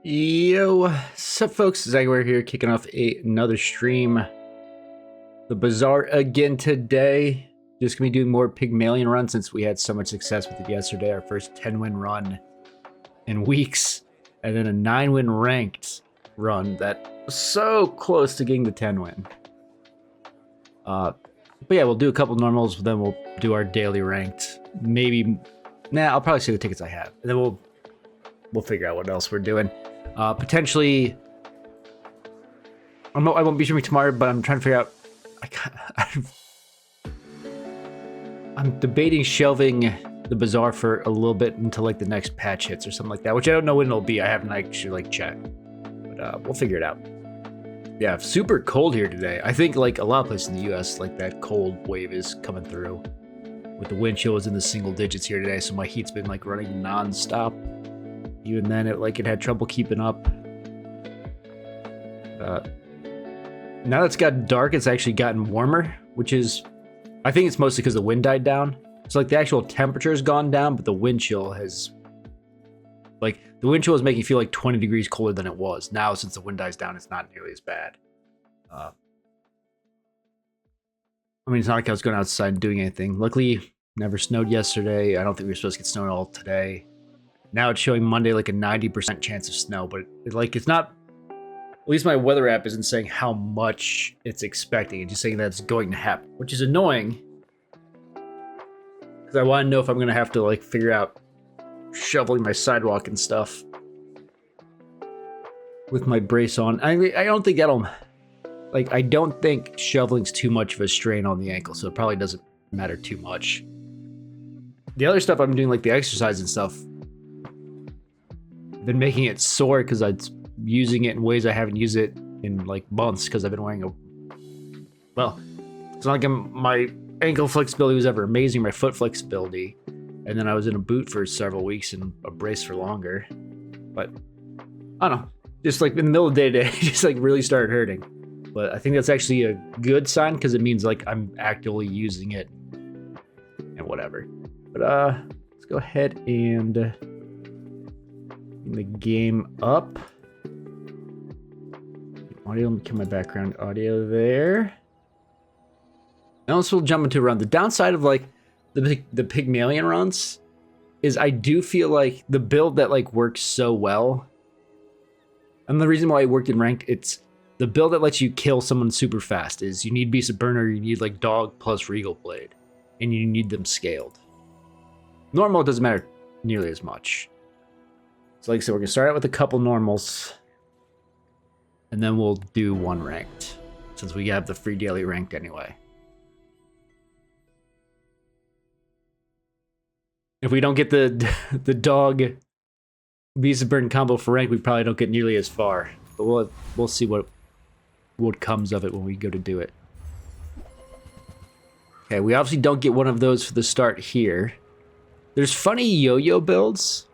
Yo, sup folks, Zaguar here, kicking off another stream. The Bazaar again today. Just gonna be doing more Pygmalien run since we had so much success with it yesterday. Our first 10-win run in weeks. And then a 9-win ranked run that was so close to getting the 10-win. But yeah, we'll do a couple normals, then we'll do our daily ranked. Maybe, I'll probably say the tickets I have. And then we'll figure out what else we're doing. Potentially, I won't be streaming tomorrow, but I'm trying to figure out. I'm debating shelving the Bazaar for a little bit until like the next patch hits or something like that, which I don't know when it'll be. I haven't actually checked, but we'll figure it out. Yeah, super cold here today. I think like a lot of places in the U.S., like that cold wave is coming through. With the wind chill is in the single digits here today, so my heat's been like running non-stop. Even then, it had trouble keeping up. Now that it's gotten dark, it's actually gotten warmer, which is, I think it's mostly because the wind died down. So like the actual temperature has gone down, but the wind chill has, the wind chill is making it feel like 20 degrees colder than it was. Now, since the wind dies down, it's not nearly as bad. I mean, it's not like I was going outside and doing anything. Luckily, never snowed yesterday. I don't think we were supposed to get snow at all today. Now it's showing Monday like a 90% chance of snow, but it's not, at least my weather app isn't saying how much it's expecting. It's just saying that it's going to happen, which is annoying. Because I want to know if I'm going to have to figure out shoveling my sidewalk and stuff with my brace on. I don't think that'll, I don't think shoveling's too much of a strain on the ankle, so it probably doesn't matter too much. The other stuff I'm doing, like the exercise and stuff, been making it sore because I'm using it in ways I haven't used it in months because I've been wearing it's not like my ankle flexibility was ever amazing, my foot flexibility, and then I was in a boot for several weeks and a brace for longer. But I don't know, just in the middle of the day today, it just really started hurting. But I think that's actually a good sign because it means I'm actively using it and whatever. But let's go ahead and the game up. Audio, let me kill my background audio there. Now let's jump into a run. The downside of the Pygmalion runs is I do feel like the build that works so well, and the reason why it worked in ranked, it's the build that lets you kill someone super fast is you need Beast of Burner, you need Dog plus Regal Blade, and you need them scaled. Normal, it doesn't matter nearly as much. So like I said, we're going to start out with a couple normals, and then we'll do one ranked, since we have the free daily ranked anyway. If we don't get the Dog Beast of Burden combo for rank, we probably don't get nearly as far. But we'll see what comes of it when we go to do it. Okay, we obviously don't get one of those for the start here. There's funny yo-yo builds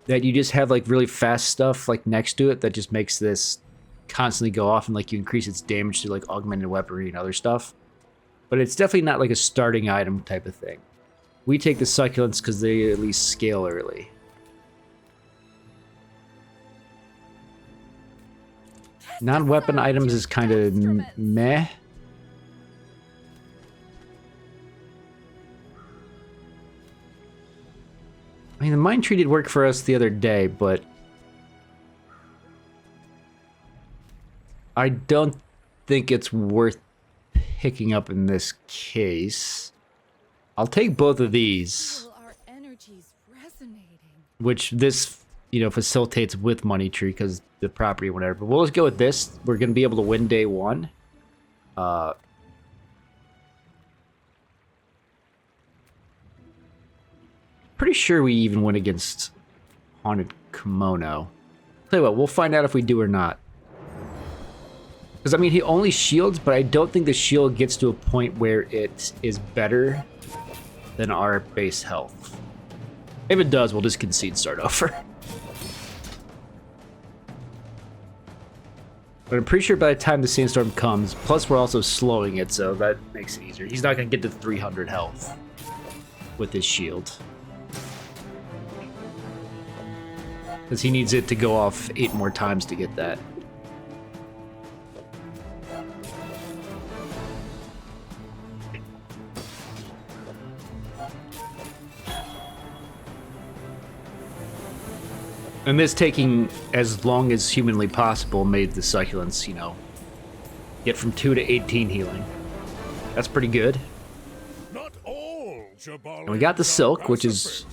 that you just have really fast stuff next to it that just makes this constantly go off, and you increase its damage through augmented weaponry and other stuff. But it's definitely not a starting item type of thing. We take the succulents because they at least scale early. Non-weapon items is kind of meh. I mean, the Mind Tree did work for us the other day, but I don't think it's worth picking up in this case. I'll take both of these, which this, facilitates with Money Tree because the property or whatever. But we'll just go with this. We're going to be able to win day one. Pretty sure we even went against Haunted Kimono. Tell you what, we'll find out if we do or not. Because, I mean, he only shields, but I don't think the shield gets to a point where it is better than our base health. If it does, we'll just concede start over. But I'm pretty sure by the time the sandstorm comes, plus we're also slowing it, so that makes it easier. He's not going to get to 300 health with his shield. Because he needs it to go off 8 more times to get that. And this taking as long as humanly possible made the succulents, you know, get from 2 to 18 healing. That's pretty good. Not all And we got the silk, which is,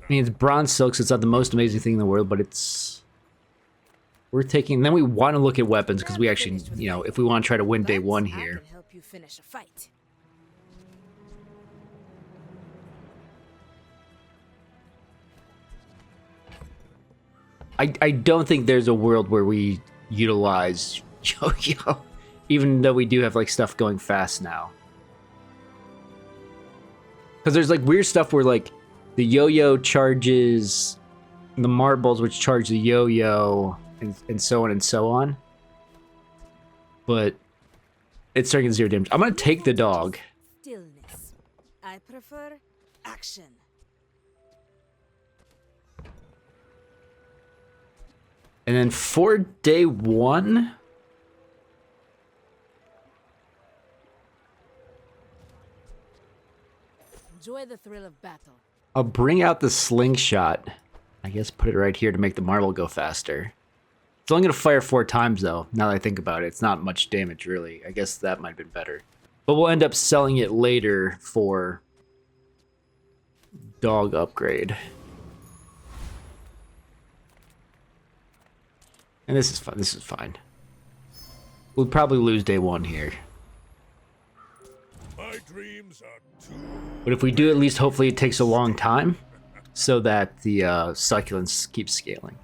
I mean, it's bronze silk, so it's not the most amazing thing in the world, but it's worth taking. And then we want to look at weapons, because we actually, you know, if we want to try to win day 1 here. Help you finish a fight. I don't think there's a world where we utilize yo-yo, even though we do have like stuff going fast now. Because there's like weird stuff where like the yo-yo charges the marbles, which charge the yo-yo, and so on and so on. But it's starting at 0 damage. I'm gonna take the dog. Stillness. I prefer action. And then for day 1, Enjoy the thrill of battle. I'll bring out the slingshot. I guess put it right here to make the marble go faster. It's only going to fire 4 times, though, now that I think about it. It's not much damage, really. I guess that might have been better. But we'll end up selling it later for dog upgrade. And this is fine. This is fine. We'll probably lose day 1 here. My dreams are too... But if we do, at least hopefully it takes a long time so that the succulents keep scaling.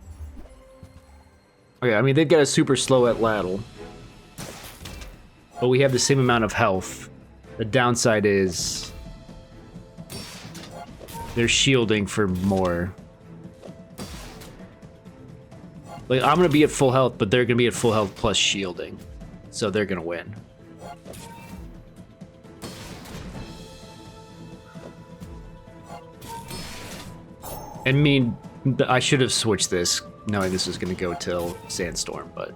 Okay, I mean, they've got a super slow at ladle. But we have the same amount of health. The downside is they're shielding for more. Like, I'm gonna be at full health, but they're gonna be at full health plus shielding. So they're gonna win. I mean, I should have switched this, knowing this was gonna go till Sandstorm, but...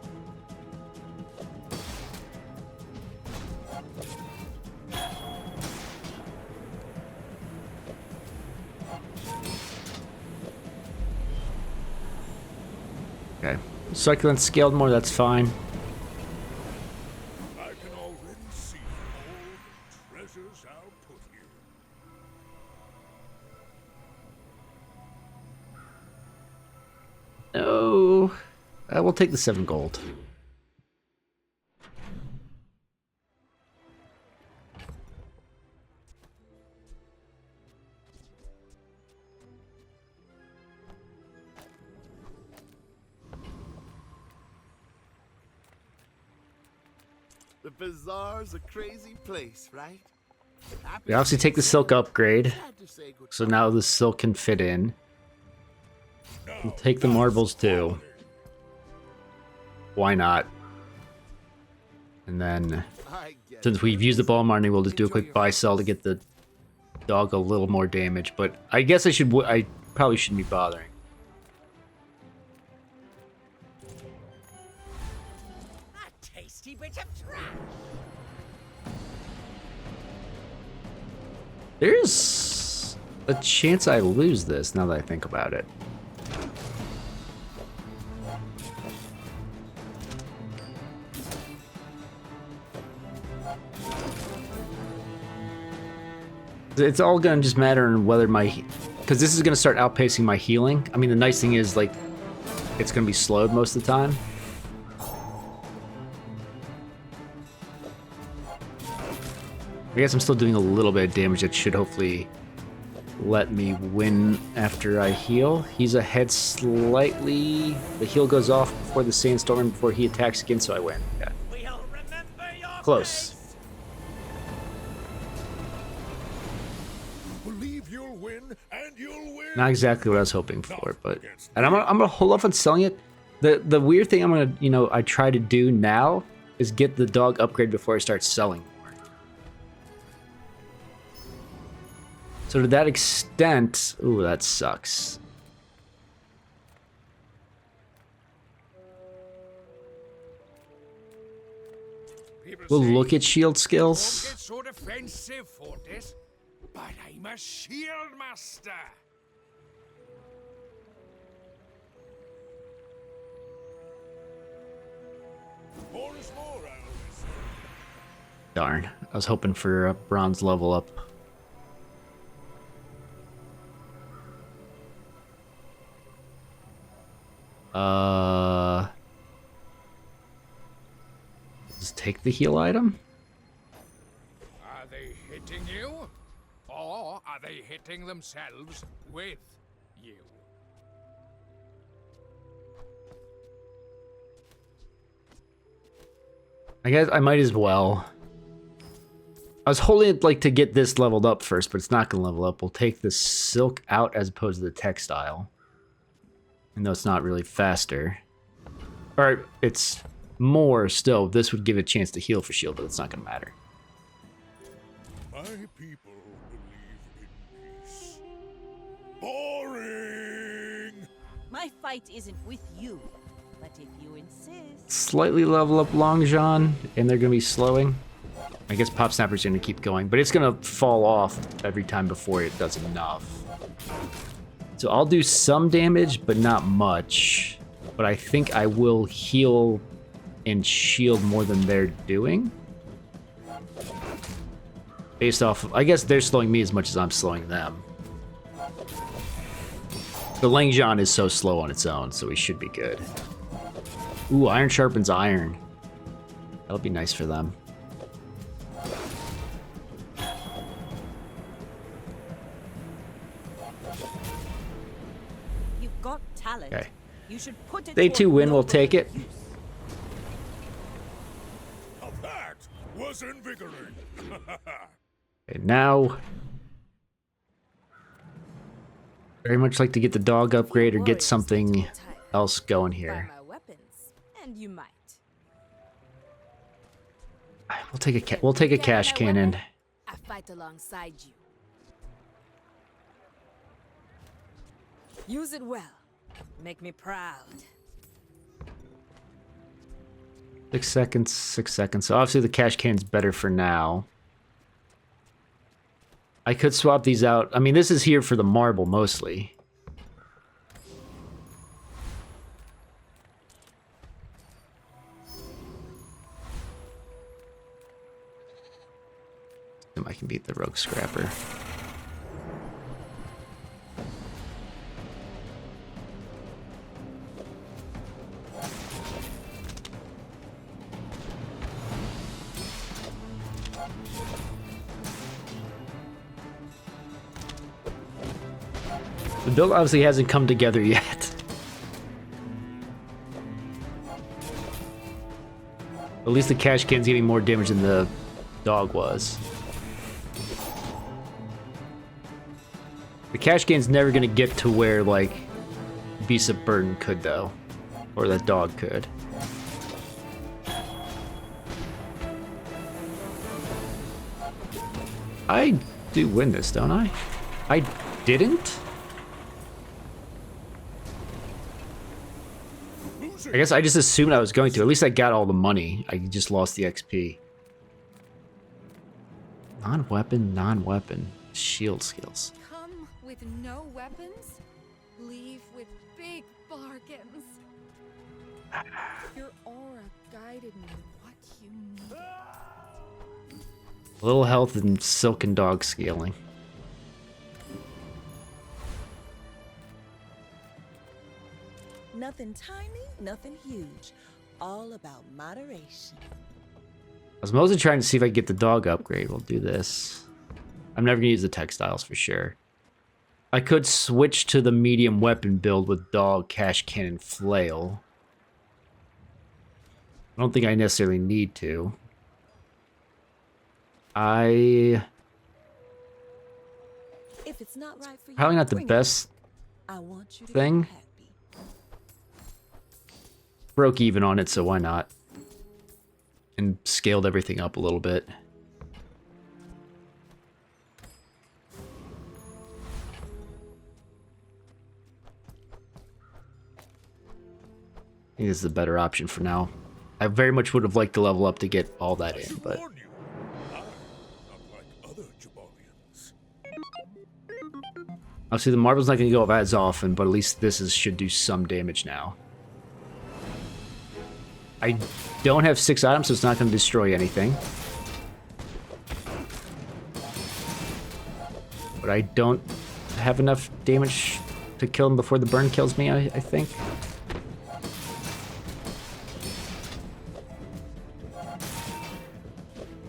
Okay. Succulent scaled more, that's fine. I can already see all the treasures I'll put here. No. We'll take the 7 gold. The Bazaar's a crazy place, right? We obviously take the silk upgrade, Had to say good- so now the silk can fit in. We'll take the marbles too. Why not? And then, I get since we've used the ball money, we'll just do a quick buy sell to get the dog a little more damage. But I guess I probably shouldn't be bothering. A tasty bit of trash. There's a chance I lose this now that I think about it. It's all gonna just matter on whether because this is gonna start outpacing my healing. I mean, the nice thing is, like, it's gonna be slowed most of the time. I guess I'm still doing a little bit of damage that should hopefully let me win after I heal. He's ahead slightly. The heal goes off before the sandstorm and before he attacks again, so I win. Yeah. We'll remember your Close. Believe you'll win, and you'll win. Not exactly what I was hoping for, but... And I'm gonna hold off on selling it. The weird thing I'm gonna, I try to do now is get the dog upgrade before I start selling more. So to that extent... Ooh, that sucks. We'll say. look at shield Don't skills. get so defensive, Fortis. But I'm a shield master. More is more, I always say. Darn. I was hoping for a bronze level up. Just take the heal item. Are they hitting you? Or are they hitting themselves with you? I guess I might as well. I was holding it like to get this leveled up first, but it's not going to level up. We'll take the silk out as opposed to the textile. Even though it's not really faster. Or it's more still. This would give it a chance to heal for shield, but it's not going to matter. My people believe in peace. Boring! My fight isn't with you, but if you insist. Slightly level up Long John, and they're going to be slowing. I guess Pop Snapper's going to keep going, but it's going to fall off every time before it does enough. So I'll do some damage, but not much. But I think I will heal and shield more than they're doing. Based off of, I guess they're slowing me as much as I'm slowing them. The Langjan is so slow on its own, so we should be good. Ooh, iron sharpens iron. That'll be nice for them. You've got talent. Okay. You should put it They to too a win, we'll noble take it. use. Now that was invigorating. Okay, now... Very much like to get the dog upgrade or get something else going Buy here. my weapons, and you might. We'll take a Carry cash my cannon. weapon, I fight alongside you. Use it well. Make me proud. 6 seconds, 6 seconds. So obviously the cash cannon's better for now. I could swap these out. I mean, this is here for the marble mostly. I can beat the rogue scrapper. The build obviously hasn't come together yet. At least the cash can's getting more damage than the dog was. The cash can's never gonna get to where, like, Beast of Burden could, though. Or that dog could. I do win this, don't I? I didn't? I guess I just assumed I was going to. At least I got all the money. I just lost the XP. Non-weapon, non-weapon. Shield skills. Come with no weapons, leave with big bargains. Your aura guided me to what you need. A little health and silken dog scaling. Nothing tiny, nothing huge. All about moderation. I was mostly trying to see if I could get the dog upgrade. We'll do this. I'm never going to use the textiles for sure. I could switch to the medium weapon build with dog, cash cannon, flail. I don't think I necessarily need to. If it's not right for you, Probably not the bring it. best I want you to thing. be happy. Broke even on it, so why not? And scaled everything up a little bit. I think this is a better option for now. I very much would have liked to level up to get all that in, but Warn you, I'm not like other Pygmaliens. obviously the marble's not going to go up as often, but at least should do some damage now. I don't have 6 items, so it's not going to destroy anything. But I don't have enough damage to kill him before the burn kills me, I think.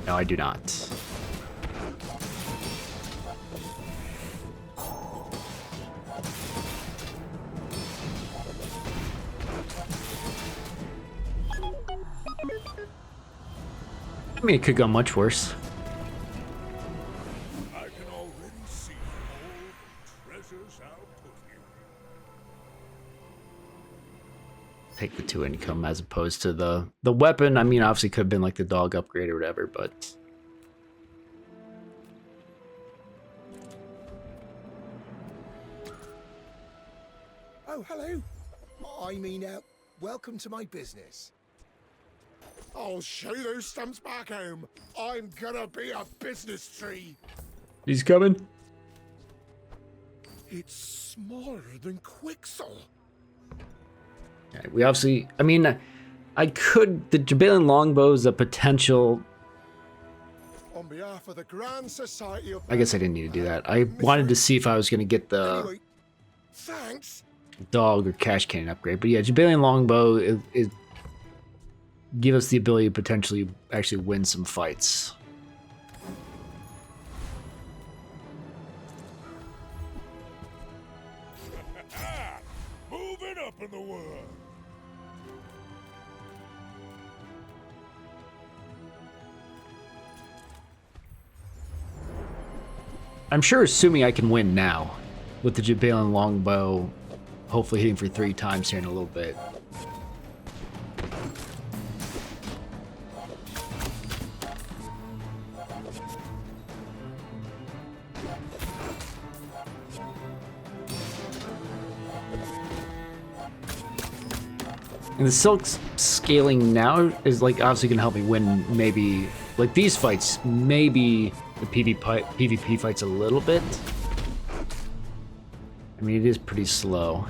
No, I do not. I mean, it could go much worse. I can already see all the treasures I'll put here. Take the 2 income as opposed to the weapon. I mean, obviously could have been like the dog upgrade or whatever, but Oh, hello. Welcome to my business. I'll show those stumps back home. I'm gonna be a business tree. he's coming. It's smaller than Quixel. Okay, we obviously, I mean, I could, the Jabalian longbow is a potential. On behalf of the Grand Society of... I guess I didn't need to do that. I wanted to see if I was going to get the Anyway, thanks. dog or cash cannon upgrade. But yeah, Jabalian longbow is give us the ability to potentially actually win some fights. Moving up in the world. I'm sure assuming I can win now with the Jabalian longbow, hopefully hitting for 3 times here in a little bit. And the silk scaling now is like obviously gonna help me win maybe like these fights, maybe the PvP fights a little bit. I mean, it is pretty slow.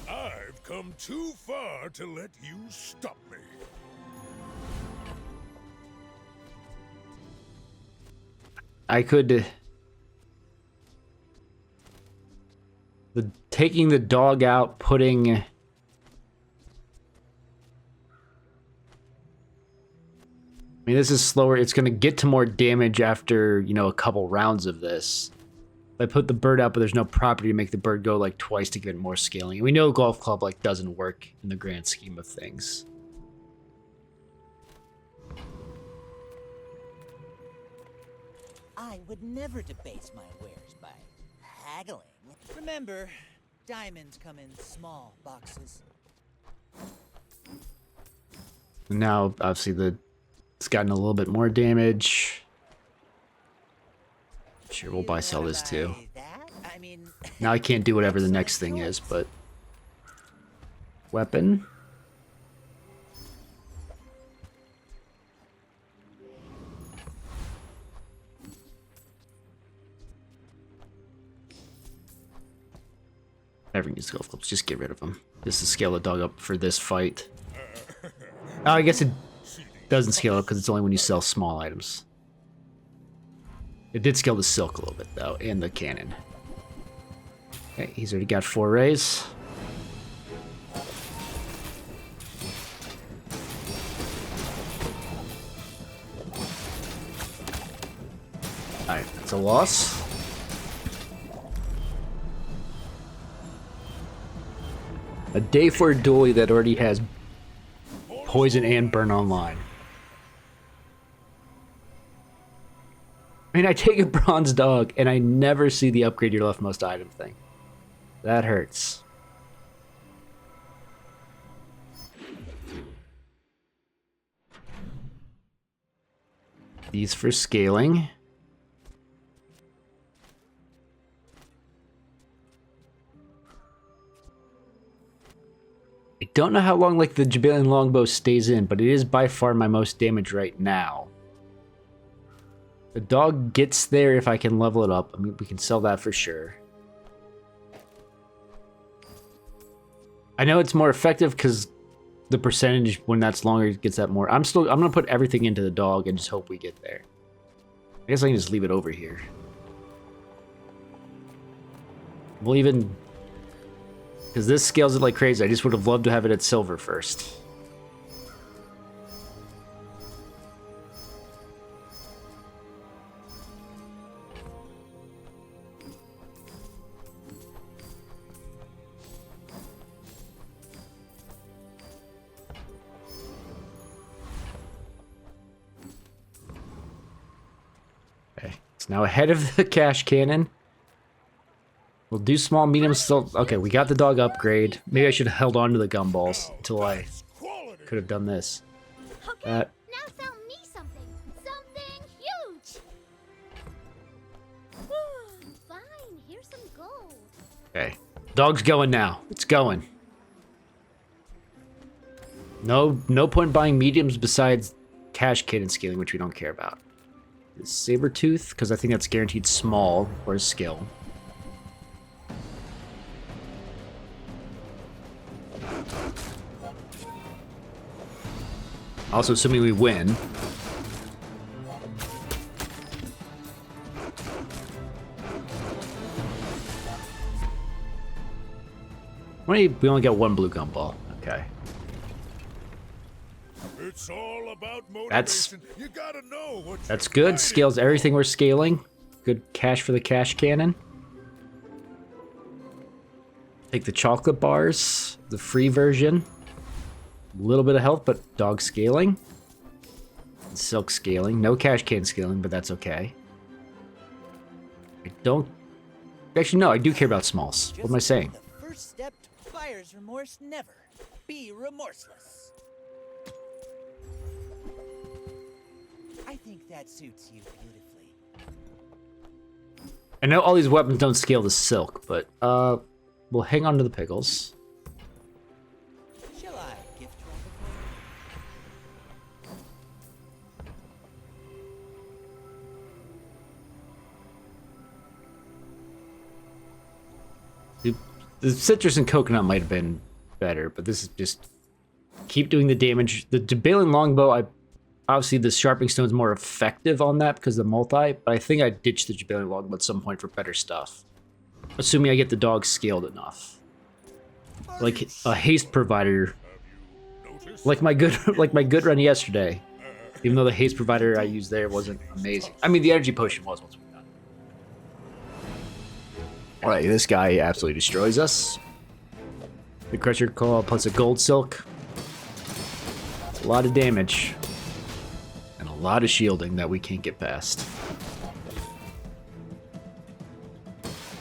I've come too far to let you stop me. I could taking the dog out, putting I mean, this is slower. It's going to get to more damage after, you know, a couple rounds of this. I put the bird out, but there's no property to make the bird go like twice to get more scaling. And we know golf club like doesn't work in the grand scheme of things. I would never debase my wares by haggling. Remember, diamonds come in small boxes. Now, obviously, it's gotten a little bit more damage. Sure, we'll buy sell this too. That? I mean, Now I can't do whatever the next thing is, but weapon. Everything needs golf clubs. Just get rid of them. Just to scale the dog up for this fight. Oh, I guess it doesn't scale up because it's only when you sell small items. It did scale the silk a little bit though, and the cannon. Okay, he's already got 4 rays. Alright, that's a loss. A day for a dually that already has poison and burn online. I mean, I take a bronze dog and I never see the upgrade your leftmost item thing. That hurts. These for scaling. don't know how long like the Jabalian longbow stays in, but it is by far my most damage right now. The dog gets there if I can level it up. I mean, we can sell that for sure. I know it's more effective because the percentage when that's longer gets that more. I'm gonna put everything into the dog and just hope we get there. I guess I can just leave it over here. We'll even, because this scales it like crazy. I just would have loved to have it at silver first. Okay, it's now ahead of the cash cannon. We'll do small, medium, still. Okay, we got the dog upgrade. Maybe I should have held on to the gumballs until I could have done this. Okay, now sell me something. Something huge. Fine, here's some gold. Okay, dog's going now. It's going. No point buying mediums besides cash cannon scaling, which we don't care about. Saber tooth, because I think that's guaranteed small or a skill. Also, assuming we win. We only got one blue gumball. Okay. It's all about That's motivation. You gotta know what that's good. Scales everything we're scaling. Good cash for the cash cannon. Take the chocolate bars, the free version. A little bit of health, but dog scaling. Silk scaling. No cash can scaling, but that's okay. I don't... Actually, no, I do care about smalls. What am I saying? The first step to buyer's remorse never. Be remorseless. I think that suits you beautifully. I know all these weapons don't scale to silk, but we'll hang on to the pickles. Shall I gift wrap The citrus and coconut might have been better, but this is just keep doing the damage. The Jabalian longbow, obviously the sharpening stone is more effective on that because of the multi, but I think I ditched the Jabalian longbow at some point for better stuff. Assuming I get the dog scaled enough. Like a haste provider. Like my good run yesterday. Even though the haste provider I used there wasn't amazing. I mean the energy potion was once we're done. Alright, this guy absolutely destroys us. The Crusher Claw plus a gold silk. A lot of damage. And a lot of shielding that we can't get past.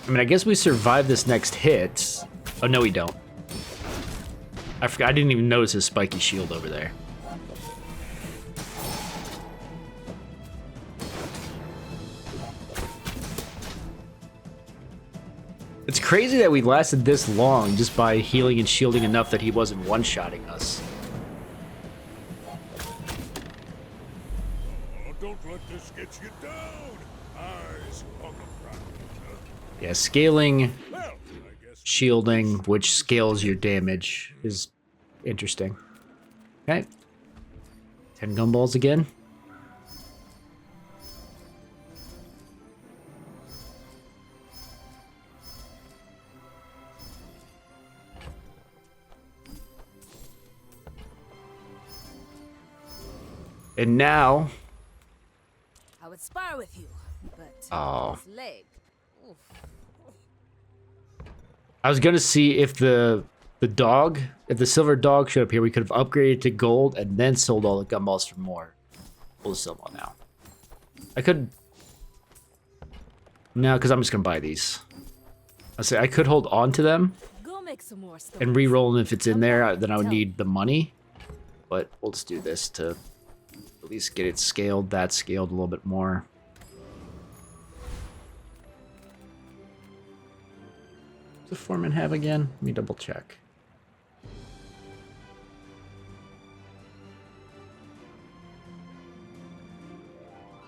I mean, I guess we survive this next hit. Oh, no, we don't. I forgot. I didn't even notice his spiky shield over there. It's crazy that we lasted this long just by healing and shielding enough that he wasn't one-shotting us. Oh, don't let this get you down. Eyes on the prize. Yeah, scaling, Well, I guess shielding, which scales your damage, is interesting. Okay. 10 gumballs again. And now, I would spar with you, but Oh. this leg. Oof. I was gonna see if the dog, if the silver dog showed up here, we could have upgraded to gold and then sold all the gumballs for more. We'll just sell them all now. I could, no, because I'm just gonna buy these. I say I could hold on to them Go make some more stuff. and re-roll them if it's in there. Then I would need the money, but we'll just do this to at least get it scaled. That scaled a little bit more. Does the foreman have again? Let me double check.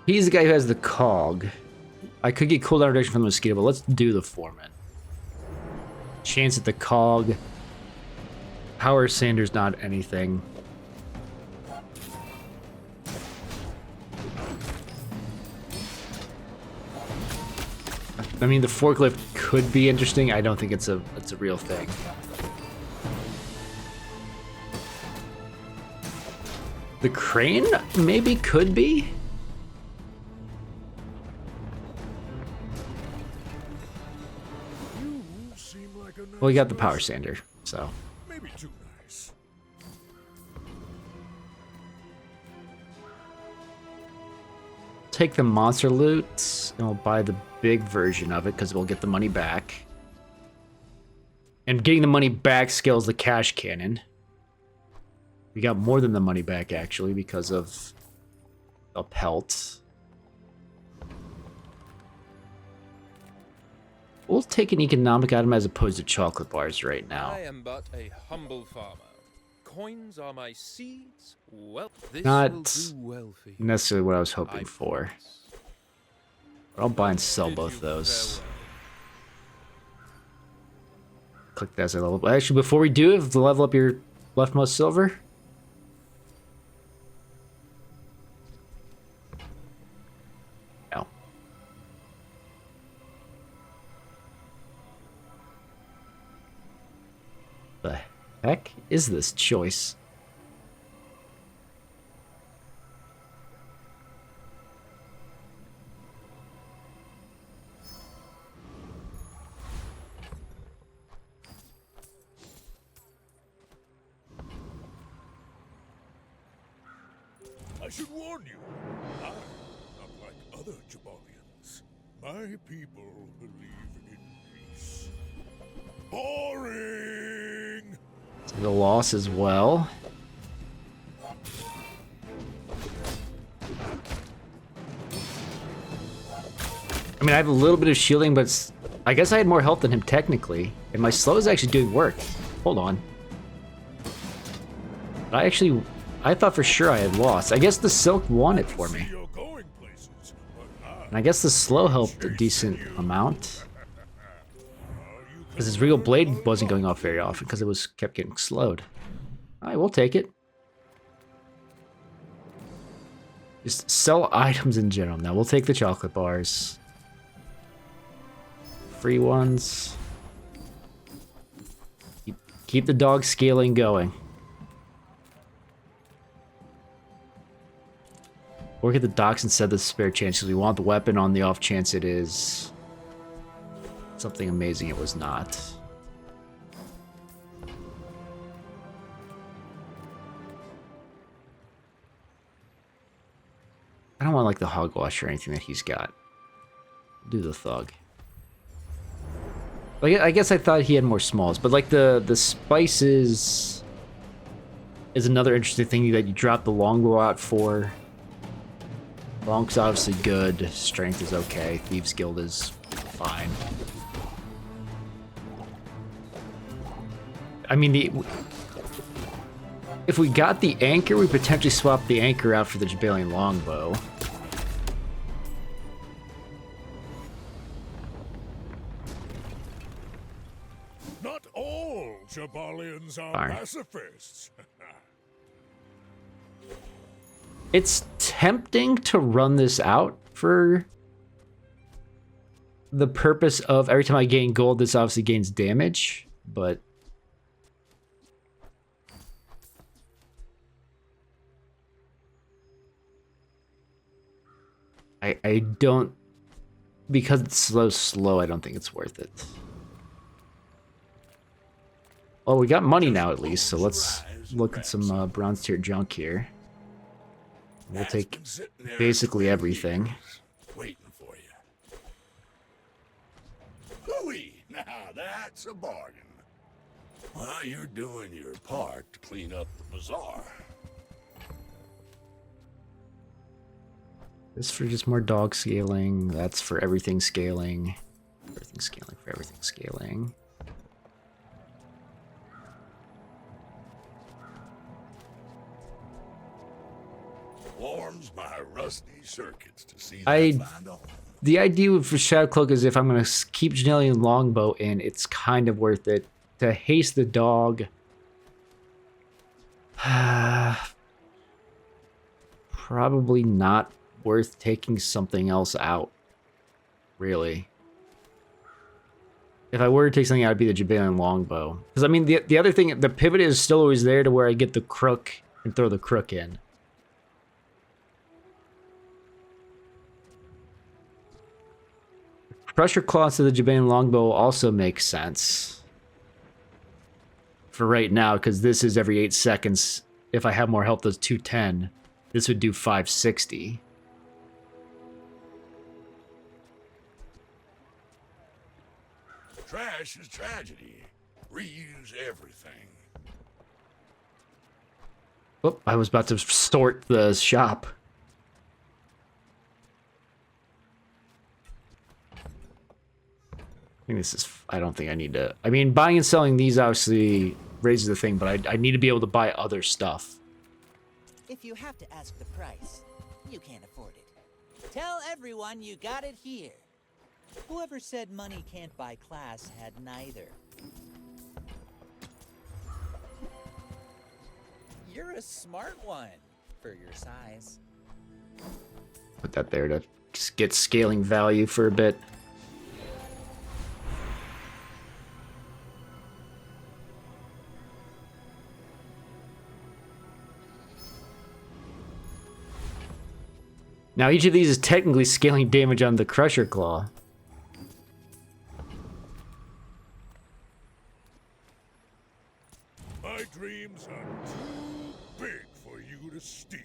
He's the guy who has the cog. I could get cooldown reduction from the mosquito, but let's do the foreman. Chance at the cog. Power sander's not anything. I mean, the forklift could be interesting. I don't think it's a real thing. The crane maybe could be. You seem like a nice Well, we got the power person. sander, so. Maybe too nice. Take the monster loot, and we'll buy the big version of it because we'll get the money back. And getting the money back scales the cash cannon. We got more than the money back, actually, because of a pelt. We'll take an economic item as opposed to chocolate bars right now. I am but a humble farmer. Coins are my seeds. Well, this Not will do well for you. necessarily what I was hoping I for. promise. But I'll buy and sell Bid both you those. farewell. Click that as a level. Actually, before we do, have to level up your leftmost silver. No. The heck is this choice? I should warn you, I'm not like other Jabalians. My people believe in peace. Boring! The loss as well. I mean, I have a little bit of shielding, but I guess I had more health than him technically. And my slow is actually doing work. Hold on. I thought for sure I had lost. I guess the silk won it for me. You're going places, but And I guess the slow helped a decent amount. Because his real blade wasn't going off very often because it was kept getting slowed. Alright, we'll take it. Just sell items in general. Now we'll take the chocolate bars. Free ones. Keep the dog scaling going. Work at the docks and set the spare chance because we want the weapon on the off chance it is something amazing. It was not. I don't want like the hogwash or anything that he's got. Do the thug. Like, I guess I thought he had more smalls, but like the spices is another interesting thing that you drop the longbow out for. Long's obviously good. Strength is okay. Thieves Guild is fine. I mean, if we got the anchor, we potentially swap the anchor out for the Jabalian longbow. not all Jabalians are Fine. pacifists. It's tempting to run this out for the purpose of every time I gain gold, this obviously gains damage, but I don't, because it's slow, I don't think it's worth it. Well, we got money now at least, so let's look at some bronze tier junk here. We'll take Been sitting there basically for everything. years, waiting for you. Hooey! Now that's a bargain. Well, you're doing your part to clean up the bazaar. This for just more dog scaling. That's for everything scaling. Everything scaling for everything scaling. Warms my Must need circuits to see I- that find all. The idea for Shadow Cloak is if I'm going to keep Janellian Longbow in, it's kind of worth it. To haste the dog... probably not worth taking something else out. Really. If I were to take something out, it'd be the Jabalian Longbow. Because, I mean, the other thing, the pivot is still always there to where I get the crook and throw the crook in. Crusher Claws to the Jabalian Longbow also makes sense. For right now, because this is every 8 seconds. If I have more health, does 210. This would do 560. Trash is tragedy. Reuse everything. Oh, I was about to sort the shop. I think this is... I don't think I need to... I mean, buying and selling these obviously raises the thing, but I need to be able to buy other stuff. If you have to ask the price, you can't afford it. Tell everyone you got it here. Whoever said money can't buy class had neither. You're a smart one for your size. Put that there to just get scaling value for a bit. Now each of these is technically scaling damage on the Crusher Claw. My dreams are too big for you to steal.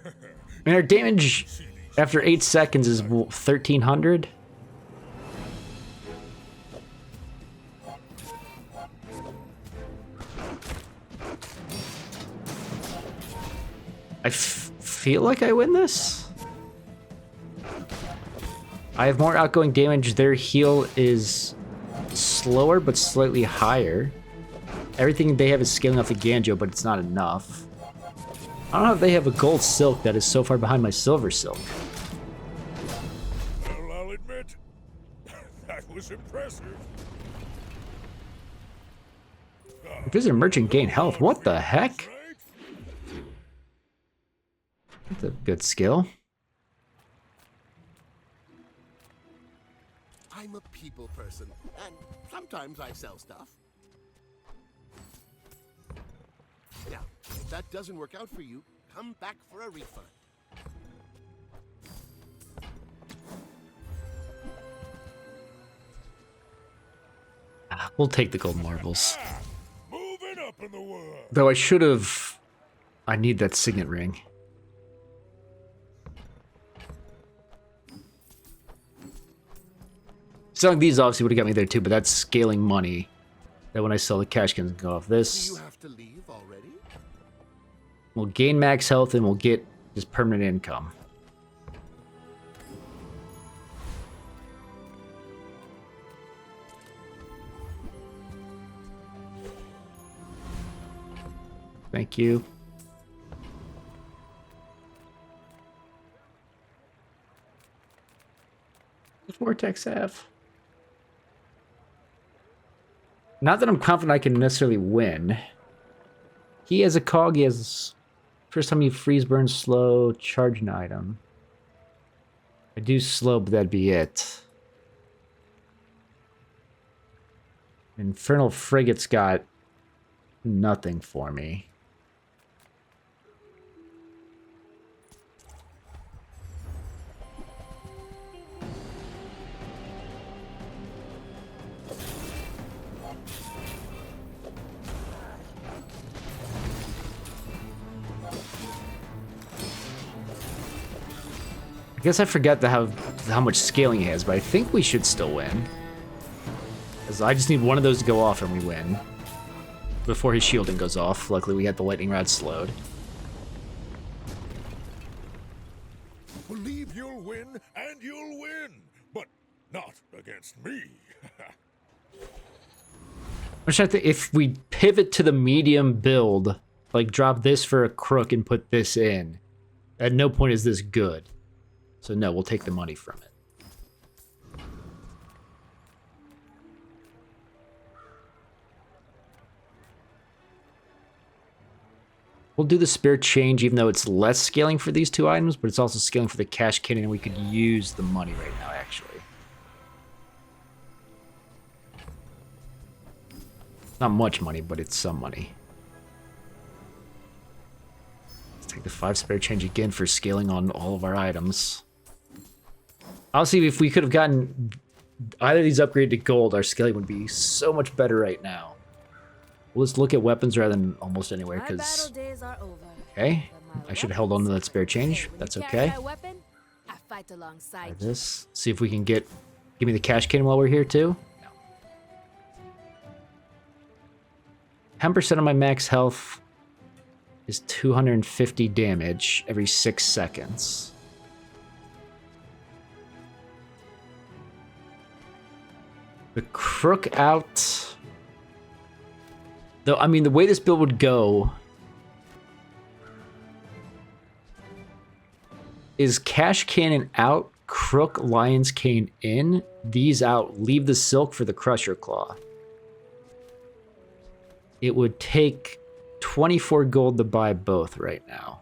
I mean, our damage after 8 seconds is 1,300. I feel like I win this. I have more outgoing damage. Their heal is slower, but slightly higher. Everything they have is scaling off the Ganjo, but it's not enough. I don't know if they have a gold silk that is so far behind my silver silk. Well, I'll admit, that was impressive. Visit merchant gain health. What the heck? That's a good skill. I'm a people person, and sometimes I sell stuff. Now, if that doesn't work out for you, come back for a refund. We'll take the gold marbles. Moving up in the world. Though I should have... I need that signet ring. Selling these obviously would have got me there too, but that's scaling money. That when I sell the cash can go off this. Do you have to leave already? We'll gain max health and we'll get just permanent income. Thank you. What's Vortex have? Not that I'm confident I can necessarily win. He has a cog, he has... First time you freeze, burn, slow, charge an item. I do slow, but that'd be it. Infernal Frigate's got nothing for me. I guess I forgot how much scaling he has, but I think we should still win. Because I just need one of those to go off and we win. Before his shielding goes off. Luckily we had the lightning rod slowed. Believe you'll win, and you'll win. But not against me. I'm trying to think, if we pivot to the medium build, like drop this for a crook and put this in, At no point is this good. So no, we'll take the money from it. We'll do the spare change, even though it's less scaling for these two items, but it's also scaling for the cash cannon, and we could use the money right now, actually. Not much money, but it's some money. Let's take the 5 spare change again for scaling on all of our items. Honestly, if we could have gotten either of these upgraded to gold, our scaling would be so much better right now. We'll just look at weapons rather than almost anywhere, because... Okay, I should have held on to that spare change. That's okay. Try this. See if we can get... Give me the cash cannon while we're here, too. No. 10% of my max health is 250 damage every 6 seconds. The crook out... Though, I mean, the way this build would go is cash cannon out, crook, lion's cane in, these out, leave the silk for the crusher claw. It would take 24 gold to buy both right now.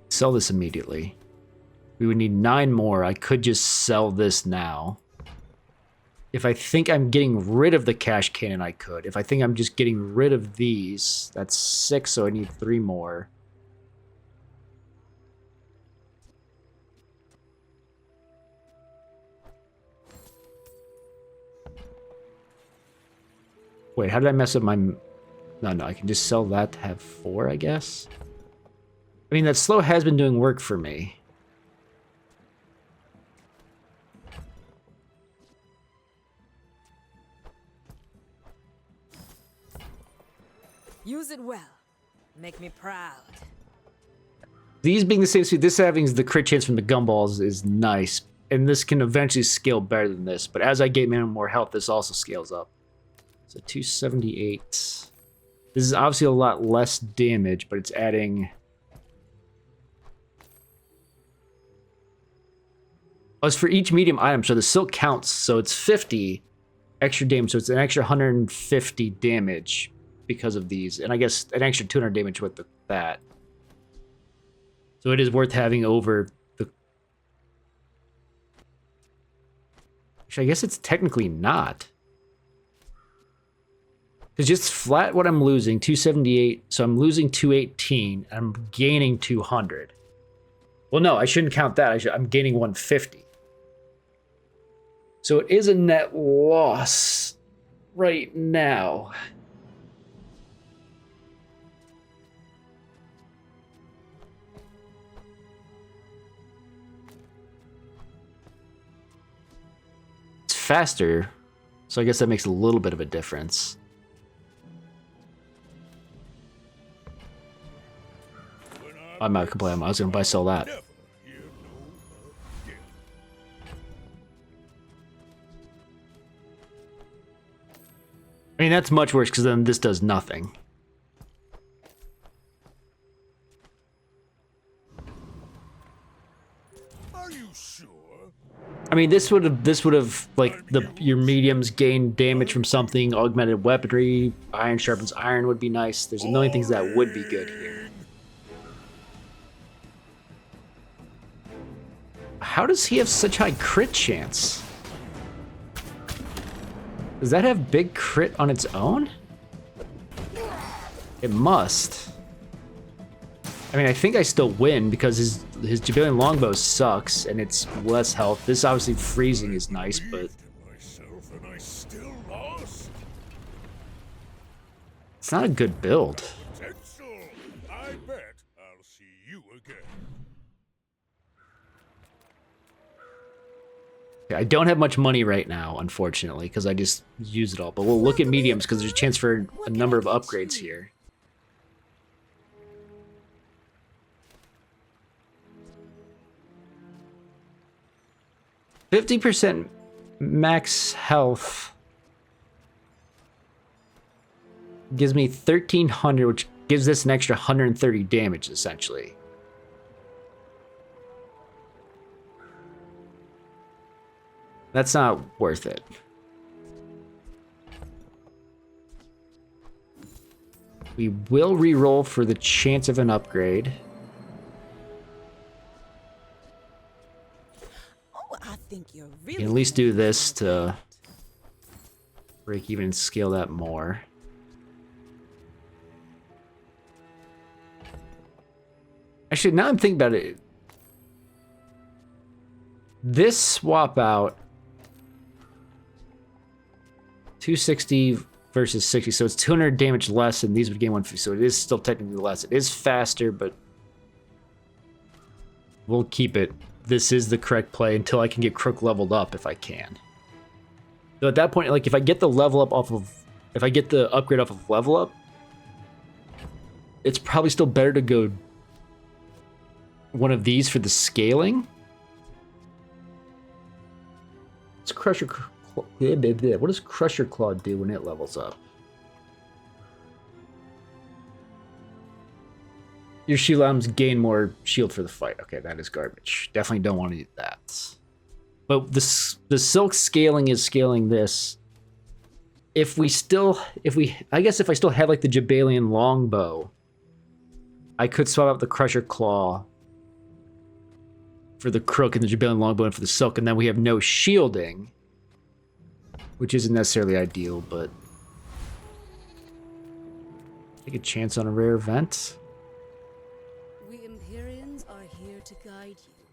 Sell this immediately. We would need 9 more. I could just sell this now. If I think I'm getting rid of the cash cannon, I could. If I think I'm just getting rid of these, that's 6, so I need 3 more. Wait, how did I mess up my... No, I can just sell that to have 4, I guess. I mean, that slow has been doing work for me. Use it well. Make me proud. These being the same suit, this having the crit chance from the gumballs is nice. And this can eventually scale better than this. But as I get more health, this also scales up. So 278. This is obviously a lot less damage, but it's adding... As for each medium item, so the silk counts, so it's 50 extra damage, so it's an extra 150 damage because of these, and I guess an extra 200 damage with that. So it is worth having over the... Actually, I guess it's technically not. Because just flat what I'm losing, 278, so I'm losing 218, and I'm gaining 200. Well, no, I shouldn't count that. I'm gaining 150. So it is a net loss right now. It's faster, so I guess that makes a little bit of a difference. I'm not complaining. I was going to buy sell that. I mean, that's much worse because then this does nothing. Are you sure? I mean, this would have like your mediums gain damage from something, augmented weaponry, iron sharpens iron would be nice. There's a million things that would be good here. How does he have such high crit chance? Does that have big crit on its own? It must. I mean, I think I still win because his Jabalian longbow sucks and it's less health. This obviously freezing is nice, but it's not a good build. I bet I'll see you again. I don't have much money right now, unfortunately, because I just used it all. But we'll look at mediums because there's a chance for a number of upgrades here. 50% max health gives me 1300, which gives this an extra 130 damage, essentially. That's not worth it. We will re-roll for the chance of an upgrade. Oh, I think you're You really can at least do this to break even and scale that more. Actually, now I'm thinking about it. This swap out 260 versus 60, so it's 200 damage less, and these would gain 150, so it is still technically less. It is faster, but we'll keep it. This is the correct play until I can get Crook leveled up if I can. So at that point, like if I get the level up off of, if I get the upgrade off of level up, it's probably still better to go one of these for the scaling. Let's Crusher. What does Crusher Claw do when it levels up? Your shield items gain more shield for the fight. Okay, that is garbage. Definitely don't want to do that. But the silk scaling is scaling this. I guess if I still had like the Jabalian longbow, I could swap out the Crusher Claw for the Crook and the Jabalian longbow and for the silk, and then we have no shielding, which isn't necessarily ideal, but take a chance on a rare event. We Empyreans are here to guide you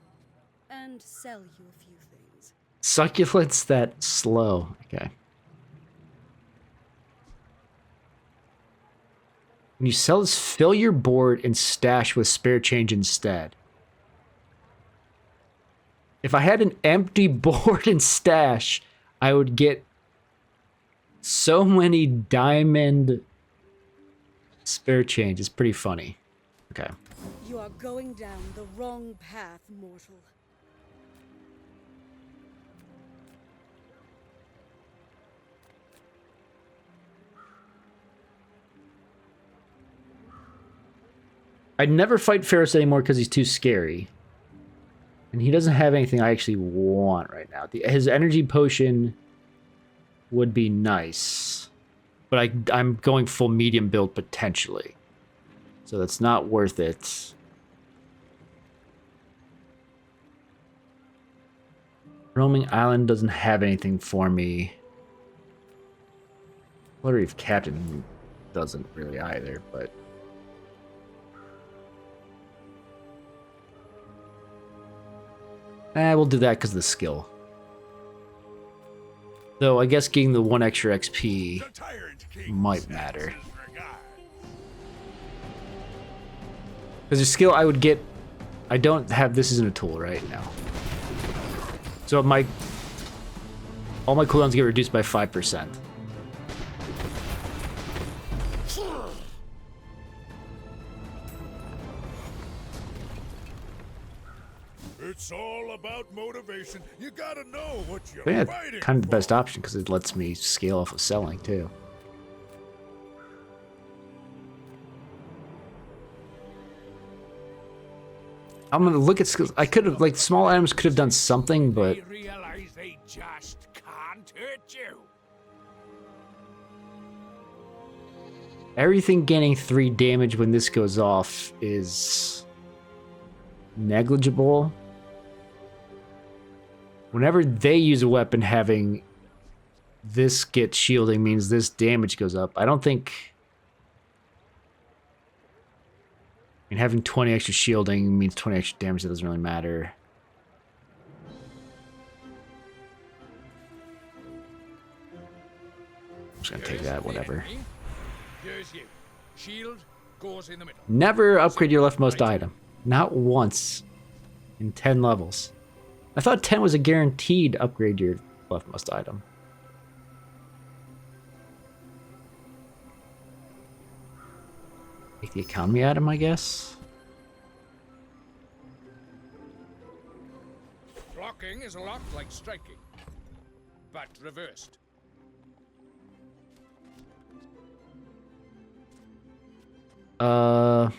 and sell you a few things. Succulents that slow. Okay. When you sell this, fill your board and stash with spare change instead. If I had an empty board and stash, I would get so many diamond spare change. It's pretty funny. Okay. You are going down the wrong path, mortal. I'd never fight Ferris anymore because he's too scary. And he doesn't have anything I actually want right now. His energy potion would be nice. But I'm going full medium build potentially. So that's not worth it. Roaming Island doesn't have anything for me. Blood Reef Captain doesn't really either, but... we'll do that because of the skill. Though I guess getting the 1 extra XP might matter. Because the skill I would get... I don't have... This isn't a tool right now. So all my cooldowns get reduced by 5%. It's all about motivation. You gotta know what you're But yeah, fighting kind of the for. best option because it lets me scale off of selling too. I'm gonna look at skills. I could have, like, small items could have done something, but They realize they just can't hurt you. everything gaining 3 damage when this goes off is negligible. Whenever they use a weapon, having this get shielding means this damage goes up. I don't think... I mean, having 20 extra shielding means 20 extra damage. That doesn't really matter. I'm just gonna take that, whatever. Here's you. Shield goes in the middle. Never upgrade your leftmost item. Not once in 10 levels. I thought 10 was a guaranteed upgrade your leftmost item. Take the economy item, I guess. Clock Blocking is a lot like striking, but reversed. I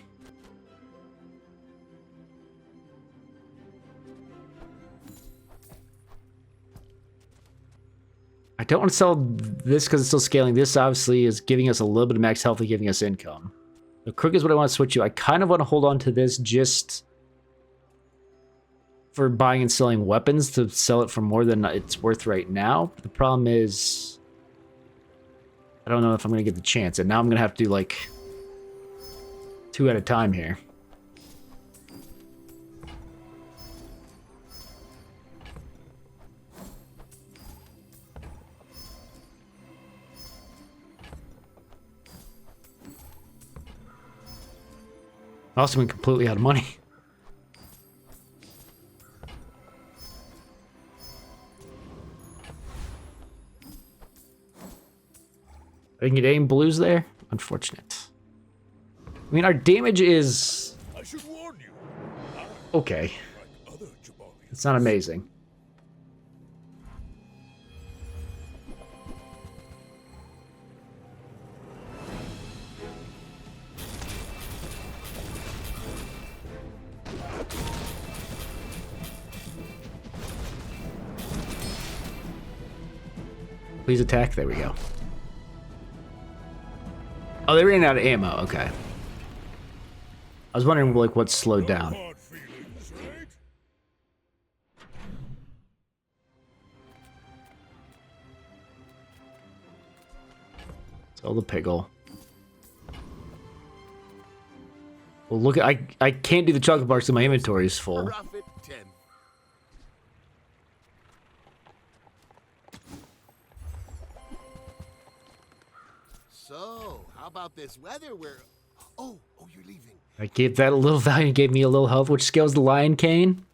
don't want to sell this because it's still scaling. This obviously is giving us a little bit of max health and giving us income. The crook is what I want to switch to. I kind of want to hold on to this just for buying and selling weapons to sell it for more than it's worth right now. The problem is I don't know if I'm going to get the chance. And now I'm going to have to do like 2 at a time here. I've also been completely out of money. I didn't get any blues there. Unfortunate. I mean, our damage is I should warn you. okay. Like other Jabalians. It's not amazing. Please attack. There we go. Oh, they ran out of ammo. Okay. I was wondering, like, what slowed down. Hard feelings, right? Sell the Pyggle. Well, look, I can't do the chocolate bars because my inventory is full. Profit 10. So, how about this weather? Oh, you're leaving. I gave that a little value and gave me a little health, which scales the lion cane.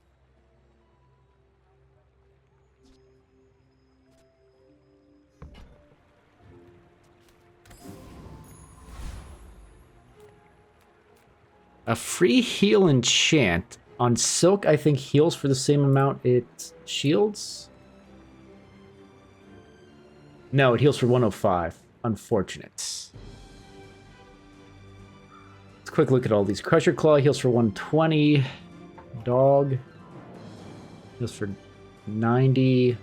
A free heal enchant on silk, I think, heals for the same amount it shields. No, it heals for 105. Unfortunate. Let's quick look at all these. Crusher Claw heals for 120. Dog heals for 90.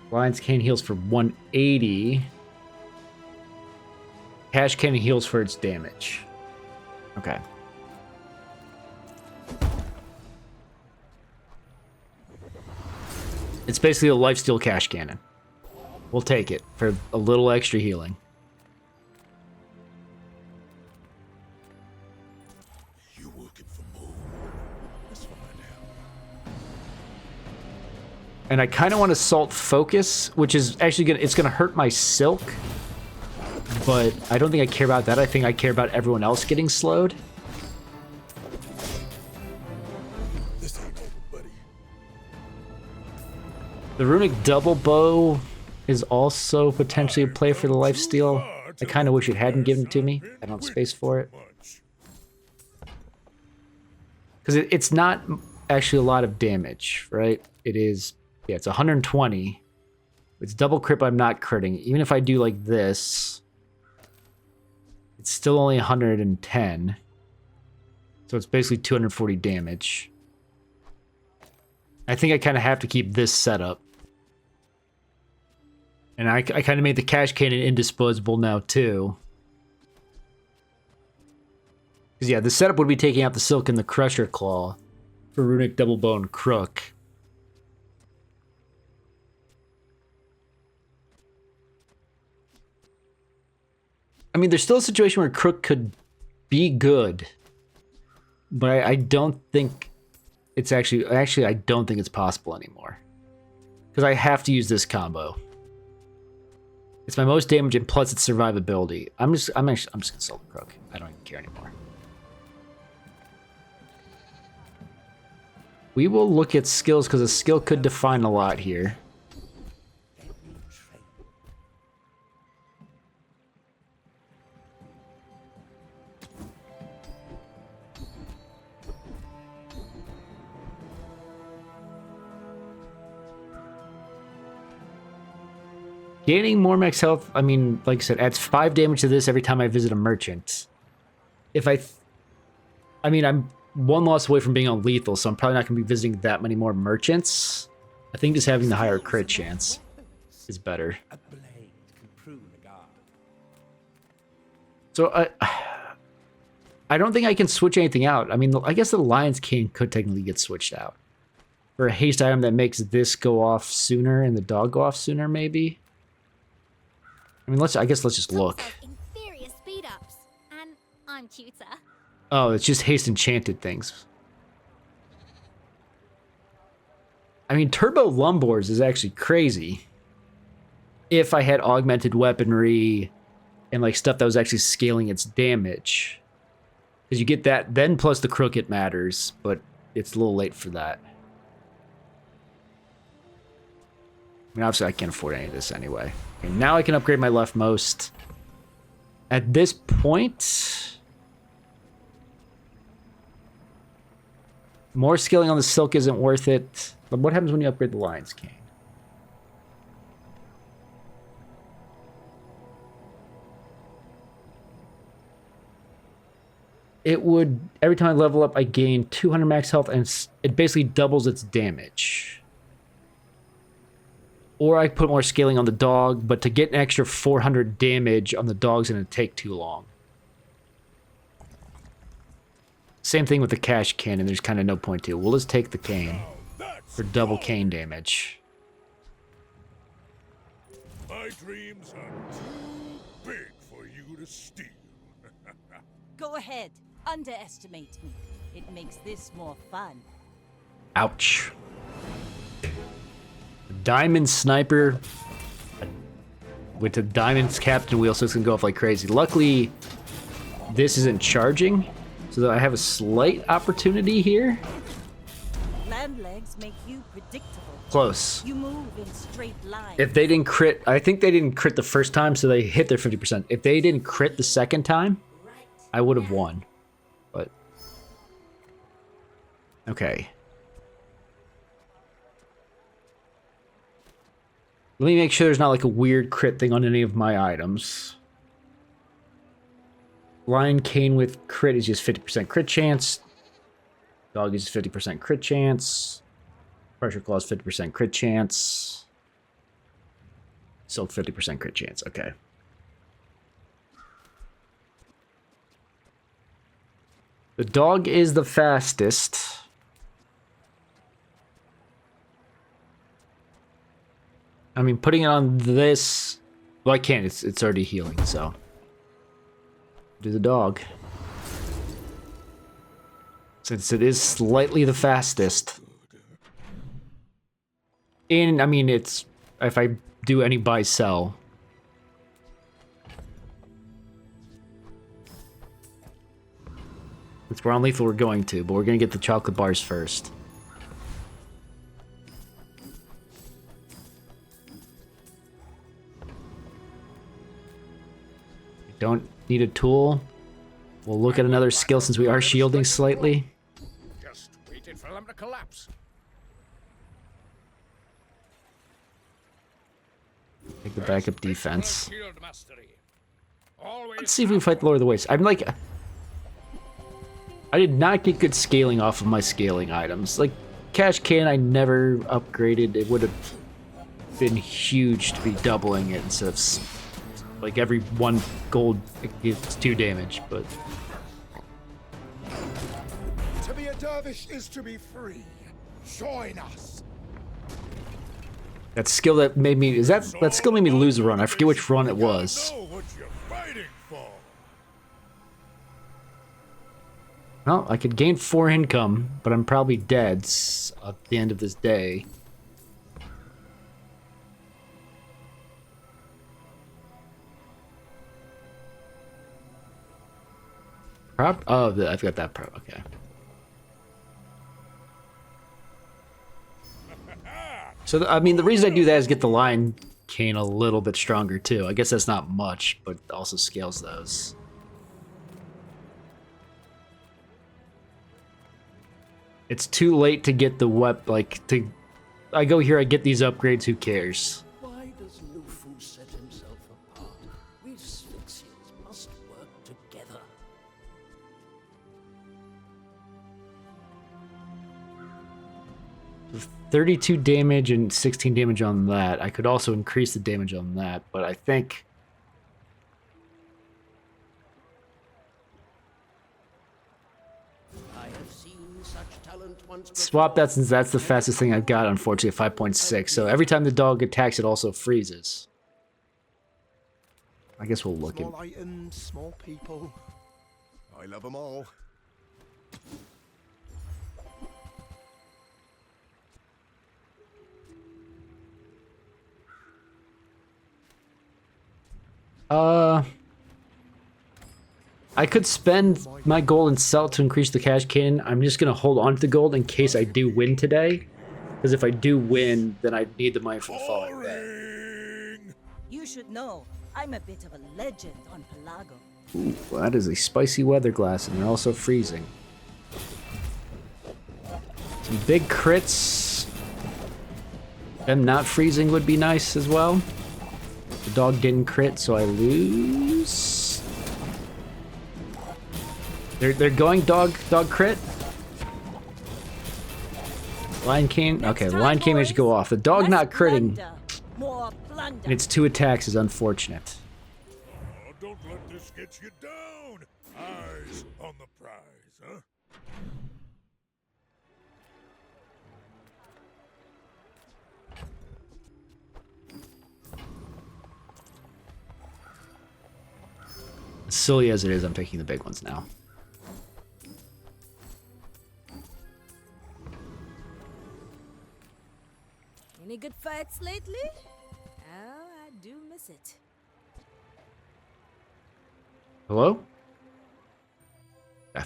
Lion's Cane heals for 180. Cash Cannon heals for its damage. Okay. It's basically a lifesteal cash cannon. We'll take it for a little extra healing. You working for more? Let's find out. And I kind of want to Salt Focus, which is actually gonna hurt my silk. But I don't think I care about that. I think I care about everyone else getting slowed. This ain't over, buddy. The runic double bow is also potentially a play for the lifesteal. I kind of wish it hadn't given it to me. I don't have space for it. Because it's not actually a lot of damage, right? It is, yeah, it's 120. It's double crit, I'm not critting. Even if I do like this, it's still only 110. So it's basically 240 damage. I think I kind of have to keep this setup. And I kind of made the cash cannon indisposable now, too. Because, yeah, the setup would be taking out the silk and the crusher claw for runic double bone crook. I mean, there's still a situation where crook could be good. But I don't think it's actually I don't think it's possible anymore. Because I have to use this combo. It's my most damage and plus its survivability. I'm just gonna sell the crook. I don't even care anymore. We will look at skills because a skill could define a lot here. Gaining more max health, I mean, like I said, adds 5 damage to this every time I visit a merchant. If I mean, I'm 1 loss away from being on lethal, so I'm probably not going to be visiting that many more merchants. I think just having the higher crit chance is better. So I don't think I can switch anything out. I mean, I guess the Lion's Cane could technically get switched out. For a haste item that makes this go off sooner and the dog go off sooner, maybe? I mean, I guess let's just look. Inferior speed ups, and I'm cuter. Oh, it's just haste enchanted things. I mean, Turbo Lumbors is actually crazy. If I had augmented weaponry and like stuff that was actually scaling its damage. Because you get that, then plus the crooked matters, but it's a little late for that. I mean, obviously I can't afford any of this anyway. Okay, now I can upgrade my leftmost. At this point, more scaling on the silk isn't worth it. But what happens when you upgrade the Lion's Cane? It would, every time I level up, I gain 200 max health, and it basically doubles its damage. Or I put more scaling on the dog, but to get an extra 400 damage on the dog's going to take too long. Same thing with the cash cannon, there's kind of no point to it. We'll just take the cane for double cane damage. My dreams are too big for you to steal. Go ahead. Underestimate me. It makes this more fun. Ouch. Diamond Sniper with the Diamond's Captain wheel, so it's gonna go off like crazy. Luckily, this isn't charging, so that I have a slight opportunity here. Land legs make you predictable. Close. You move in straight lines. If they didn't crit, I think they didn't crit the first time, so they hit their 50%. If they didn't crit the second time, I would have won. But okay. Let me make sure there's not like a weird crit thing on any of my items. Lion Cane with crit is just 50% crit chance. Dog is 50% crit chance. Pressure Claw is 50% crit chance. Silk 50% crit chance. Okay. The dog is the fastest. I mean, putting it on this... Well, I can't. It's already healing, so... Do the dog. Since it is slightly the fastest. And, I mean, it's... If I do any buy-sell... Since we're on lethal, we're going to, but we're going to get the chocolate bars first. We don't need a tool. We'll look at another skill since we are shielding slightly. Just waited for them to collapse. Take the backup defense. Shield mastery. Always Let's see if we can fight the Lord of the Waste. I'm like... I did not get good scaling off of my scaling items. Like, Cash Can I never upgraded. It would have been huge to be doubling it instead of... Like, every 1 gold, it gives 2 damage, but... To be a dervish is to be free. Join us. That skill that made me... That skill made me lose a run. I forget which run it was. Know what you're fighting for. Well, I could gain 4 income, but I'm probably dead at the end of this day. Prop? Oh, I've got that prop. Okay. So, I mean, the reason I do that is get the Lion Cane a little bit stronger, too. I guess that's not much, but also scales those. It's too late to get the I go here, I get these upgrades, who cares? Why does Lufu set 32 damage and 16 damage on that. I could also increase the damage on that, but I think... I have seen such talent once Swap before. that since that's the fastest thing I've got, unfortunately, 5.6. So every time the dog attacks, it also freezes. I guess we'll look at... Small items, small people. I love them all. I could spend my gold and sell it to increase the cash cannon. I'm just going to hold on to the gold in case I do win today. Because if I do win, then I need the money for the following day. You should know, I'm a bit of a legend on Pelago. Ooh, well, that is a spicy weather glass, and they're also freezing. Some big crits. Them not freezing would be nice as well. The dog didn't crit, so I lose. They're going dog crit. Lion King. Okay, the Lion King managed to go off. The dog not critting. And it's 2 attacks is unfortunate. Oh, don't let this get you down. Eyes on the prize, huh? As silly as it is, I'm picking the big ones now. Any good fights lately? Oh, I do miss it. Hello? Yeah.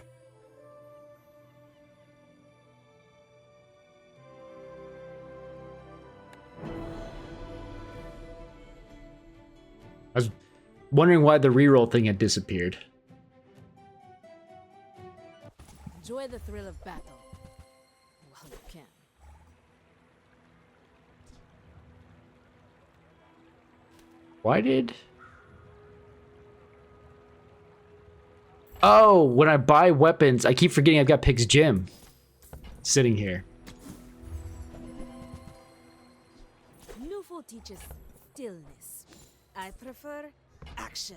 I was wondering why the reroll thing had disappeared. Enjoy the thrill of battle. While you can. Why did... Oh, when I buy weapons, I keep forgetting I've got Pig's Gym sitting here. Nufo teaches stillness. I prefer action.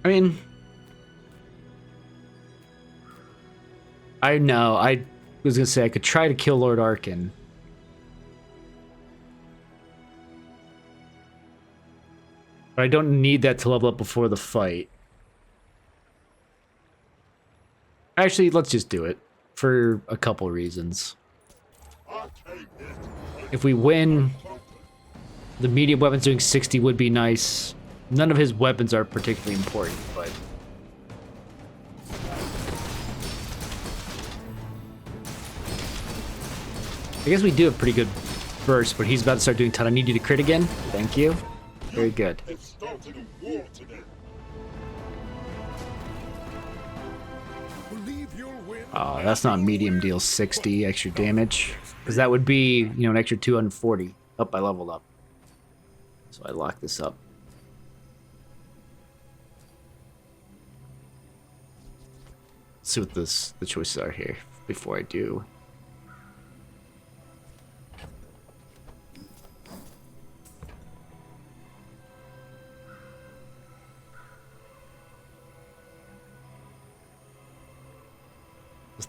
I mean... I know, I was gonna say I could try to kill Lord Arkin. But I don't need that to level up before the fight. Actually, let's just do it. For a couple reasons. If we win, the medium weapons doing 60 would be nice. None of his weapons are particularly important, but... I guess we do have pretty good burst, but he's about to start doing ton. I need you to crit again. Thank you. Very good. Oh, that's not medium deal 60 extra damage. Because that would be, you know, an extra 240. Up, I leveled up. So I lock this up. Let's see what the choices are here before I do.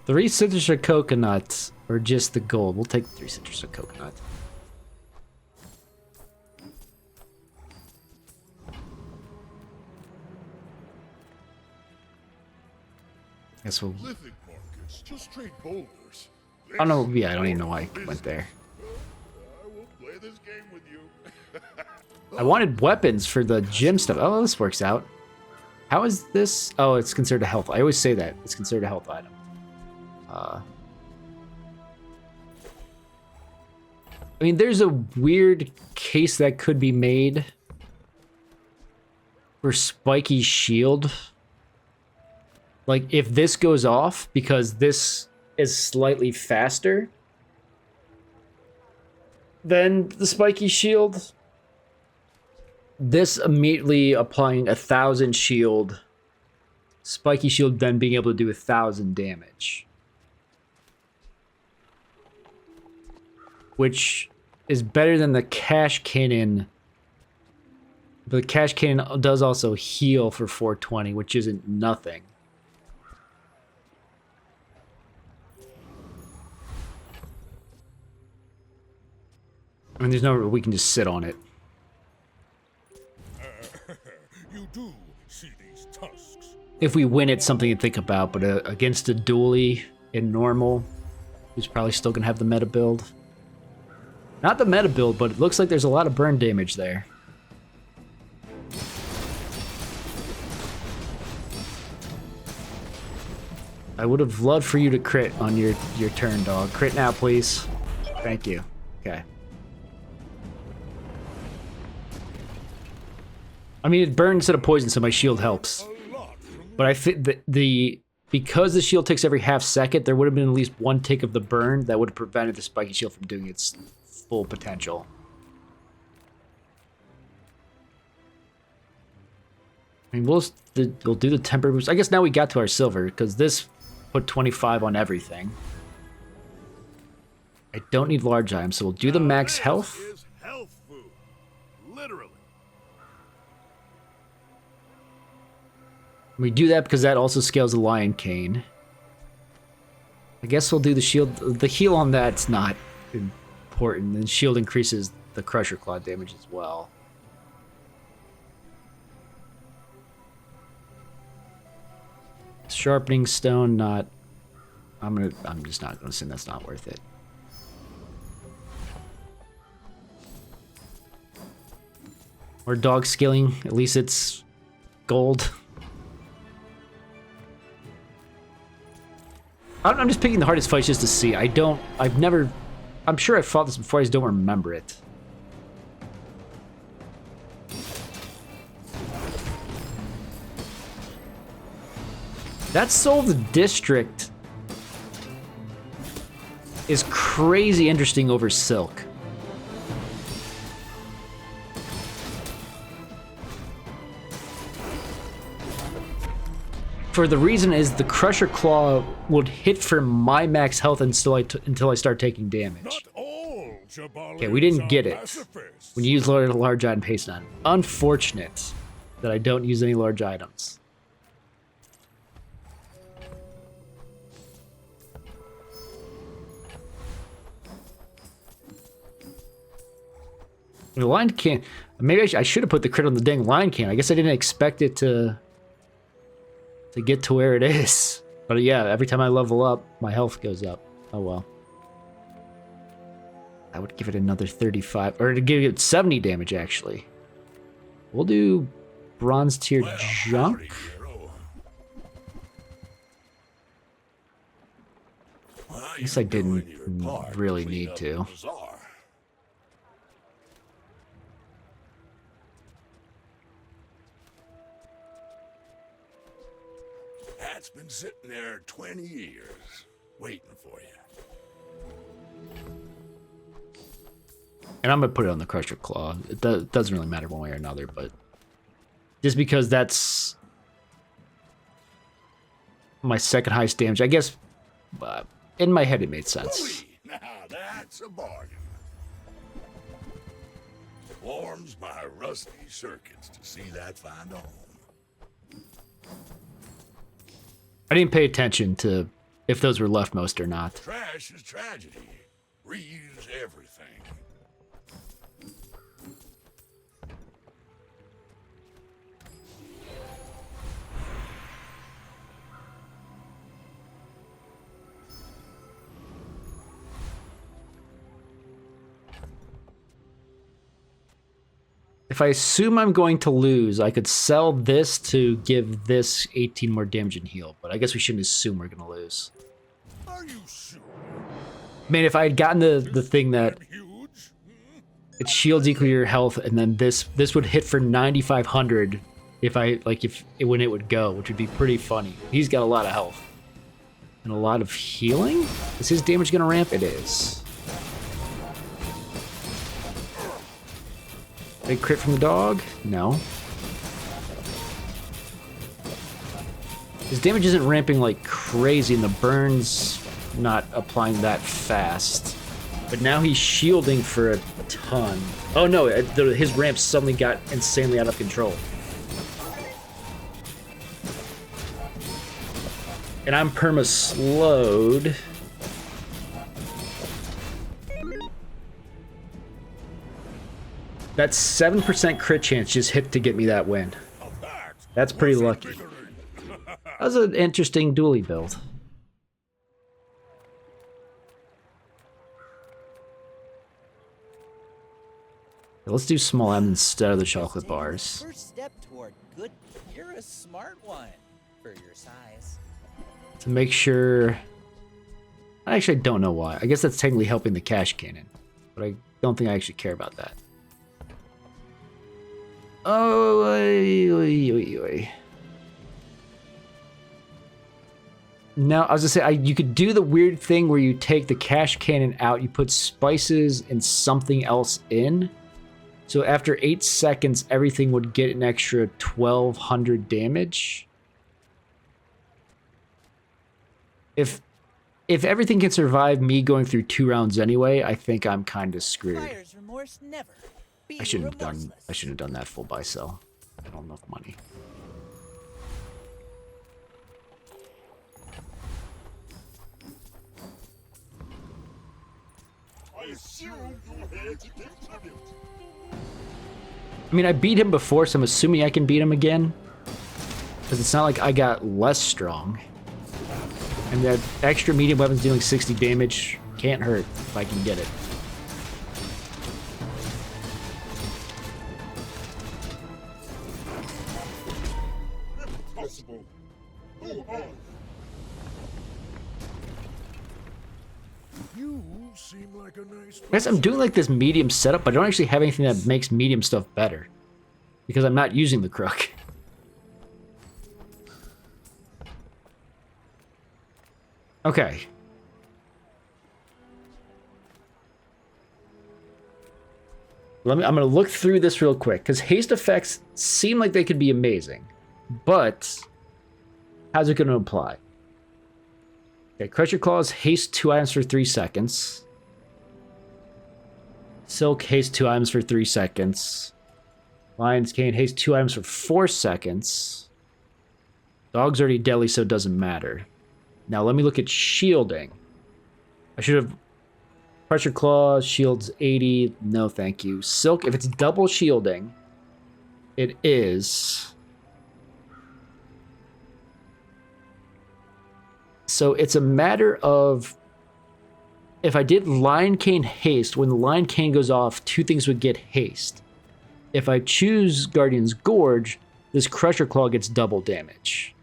Three citrus or coconuts, or just the gold? We'll take 3 citrus or coconut. Guess we'll... Living markets, just trade boulders. Oh no, yeah, I don't even know why I went there. I will play this game with you. I wanted weapons for the gym stuff. Oh, this works out. How is this? Oh, it's considered a health. I always say that. It's considered a health item. I mean, there's a weird case that could be made for Spiky's shield. Like, if this goes off, because this is slightly faster than the Spiky shield, this immediately applying 1,000 shield Spiky shield then being able to do 1,000 damage. Which is better than the cash cannon. But the cash cannon does also heal for 420, which isn't nothing. I mean, there's no, we can just sit on it. You do see these tusks. If we win, it's something to think about, but against a dually in normal, he's probably still gonna have the meta build. Not the meta build, but it looks like there's a lot of burn damage there. I would have loved for you to crit on your turn, dog. Crit now, please. Thank you. Okay. I mean, it burns instead of poison, so my shield helps. But I think because the shield ticks every half second, there would have been at least one tick of the burn that would have prevented the spiky shield from doing its full potential. I mean, we'll do the temper boost. I guess now we got to our silver, because this put 25 on everything. I don't need large items, so we'll do the max health. Is health food. Literally. We do that because that also scales the lion cane. I guess we'll do the shield. The heal on that's not important. And shield increases the crusher claw damage as well. Sharpening stone, not. I'm just not gonna say that's not worth it. Or dog skilling, at least it's gold. I'm just picking the hardest fights just to see. I'm sure I've fought this before, I just don't remember it. That Soul of the District is crazy interesting over Silk. For the reason is the Crusher Claw would hit for my max health until I start taking damage. Not all Okay, we didn't get it pacifists. when you use large item paste on. Unfortunate that I don't use any large items. The line can. Maybe I should have put the crit on the dang line can. I guess I didn't expect it to get to where it is. But yeah, every time I level up, my health goes up. Oh well. I would give it another 35, or to give it 70 damage actually. We'll do bronze tier junk. I guess I didn't really need to. That's been sitting there 20 years, waiting for you. And I'm gonna put it on the Crusher Claw. It doesn't really matter one way or another, but just because that's my second highest damage, I guess in my head it made sense. Now that's a bargain. Warms my rusty circuits to see that find home. I didn't pay attention to if those were leftmost or not. Trash is tragedy. Reuse everything. If I assume I'm going to lose, I could sell this to give this 18 more damage and heal, but I guess we shouldn't assume we're going to lose. Are you sure? I mean, if I had gotten the thing that it shields equal your health, and then this would hit for 9,500 when it would go, which would be pretty funny. He's got a lot of health and a lot of healing. Is his damage going to ramp? It is. Big crit from the dog? No. His damage isn't ramping like crazy, and the burn's not applying that fast. But now he's shielding for a ton. Oh no, his ramp suddenly got insanely out of control. And I'm perma-slowed. That 7% crit chance just hit to get me that win. That's pretty lucky. That was an interesting dually build. Let's do small M instead of the chocolate bars. First step toward good. You're a smart one for your size. To make sure... I actually don't know why. I guess that's technically helping the cash cannon. But I don't think I actually care about that. Oh, Now, I was gonna say, you could do the weird thing where you take the cash cannon out, you put spices and something else in. So after 8 seconds, everything would get an extra 1200 damage. If everything can survive me going through 2 rounds anyway, I think I'm kind of screwed. Buyer's remorse never. Be I shouldn't have remorseless. done that full buy sell. I don't have enough money. I assume you're here to give tribute. I mean, I beat him before, so I'm assuming I can beat him again. Because it's not like I got less strong. And that extra medium weapon's dealing 60 damage can't hurt if I can get it. Impossible. Who are you? You seem like a nice I guess I'm doing like this medium setup, but I don't actually have anything that makes medium stuff better. Because I'm not using the crook. Okay. I'm gonna look through this real quick, because haste effects seem like they could be amazing. But how's it gonna apply? Okay, Crusher Claws haste 2 items for 3 seconds. Silk haste 2 items for 3 seconds. Lion's Cane haste 2 items for 4 seconds. Dog's already deadly, so it doesn't matter. Now let me look at shielding. I should have... Pressure Claw, shields 80. No, thank you. Silk, if it's double shielding, it is... So it's a matter of... If I did Lion Cane haste, when the Lion Cane goes off, 2 things would get haste. If I choose Guardian's Gorge, this Crusher Claw gets double damage.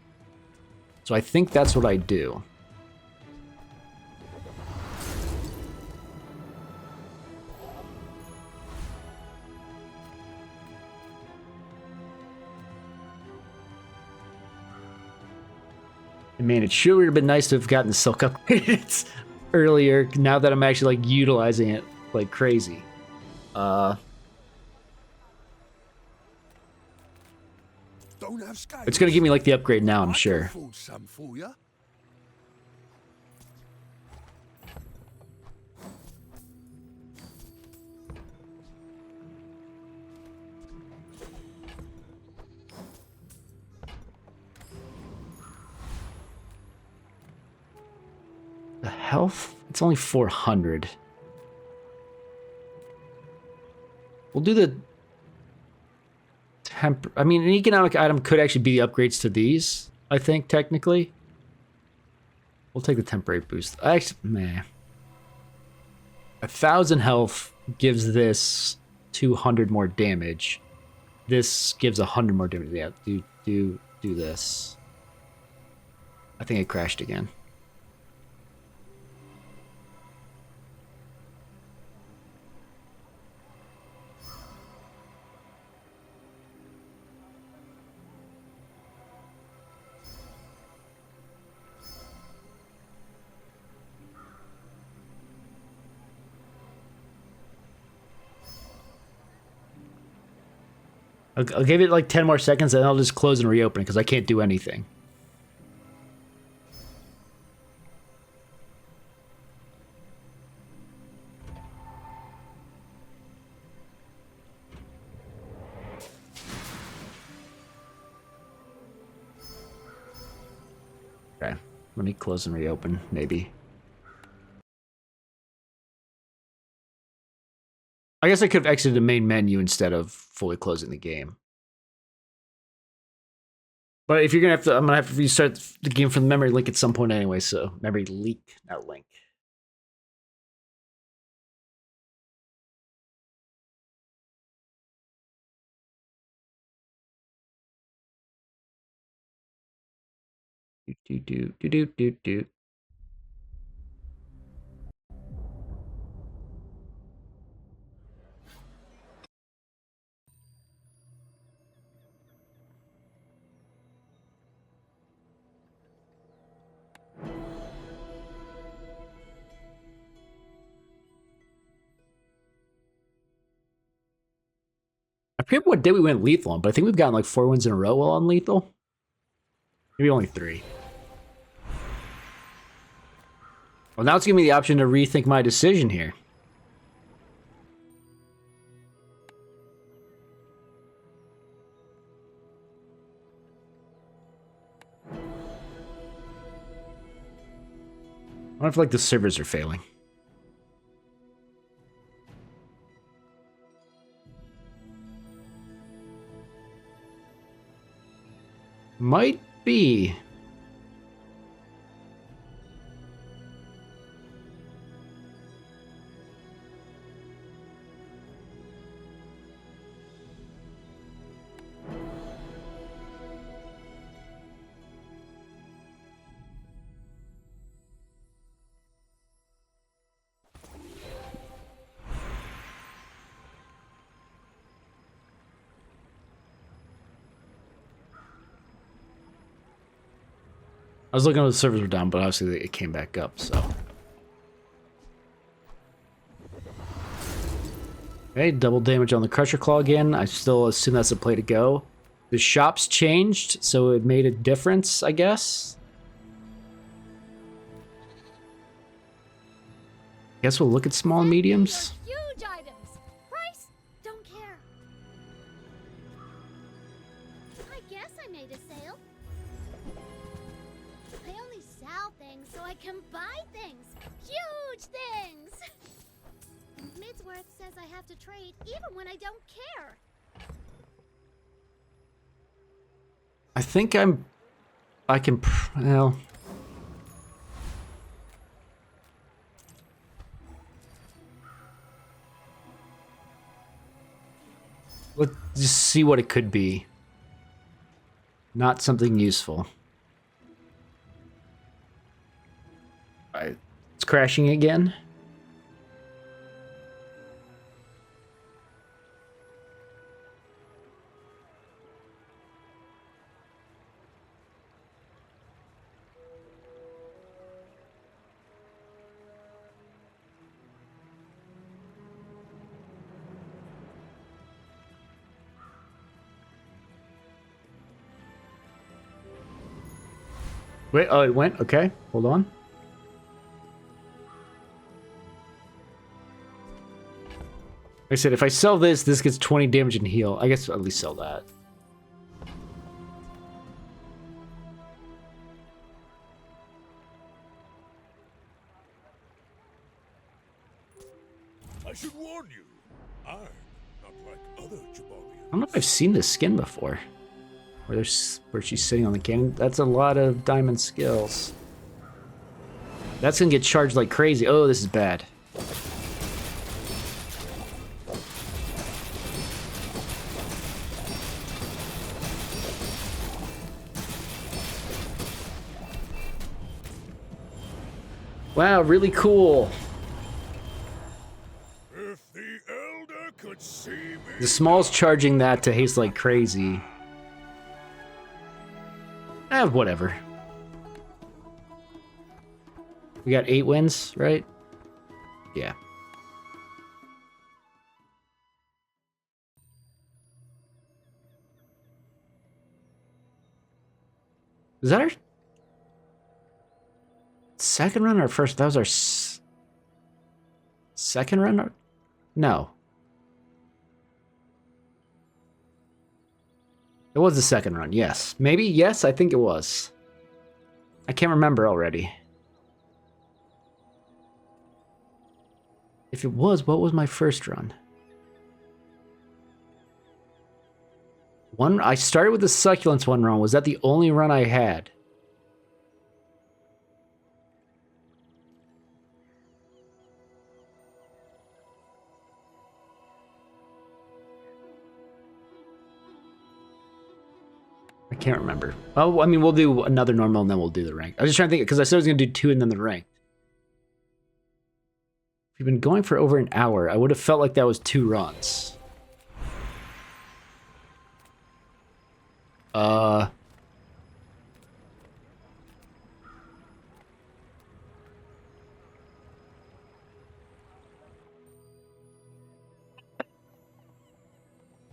So I think that's what I do. And man, it sure would have been nice to have gotten the Silk upgrades earlier, now that I'm actually like utilizing it like crazy. Don't have scales. It's gonna give me like the upgrade now, I'm sure. Afford some for ya. The health? It's only 400. We'll do the... I mean, an economic item could actually be the upgrades to these, I think, technically. We'll take the temporary boost. Actually, meh. 1,000 health gives this 200 more damage. This gives 100 more damage. Yeah, do this. I think it crashed again. I'll give it like 10 more seconds and I'll just close and reopen it because I can't do anything. Let me close and reopen, maybe. I guess I could have exited the main menu instead of fully closing the game. But if you're gonna have to, I'm gonna have to restart the game from the memory link at some point anyway. So memory leak, not link. Do. I forget what day we went lethal on, but I think we've gotten like 4 wins in a row while on lethal. Maybe only 3. Well, now it's giving me the option to rethink my decision here. I wonder if like the servers are failing. Might be. I was looking at the servers were down, but obviously it came back up, so. Okay, double damage on the Crusher Claw again. I still assume that's the play to go. The shops changed, so it made a difference, I guess. Guess we'll look at small and mediums. Huge items. Price? Don't care. I guess I made a sale. I only sell things so I can buy things. Huge things. Midsworth says I have to trade even when I don't care. I think I can, well. Let's just see what it could be. Not something useful. Alright, it's crashing again. Wait, oh, it went? Okay, hold on. Like I said, if I sell this, this gets 20 damage and heal. I guess I'll at least sell that. I should warn you, I'm not like other Jabalians. I don't know if I've seen this skin before. Where she's sitting on the cannon. That's a lot of diamond skills. That's gonna get charged like crazy. Oh, this is bad. Wow, really cool. If the Elder could see me. The small's charging that to haste like crazy. Whatever. We got 8 wins, right? Yeah. Is that our second run or first? That was our second run? Or... No. It was the second run, yes. Maybe? Yes, I think it was. I can't remember already. If it was, what was my first run? I started with the succulents one run. Was that the only run I had? I can't remember. Oh, I mean, we'll do another normal and then we'll do the rank. I was just trying to think, because I said I was going to do 2 and then the rank. If you've been going for over an hour, I would have felt like that was 2 runs.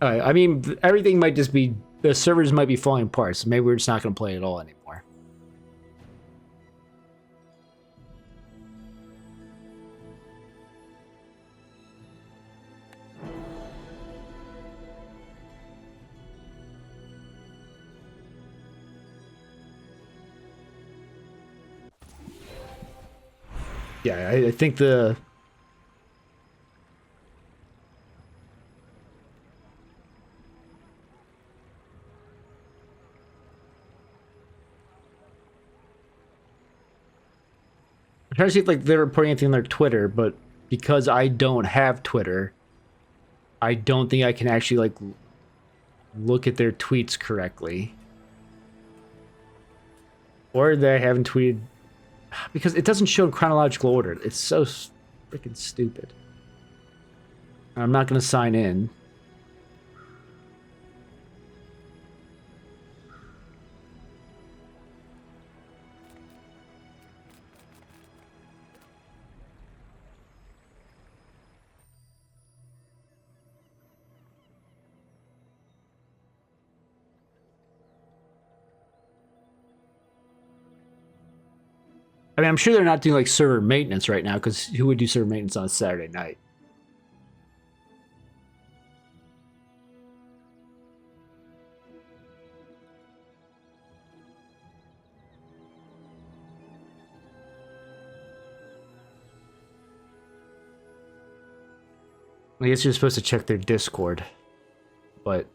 I mean, everything might just be, the servers might be falling apart, so maybe we're just not going to play at all anymore. Yeah, I think the... I'm trying to see if like they're reporting anything on their Twitter, but because I don't have Twitter, I don't think I can actually like look at their tweets correctly. Or they haven't tweeted, because it doesn't show in chronological order. It's so freaking stupid. I'm not going to sign in. I mean, I'm sure they're not doing like server maintenance right now, because who would do server maintenance on a Saturday night? I guess you're supposed to check their Discord, but...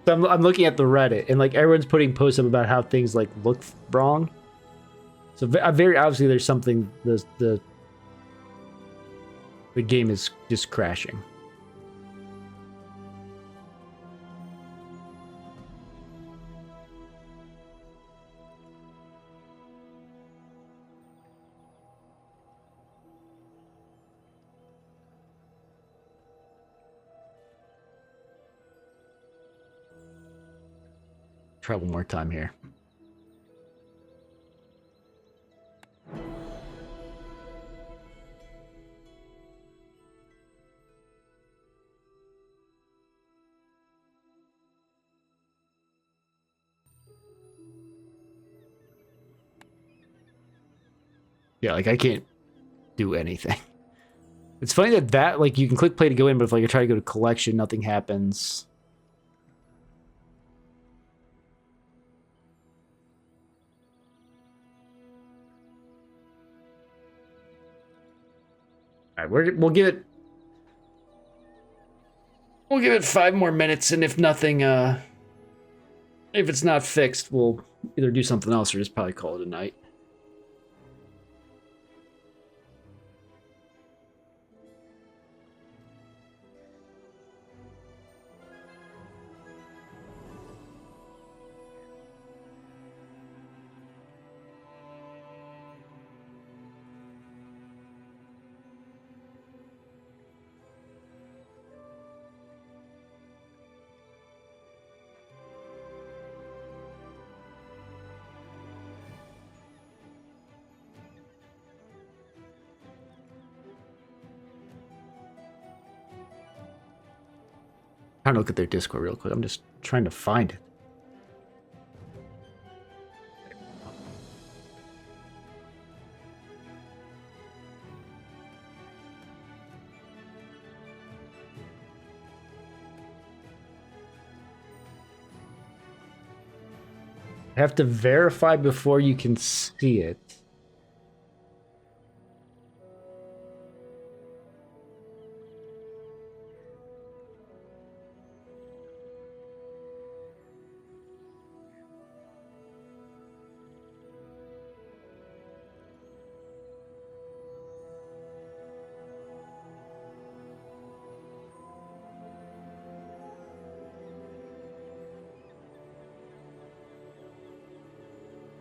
So I'm looking at the Reddit, and like everyone's putting posts up about how things like look wrong. So very obviously there's something, the game is just crashing. Try one more time here. Yeah, like I can't do anything. It's funny that like you can click play to go in, but if like I try to go to collection, nothing happens. All right, we'll give it 5 more minutes, and if nothing, if it's not fixed, we'll either do something else or just probably call it a night. I'm trying to look at their Discord real quick. I'm just trying to find it. I have to verify before you can see it.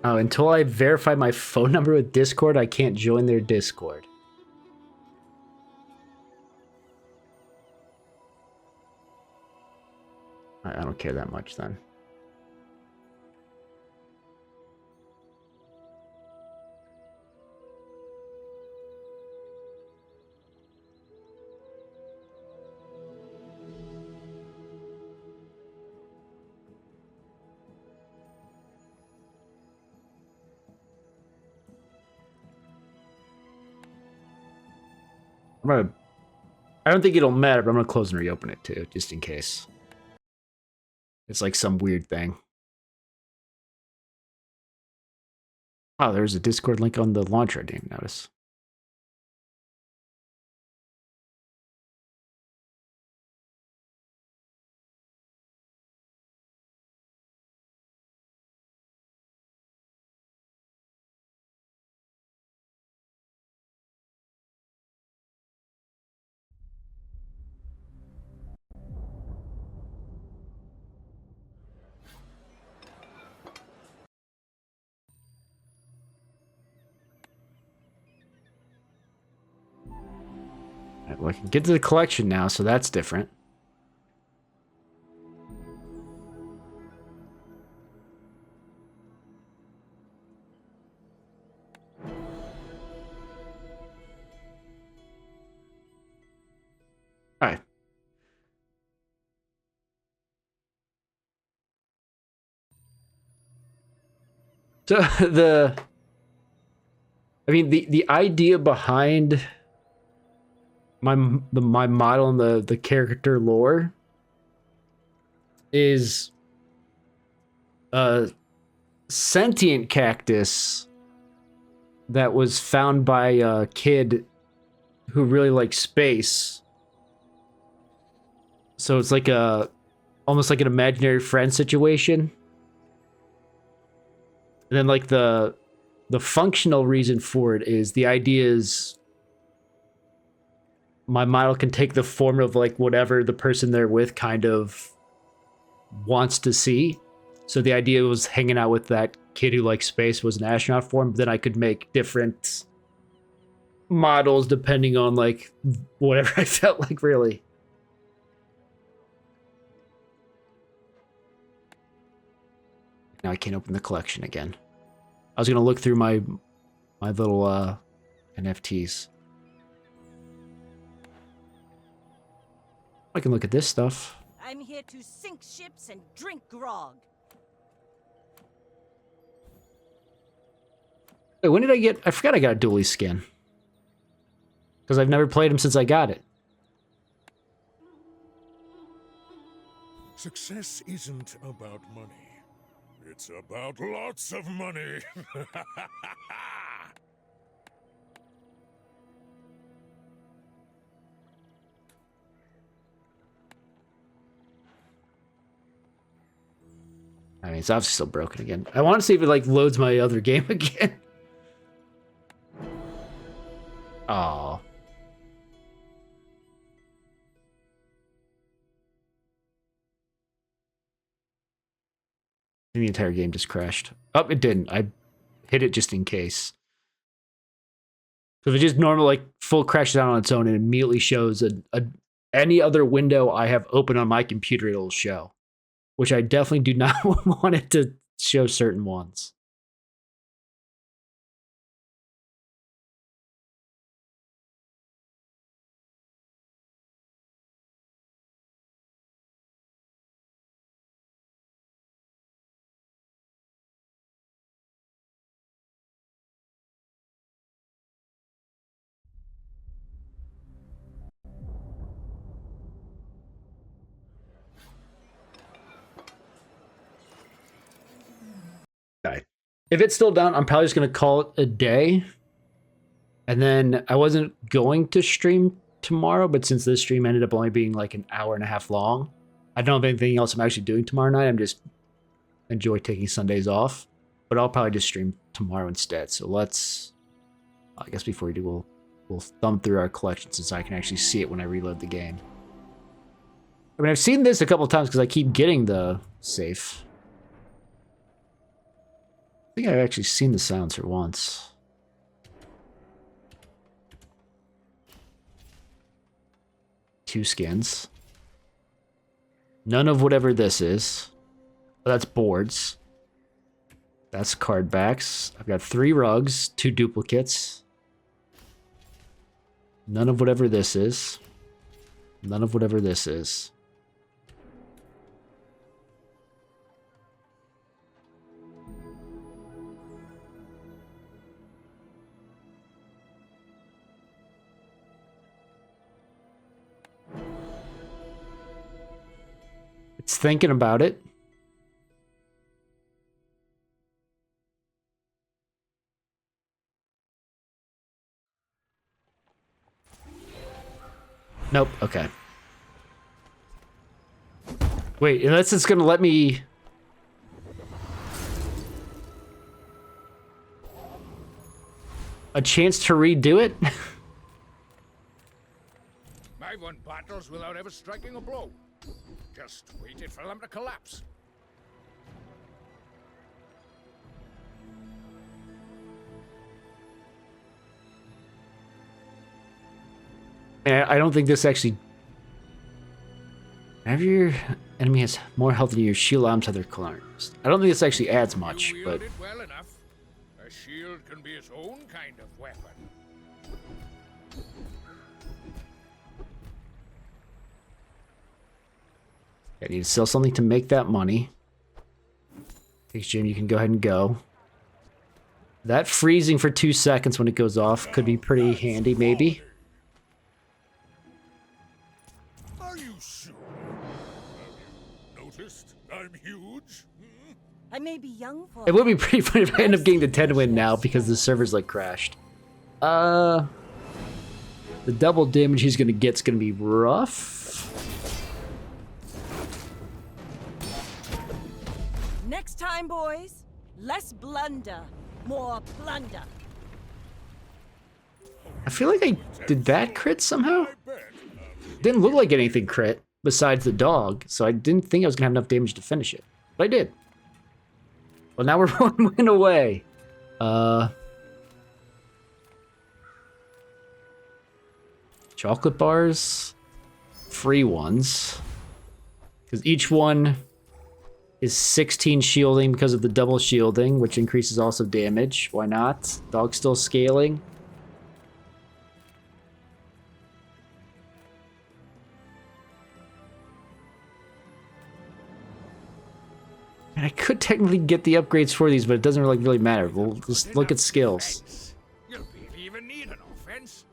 Oh, until I verify my phone number with Discord, I can't join their Discord. I don't care that much then. I don't think it'll matter, but I'm gonna close and reopen it too, just in case. It's like some weird thing. Oh, there's a Discord link on the launcher I didn't notice. Right, well, I can get to the collection now, so that's different. Alright. So the idea behind my model and the character lore is a sentient cactus that was found by a kid who really likes space. So it's like almost like an imaginary friend situation. And then like the functional reason for it is the idea is my model can take the form of like whatever the person they're with kind of wants to see. So the idea was hanging out with that kid who likes space was an astronaut form, but then I could make different models depending on like whatever I felt like, really. Now I can't open the collection again. I was gonna look through my little NFTs. I can look at this stuff. I'm here to sink ships and drink grog. Wait, when did I get... I forgot I got a dually skin. Because I've never played him since I got it. Success isn't about money. It's about lots of money. I mean, it's obviously still broken again. I want to see if it, like, loads my other game again. Aww. The entire game just crashed. Oh, it didn't. I hit it just in case. So if it just normal, like, full crashes out on its own and immediately shows any other window I have open on my computer, it'll show. Which I definitely do not want it to show certain ones. if it's still down, I'm probably just going to call it a day. And then I wasn't going to stream tomorrow, but since this stream ended up only being like an hour and a half long, I don't have anything else I'm actually doing tomorrow night. I'm just enjoy taking Sundays off, but I'll probably just stream tomorrow instead. So let's, I guess before we do, we'll thumb through our collection since I can actually see it when I reload the game. I mean, I've seen this a couple of times because I keep getting the safe. I think I've actually seen the silencer once. Two skins. None of whatever this is. Oh, that's boards. That's card backs. I've got 3 rugs, 2 duplicates. None of whatever this is. None of whatever this is. It's thinking about it. Nope, okay. Wait, unless it's gonna let me... a chance to redo it? I won battles without ever striking a blow. Just waited for them to collapse. I don't think this actually... Whenever your enemy has more health than your shield arms have their colors. I don't think this actually adds much, You but... wield it well enough. A shield can be its own kind of weapon. I need to sell something to make that money. Thanks, Jim. You can go ahead and go. That freezing for 2 seconds when it goes off could be pretty handy, maybe. Are you sure? Have you noticed I'm huge? I may be young for It would be pretty funny if I end up getting the 10 win now because the server's like crashed. The double damage he's gonna get's gonna be rough. Next time, boys, less blunder, more plunder. I feel like I did that crit somehow. Didn't look like anything crit besides the dog, so I didn't think I was gonna have enough damage to finish it. But I did. Well, now we're 1 win away. Chocolate bars, free ones, because each one is 16 shielding because of the double shielding, which increases also damage. Why not? Dog's still scaling. And I could technically get the upgrades for these, but it doesn't really matter. We'll just look at skills. You barely even need an offense.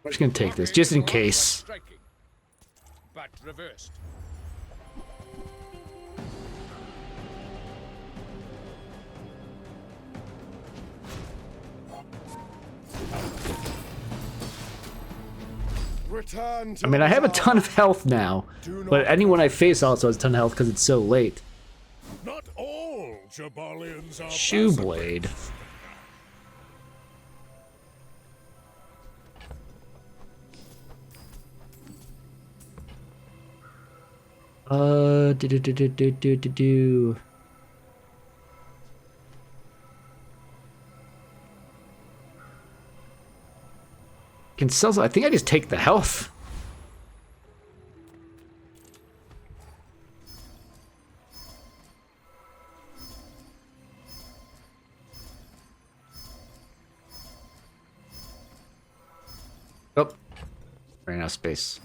I'm just gonna take this, just in case. Striking, but reversed. Return to I mean, I have a Bazaar. ton of health now, but anyone I face also has a ton of health because it's so late. Not all Jabalians are Shoeblade. Do. Can sell. I think I just take the health. Oh, ran out of space.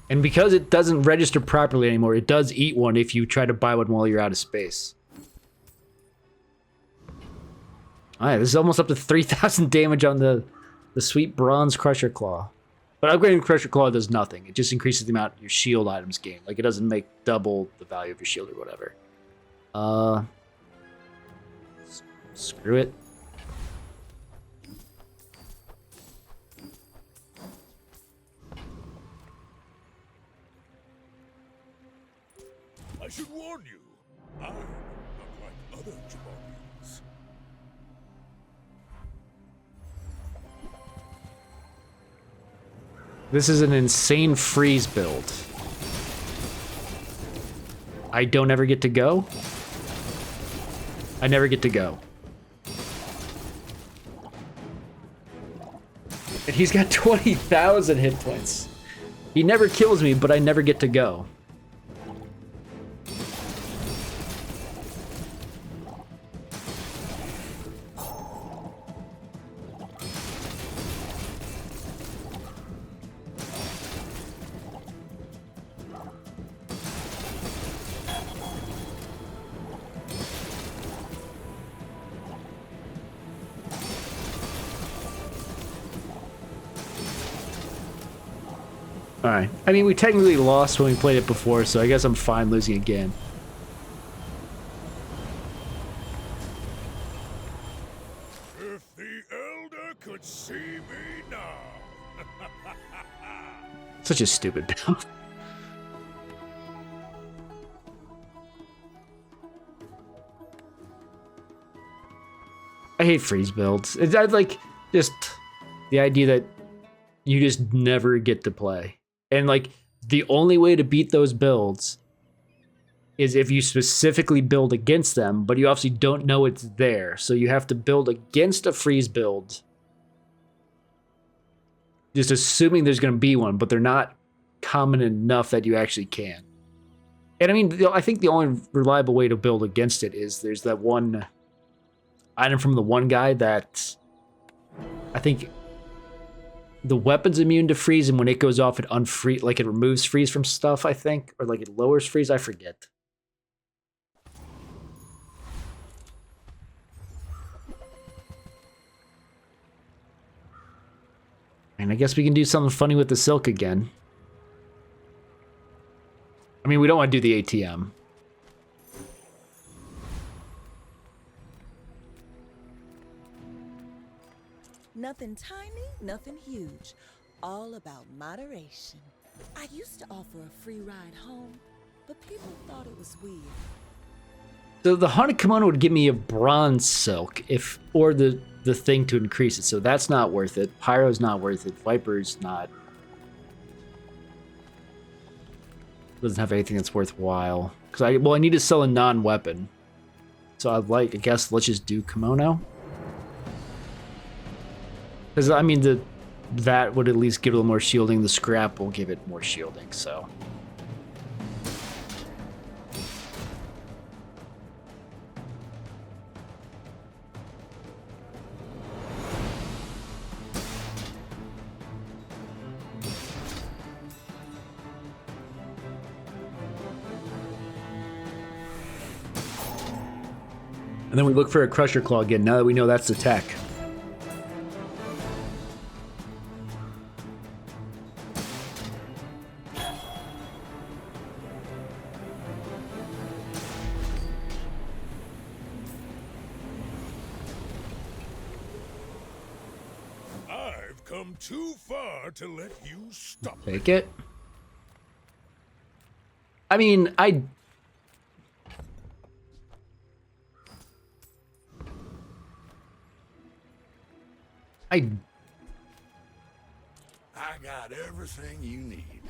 And because it doesn't register properly anymore, it does eat one if you try to buy one while you're out of space. Alright, this is almost up to 3,000 damage on the sweet bronze Crusher Claw. But upgrading Crusher Claw does nothing. It just increases the amount your shield items gain. Like, it doesn't make double the value of your shield or whatever. Screw it. I should warn you, I'm not like other Jabalians. This is an insane freeze build. I don't ever get to go. I never get to go. And he's got 20,000 hit points. He never kills me, but I never get to go. Alright. I mean, we technically lost when we played it before, so I guess I'm fine losing again. If the Elder could see me now. Such a stupid build. I hate freeze builds. I like just the idea that you just never get to play. And like the only way to beat those builds is if you specifically build against them, but you obviously don't know it's there. So you have to build against a freeze build, just assuming there's going to be one, but they're not common enough that you actually can. And I mean, I think the only reliable way to build against it is there's that one item from the one guy that I think the weapon's immune to freeze, and when it goes off, it unfreeze, like it removes freeze from stuff, I think, or like it lowers freeze, I forget. And I guess we can do something funny with the silk again. I mean, we don't want to do the ATM. Nothing tiny, nothing huge. All about moderation. I used to offer a free ride home, but people thought it was weird. So the haunted kimono would give me a bronze silk, or the thing to increase it. So that's not worth it. Pyro's not worth it. Viper's not. Doesn't have anything that's worthwhile. Because I need to sell a non-weapon. So I guess let's just do kimono. Because, I mean, that would at least give it a little more shielding. The scrap will give it more shielding, so. And then we look for a Crusher Claw again, now that we know that's the tech. Come too far to let you stop. Take it. I mean, I got everything you need.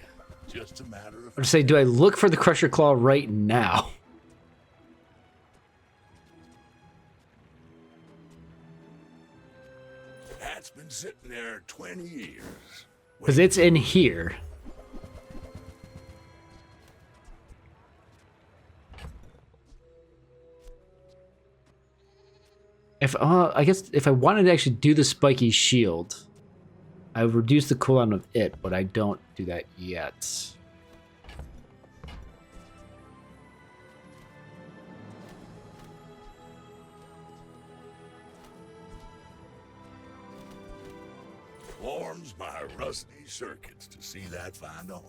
Just a matter of. I'd say, do I look for the Crusher Claw right now? That's been sitting there 20 years. Because it's in here. I guess if I wanted to actually do the spiky shield, I would reduce the cooldown of it, but I don't do that yet. rusty circuits to see that find a home.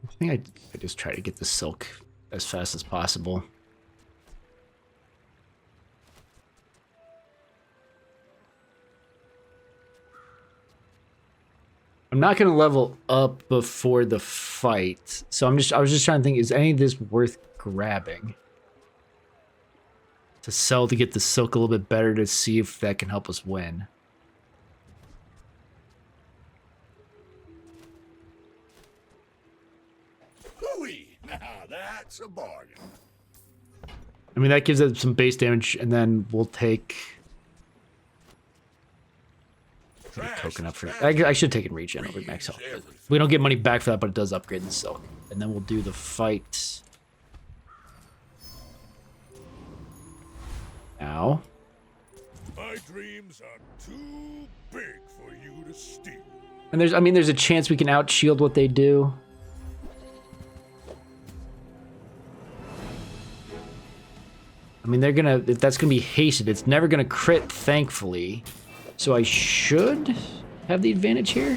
I think I just try to get the silk as fast as possible. I'm not gonna level up before the fight, so I was just trying to think, is any of this worth grabbing? To sell to get the silk a little bit better to see if that can help us win. Hooey! Now that's a bargain. I mean, that gives it some base damage, and then we'll take coconut for. I should take it regen over max health. We don't get money back for that, but it does upgrade the silk. And then we'll do the fight. Now. My dreams are too big for you to steal. And there's a chance we can out shield what they do. I mean, if that's gonna be hasted, it's never gonna crit, thankfully. So I should have the advantage here?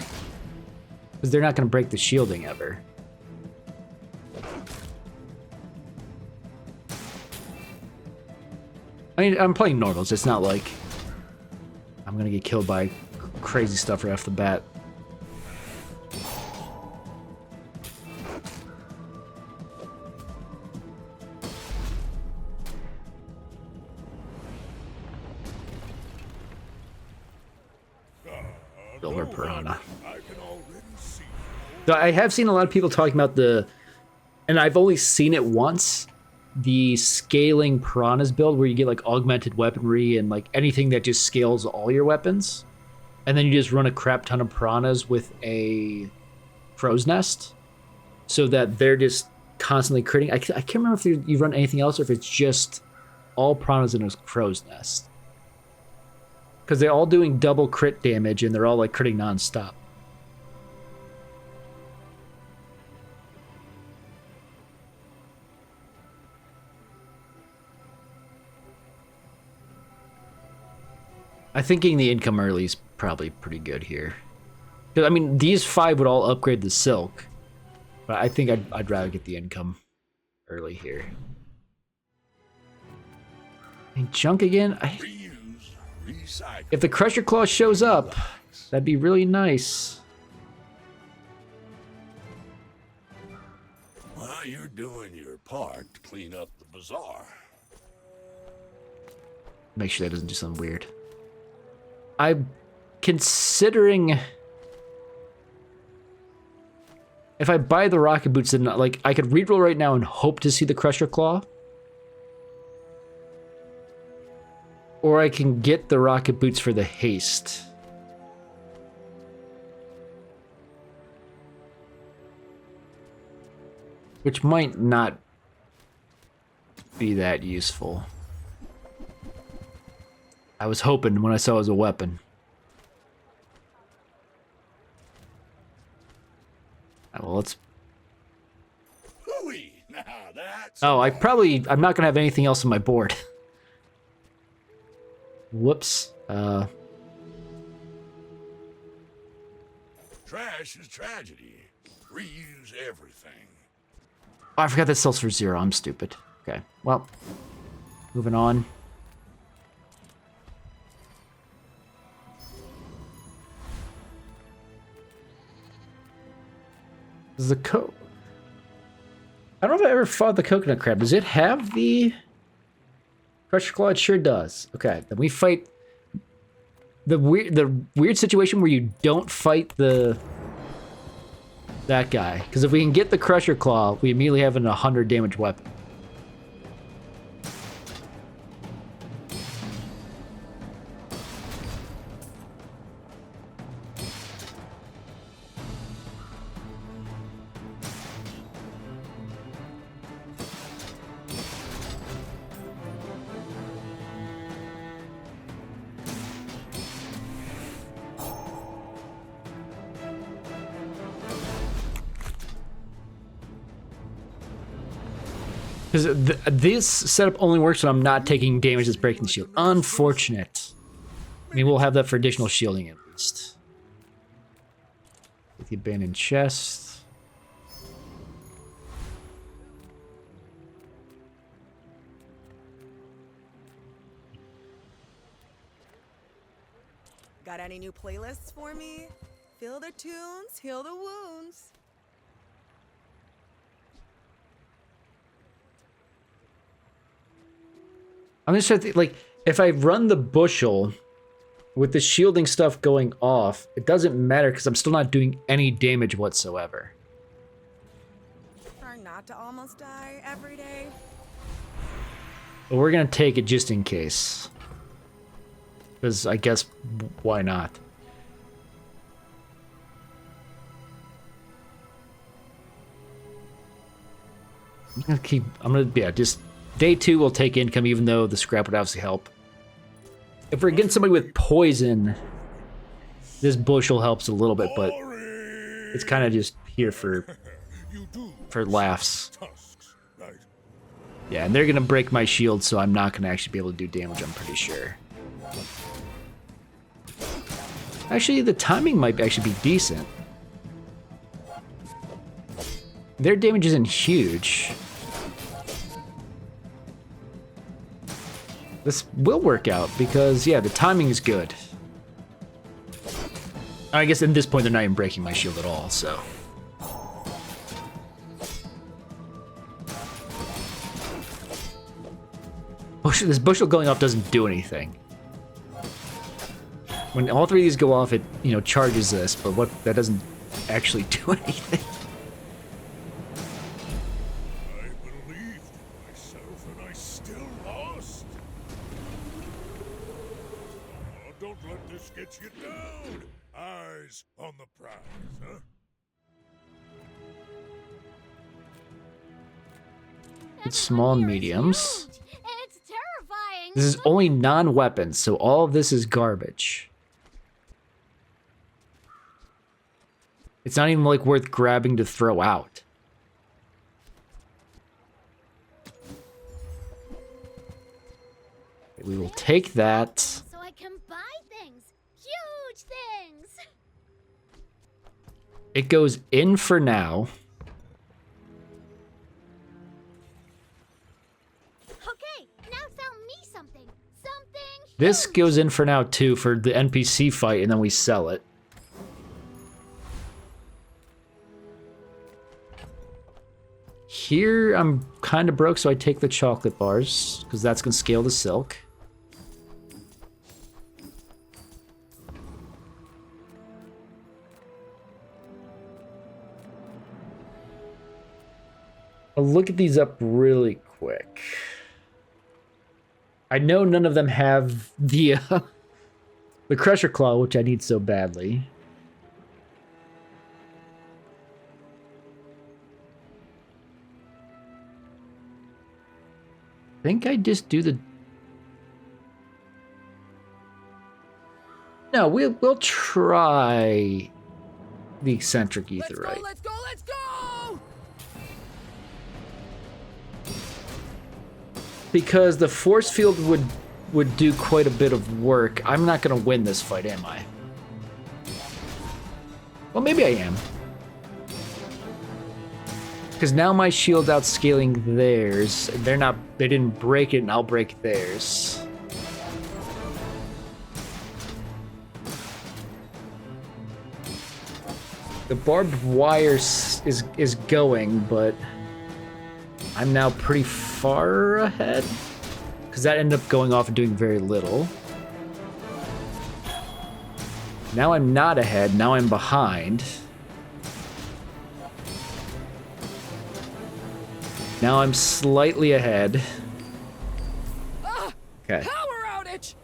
Because they're not gonna break the shielding ever. I mean, I'm playing normals, it's not like I'm gonna get killed by crazy stuff right off the bat. Silver Piranha. So I have seen a lot of people talking about and I've only seen it once, the scaling Piranhas build where you get like augmented weaponry and like anything that just scales all your weapons. And then you just run a crap ton of Piranhas with a Crow's Nest so that they're just constantly critting. I can't remember if you run anything else or if it's just all Piranhas in a Crow's Nest. Because they're all doing double crit damage and they're all like critting non-stop. I think getting the income early is probably pretty good here. I mean, these 5 would all upgrade the silk. But I think I'd rather get the income early here. And junk again? If the Crusher Claw shows up, that'd be really nice. Well, you're doing your part to clean up the bazaar. Make sure that doesn't do something weird. I'm considering if I buy the rocket boots, then like I could reroll right now and hope to see the Crusher Claw. Or I can get the rocket boots for the haste. Which might not be that useful. I was hoping when I saw it as a weapon. Well, let's... Oh, I'm not gonna have anything else on my board. Whoops. Trash is tragedy. Reuse everything. Oh, I forgot that sells for 0. I'm stupid. Okay, well, moving on. Does the I don't know if I ever fought the coconut crab. Does it have the Crusher Claw? It sure does. Okay, then we fight the weird situation where you don't fight that guy. Because if we can get the Crusher Claw, we immediately have an 100 damage weapon. Because this setup only works when I'm not taking damage that's breaking the shield. Unfortunate. I mean, we'll have that for additional shielding at least. With the abandoned chest. Got any new playlists for me? Feel the tunes, heal the wounds. I'm just trying to think, like, if I run the bushel with the shielding stuff going off, it doesn't matter because I'm still not doing any damage whatsoever. Try not to almost die every day. But we're gonna take it just in case. Because I guess, why not? Yeah, just day 2 we'll take income even though the scrap would obviously help. If we're against somebody with poison, this bushel helps a little bit, but it's kind of just here for laughs. Yeah, and they're gonna break my shield, so I'm not gonna actually be able to do damage, I'm pretty sure. Actually, the timing might actually be decent. Their damage isn't huge. This will work out because, yeah, the timing is good. I guess at this point they're not even breaking my shield at all, so. This bushel going off doesn't do anything. When all 3 of these go off, it, you know, charges this, but that doesn't actually do anything. I believed in myself and I still lost. Oh, don't let this get you down. Eyes on the prize, huh? It's small and mediums. It's terrifying. This is only non-weapons, so all of this is garbage. It's not even like worth grabbing to throw out. We will take that. So I can buy things. Huge things. It goes in for now. Okay, now sell me something. Something. This goes in for now too for the NPC fight, and then we sell it. Here, I'm kind of broke, so I take the chocolate bars, because that's going to scale the silk. I'll look at these up really quick. I know none of them have the Crusher Claw, which I need so badly. I think I just do the... No, we'll try the eccentric etherite. Let's go, let's go! Because the force field would do quite a bit of work. I'm not going to win this fight, am I? Well, maybe I am. Because now my shield's outscaling theirs. They didn't break it, and I'll break theirs. The barbed wire is going, but I'm now pretty far ahead. Because that ended up going off and doing very little. Now I'm not ahead, now I'm behind. Now I'm slightly ahead. Okay. Power outage!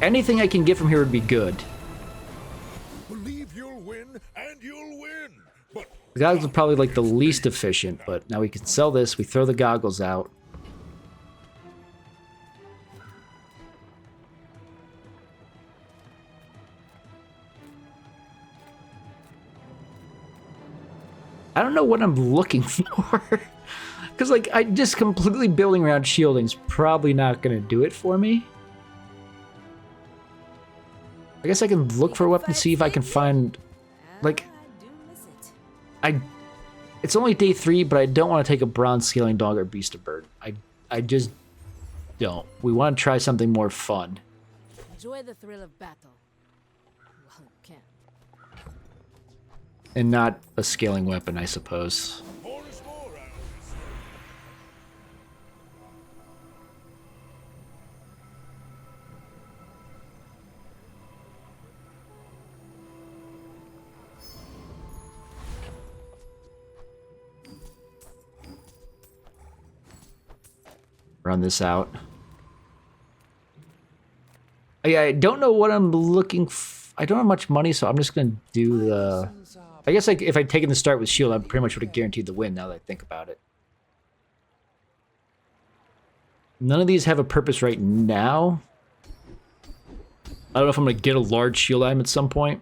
Anything I can get from here would be good. Believe you'll win, and you'll win. But The goggles are probably like the least efficient, but now we can sell this. We throw the goggles out. I don't know what I'm looking for. Because, like, I just completely building around shielding's probably not going to do it for me. I guess I can look for a weapon, see if I can find, like, it's only day 3, but I don't want to take a bronze scaling dog or beast of bird. I just don't. We want to try something more fun. Enjoy the thrill of battle. Well, you can. And not a scaling weapon, I suppose. Run this out. Yeah, I don't know what I'm looking I don't have much money, so I'm just gonna do the... I guess like if I'd taken the start with shield, I pretty much would have guaranteed the win now that I think about it. None of these have a purpose right now. I don't know if I'm gonna get a large shield item at some point.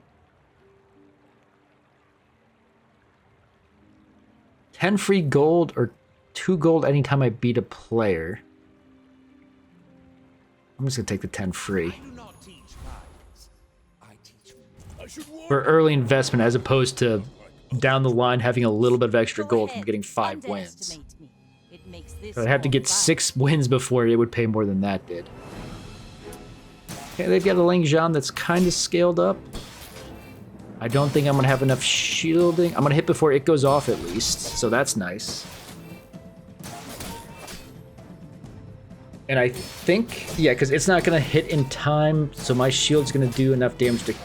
10 free gold or 2 gold anytime I beat a player. I'm just gonna take the 10 free. For early investment as opposed to down the line having a little bit of extra gold from getting 5 wins. So I'd have to get 6 wins before it would pay more than that did. Okay, they've got a Ling Zhan that's kind of scaled up. I don't think I'm gonna have enough shielding. I'm gonna hit before it goes off at least, so that's nice. And I think, yeah, because it's not going to hit in time, so my shield's going to do enough damage to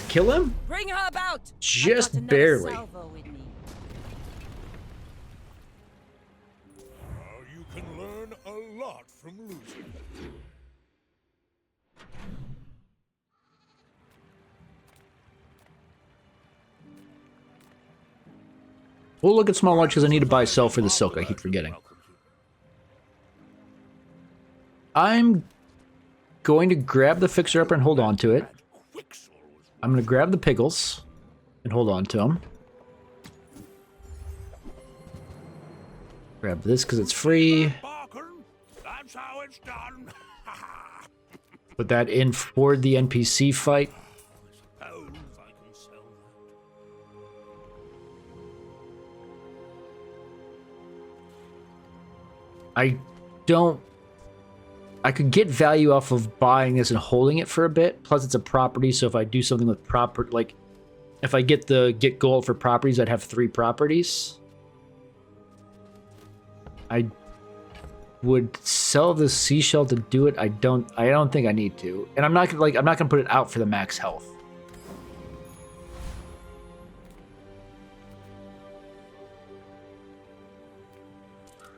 kill him? Bring her about. Just barely. You can learn a lot from losing. We'll look at small launch because I need to buy sell for the silk. I keep forgetting. I'm going to grab the fixer-upper and hold on to it. I'm going to grab the piggles and hold on to them. Grab this because it's free. Put that in for the NPC fight. I could get value off of buying this and holding it for a bit. Plus, it's a property, so if I do something with like, if I get gold for properties, I'd have 3 properties. I would sell the seashell to do it. I don't think I need to, and I'm not gonna put it out for the max health.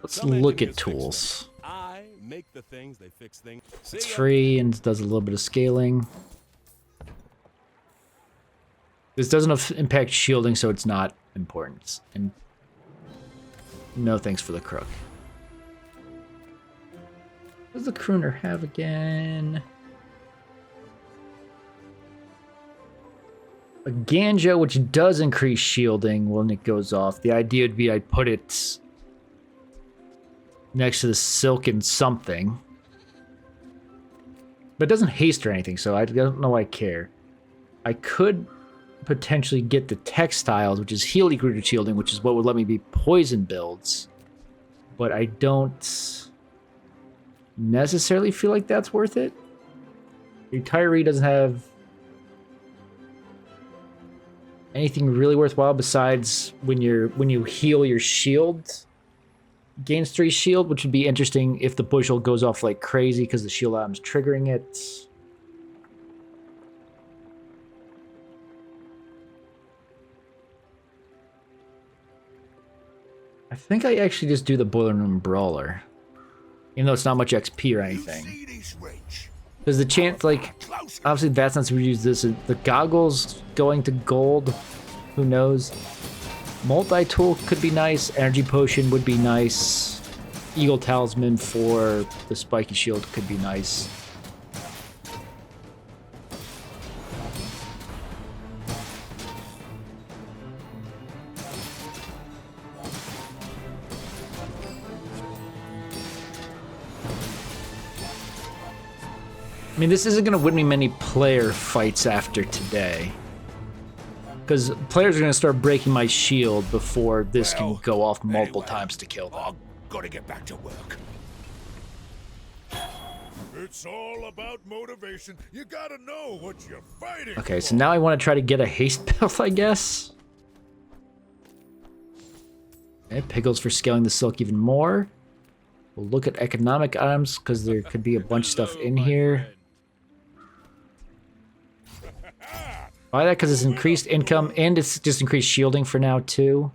Let's look at tools. Make the things, they fix things. It's free and does a little bit of scaling. This doesn't impact shielding, so it's not important. And no thanks for the crook. What does the crooner have again? A Ganjo, which does increase shielding when it goes off. The idea would be I'd put it next to the silken something. But it doesn't haste or anything, so I don't know why I care. I could potentially get the textiles, which is healing rooted shielding, which is what would let me be poison builds. But I don't necessarily feel like that's worth it. Retiree doesn't have anything really worthwhile besides when you heal your shield. Gains 3 shield, which would be interesting if the bushel goes off like crazy because the shield item's triggering it. I think I actually just do the Boiler Room Brawler. Even though it's not much XP or anything. Because the chance, like, obviously that's not supposed to use this. The goggles going to gold, who knows? Multi-tool could be nice. Energy potion would be nice. Eagle talisman for the spiky shield could be nice. I mean, this isn't going to win me many player fights after today. Because players are going to start breaking my shield before this can go off multiple times to kill them. I'm gonna get back to work. It's all about motivation. You gotta know what you're fighting Okay, so for. now I want to try to get a haste build, I guess. Okay, pickles for scaling the silk even more. We'll look at economic items because there could be a bunch of stuff in here. Buy that because it's increased income and it's just increased shielding for now too.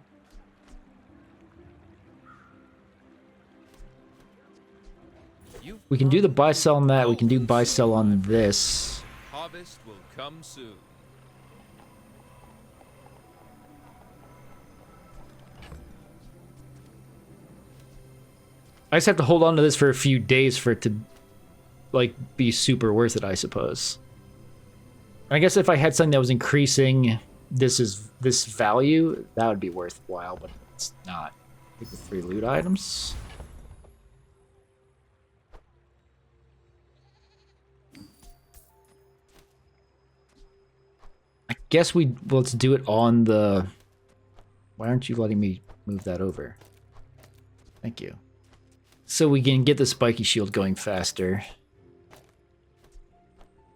We can do the buy sell on that. We can do buy sell on this. Harvest will come soon. I just have to hold on to this for a few days for it to like be super worth it, I suppose. I guess if I had something that was increasing this value, that would be worthwhile, but it's not. Take the 3 loot items. I guess let's do it on the... Why aren't you letting me move that over? Thank you. So we can get the spiky shield going faster.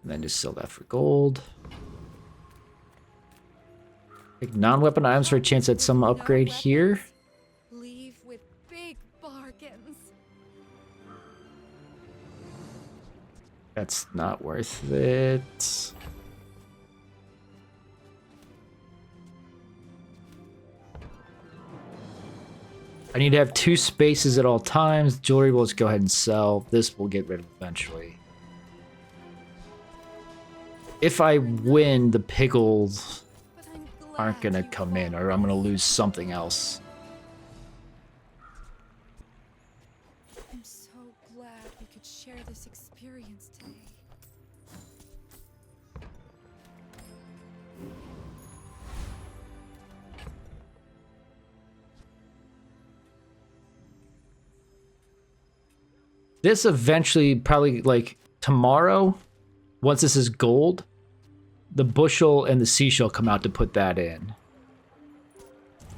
And then just sell that for gold. Take non-weapon items for a chance at some upgrade here. Leave with big bargains. That's not worth it. I need to have 2 spaces at all times. Jewelry will just go ahead and sell. This we'll get rid of eventually. If I win, the pickles aren't going to come in, or I'm going to lose something else. I'm so glad we could share this experience today. This eventually, probably like tomorrow, once this is gold, the bushel and the seashell come out to put that in.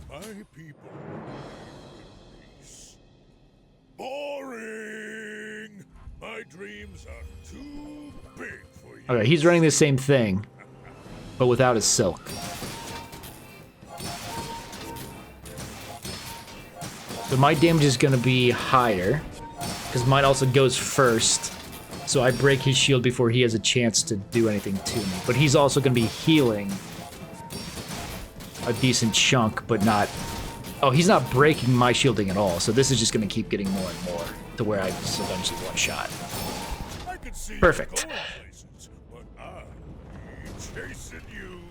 My people peace. Boring. My dreams are too big for you. Okay, he's running the same thing, but without his silk. So my damage is going to be higher, because mine also goes first. So I break his shield before he has a chance to do anything to me. But he's also going to be healing a decent chunk, but not... Oh, he's not breaking my shielding at all. So this is just going to keep getting more and more to where I just eventually one-shot. Perfect.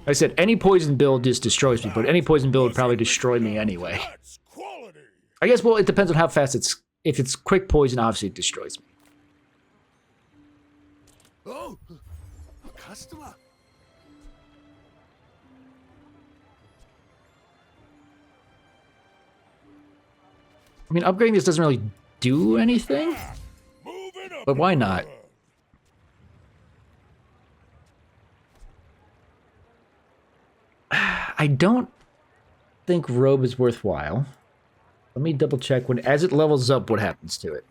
I said any poison build just destroys me, but any poison build would probably destroy me anyway. I guess, well, it depends on how fast it's... If it's quick poison, obviously it destroys me. Oh, a customer. I mean, upgrading this doesn't really do anything, but why not? I don't think robe is worthwhile. Let me double check as it levels up what happens to it.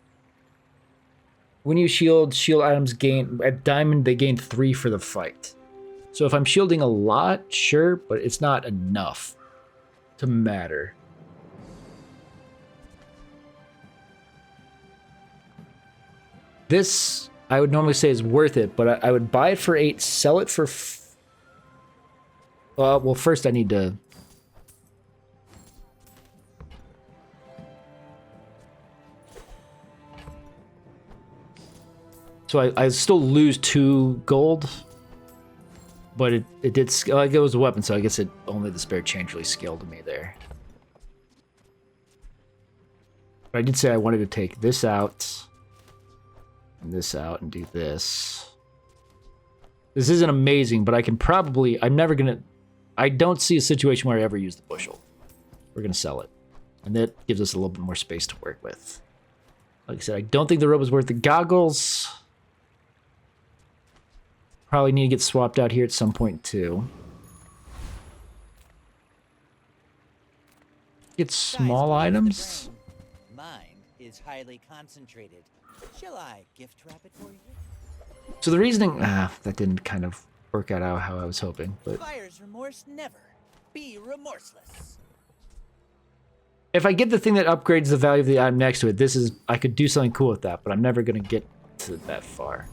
When you shield items gain at diamond they gain 3 for the fight. So if I'm shielding a lot, sure, but it's not enough to matter. This I would normally say is worth it, but I would buy it for 8, sell it for well, first I need to... So I still lose 2 gold, but it did scale. Like it was a weapon, so I guess only the spare change really scaled to me there. But I did say I wanted to take this out, and this out, and do this. This isn't amazing, but I can probably... I don't see a situation where I ever use the bushel. We're going to sell it. And that gives us a little bit more space to work with. Like I said, I don't think the robe is worth the goggles. probably need to get swapped out here at some point too. Get small items. Mine is highly concentrated. Shall I gift wrap it for you? So the reasoning, that didn't kind of work out how I was hoping, but Buyer's remorse never. Be remorseless. if I get the thing that upgrades the value of the item next to it, I could do something cool with that, but I'm never gonna get to that far.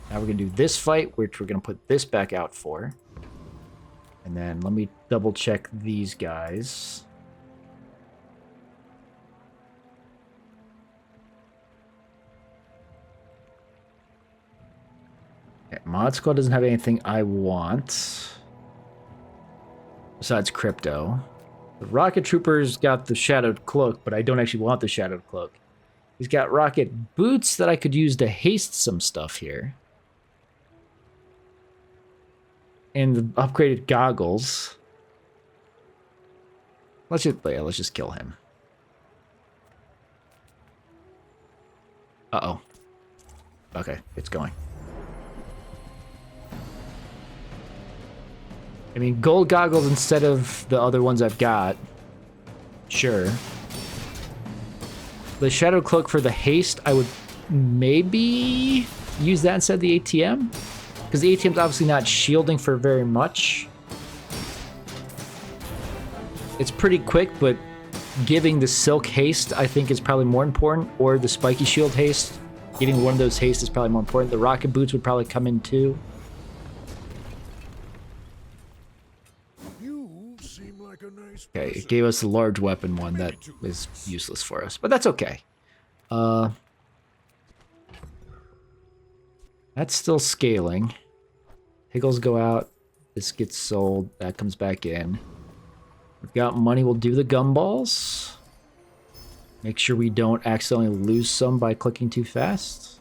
Now we're gonna do this fight, which we're gonna put this back out for. And then let me double check these guys. Okay, Mod Squad doesn't have anything I want. Besides crypto. The Rocket Trooper's got the Shadowed Cloak, but I don't actually want the Shadowed Cloak. He's got Rocket Boots that I could use to haste some stuff here. And the upgraded goggles. Let's just kill him. Uh-oh. Okay, it's going. I mean, gold goggles instead of the other ones I've got. Sure. The Shadow Cloak for the haste, I would maybe use that instead of the ATM. Because the ATM's obviously not shielding for very much. It's pretty quick, but giving the Silk haste, I think, is probably more important. Or the Spiky Shield haste. Getting one of those haste is probably more important. The Rocket Boots would probably come in too. Okay, it gave us the large weapon one that is useless for us, but that's okay. That's still scaling. Higgles go out. This gets sold. That comes back in. We've got money. We'll do the gumballs. Make sure we don't accidentally lose some by clicking too fast.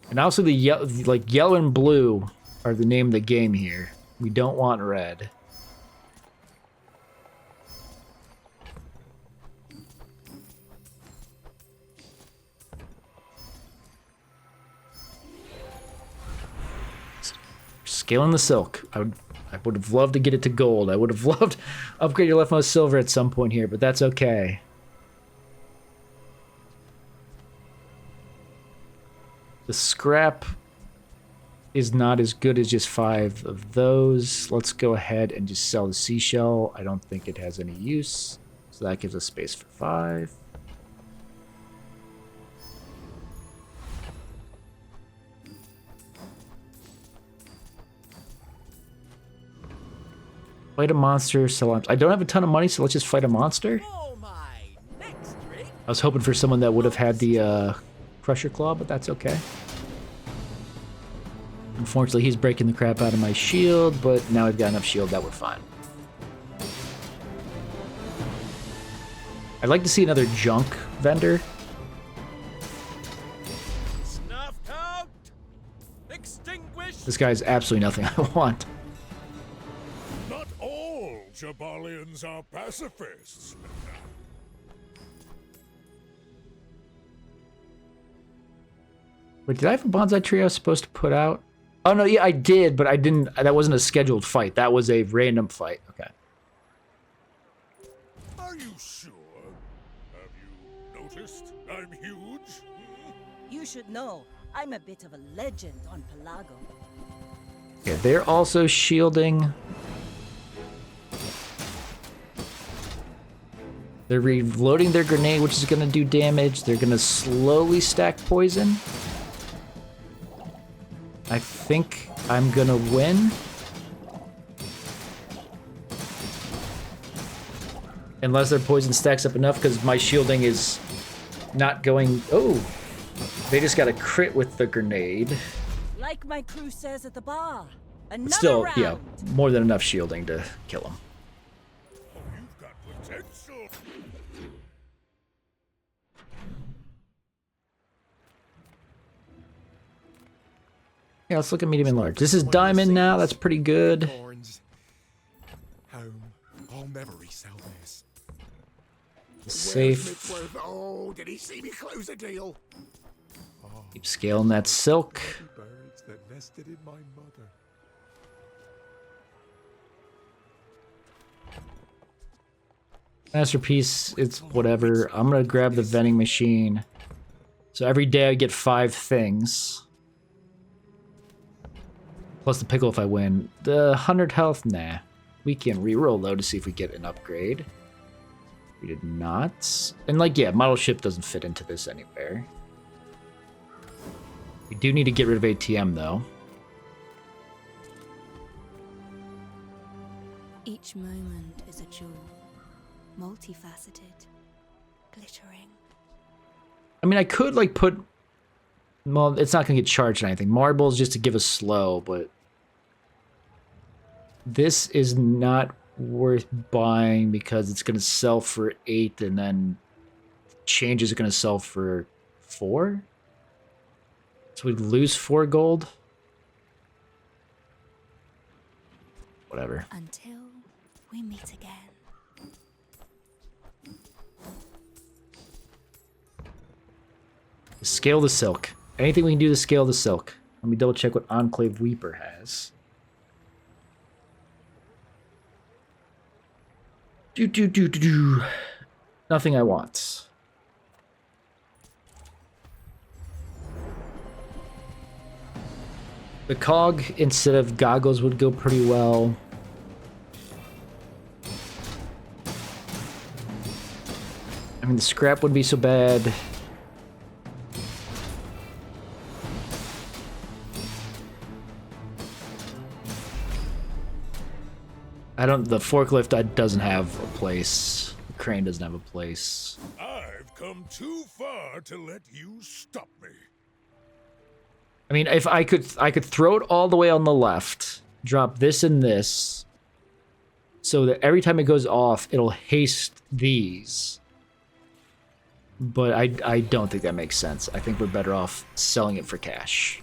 And also the yellow and blue are the name of the game here. We don't want red. Scaling the silk. I would have loved to get it to gold. I would have loved to upgrade your leftmost silver at some point here, but that's okay. The scrap is not as good as just 5 of those. Let's go ahead and just sell the seashell. I don't think it has any use, so that gives us space for 5. Fight a monster, sell arms. I don't have a ton of money, so let's just fight a monster. I was hoping for someone that would have had the Crusher Claw, but that's okay. Unfortunately, he's breaking the crap out of my shield, but now I've got enough shield that we're fine. I'd like to see another junk vendor. Snuffed out. Extinguished. This guy's absolutely nothing I want. Not all Jabalians are pacifists. Wait, did I have a bonsai tree I was supposed to put out? Oh no, yeah, I did, but I didn't. That wasn't a scheduled fight. That was a random fight. Okay. Are you sure? Have you noticed I'm huge? You should know, I'm a bit of a legend on Pelago. Yeah, they're also shielding. They're reloading their grenade, which is going to do damage. They're going to slowly stack poison. I think I'm going to win. Unless their poison stacks up enough, because my shielding is not going... Oh! They just got a crit with the grenade. Like my crew says at the bar. Another But still, round. yeah, more than enough shielding to kill him. You've got potential. Yeah, let's look at medium and large. This is diamond now. That's pretty good. Home. I'll never resell this. Safe. Oh, did he see me close a deal? Keep scaling that silk. invested in my mother. Masterpiece, it's whatever. I'm gonna grab the vending machine. So every day I get 5 things. Plus the pickle if I win. The 100 health, nah. We can reroll though to see if we get an upgrade. We did not. And like, yeah, model ship doesn't fit into this anywhere. We do need to get rid of ATM though. Each moment is a jewel, multifaceted, glittering. I mean, I could like put... Well, it's not going to get charged or anything. Marbles just to give us slow, but... This is not worth buying because it's going to sell for 8 and then changes are going to sell for 4? So we lose 4 gold? Whatever. Until we meet again. Scale the silk. Anything we can do to scale the silk. Let me double check what Enclave Weeper has. Nothing I want. The cog instead of goggles would go pretty well. I mean, the scrap wouldn't be so bad. The forklift doesn't have a place. The crane doesn't have a place. I've come too far to let you stop me. I mean, if I could throw it all the way on the left, drop this and this, so that every time it goes off, it'll haste these. But I don't think that makes sense. I think we're better off selling it for cash.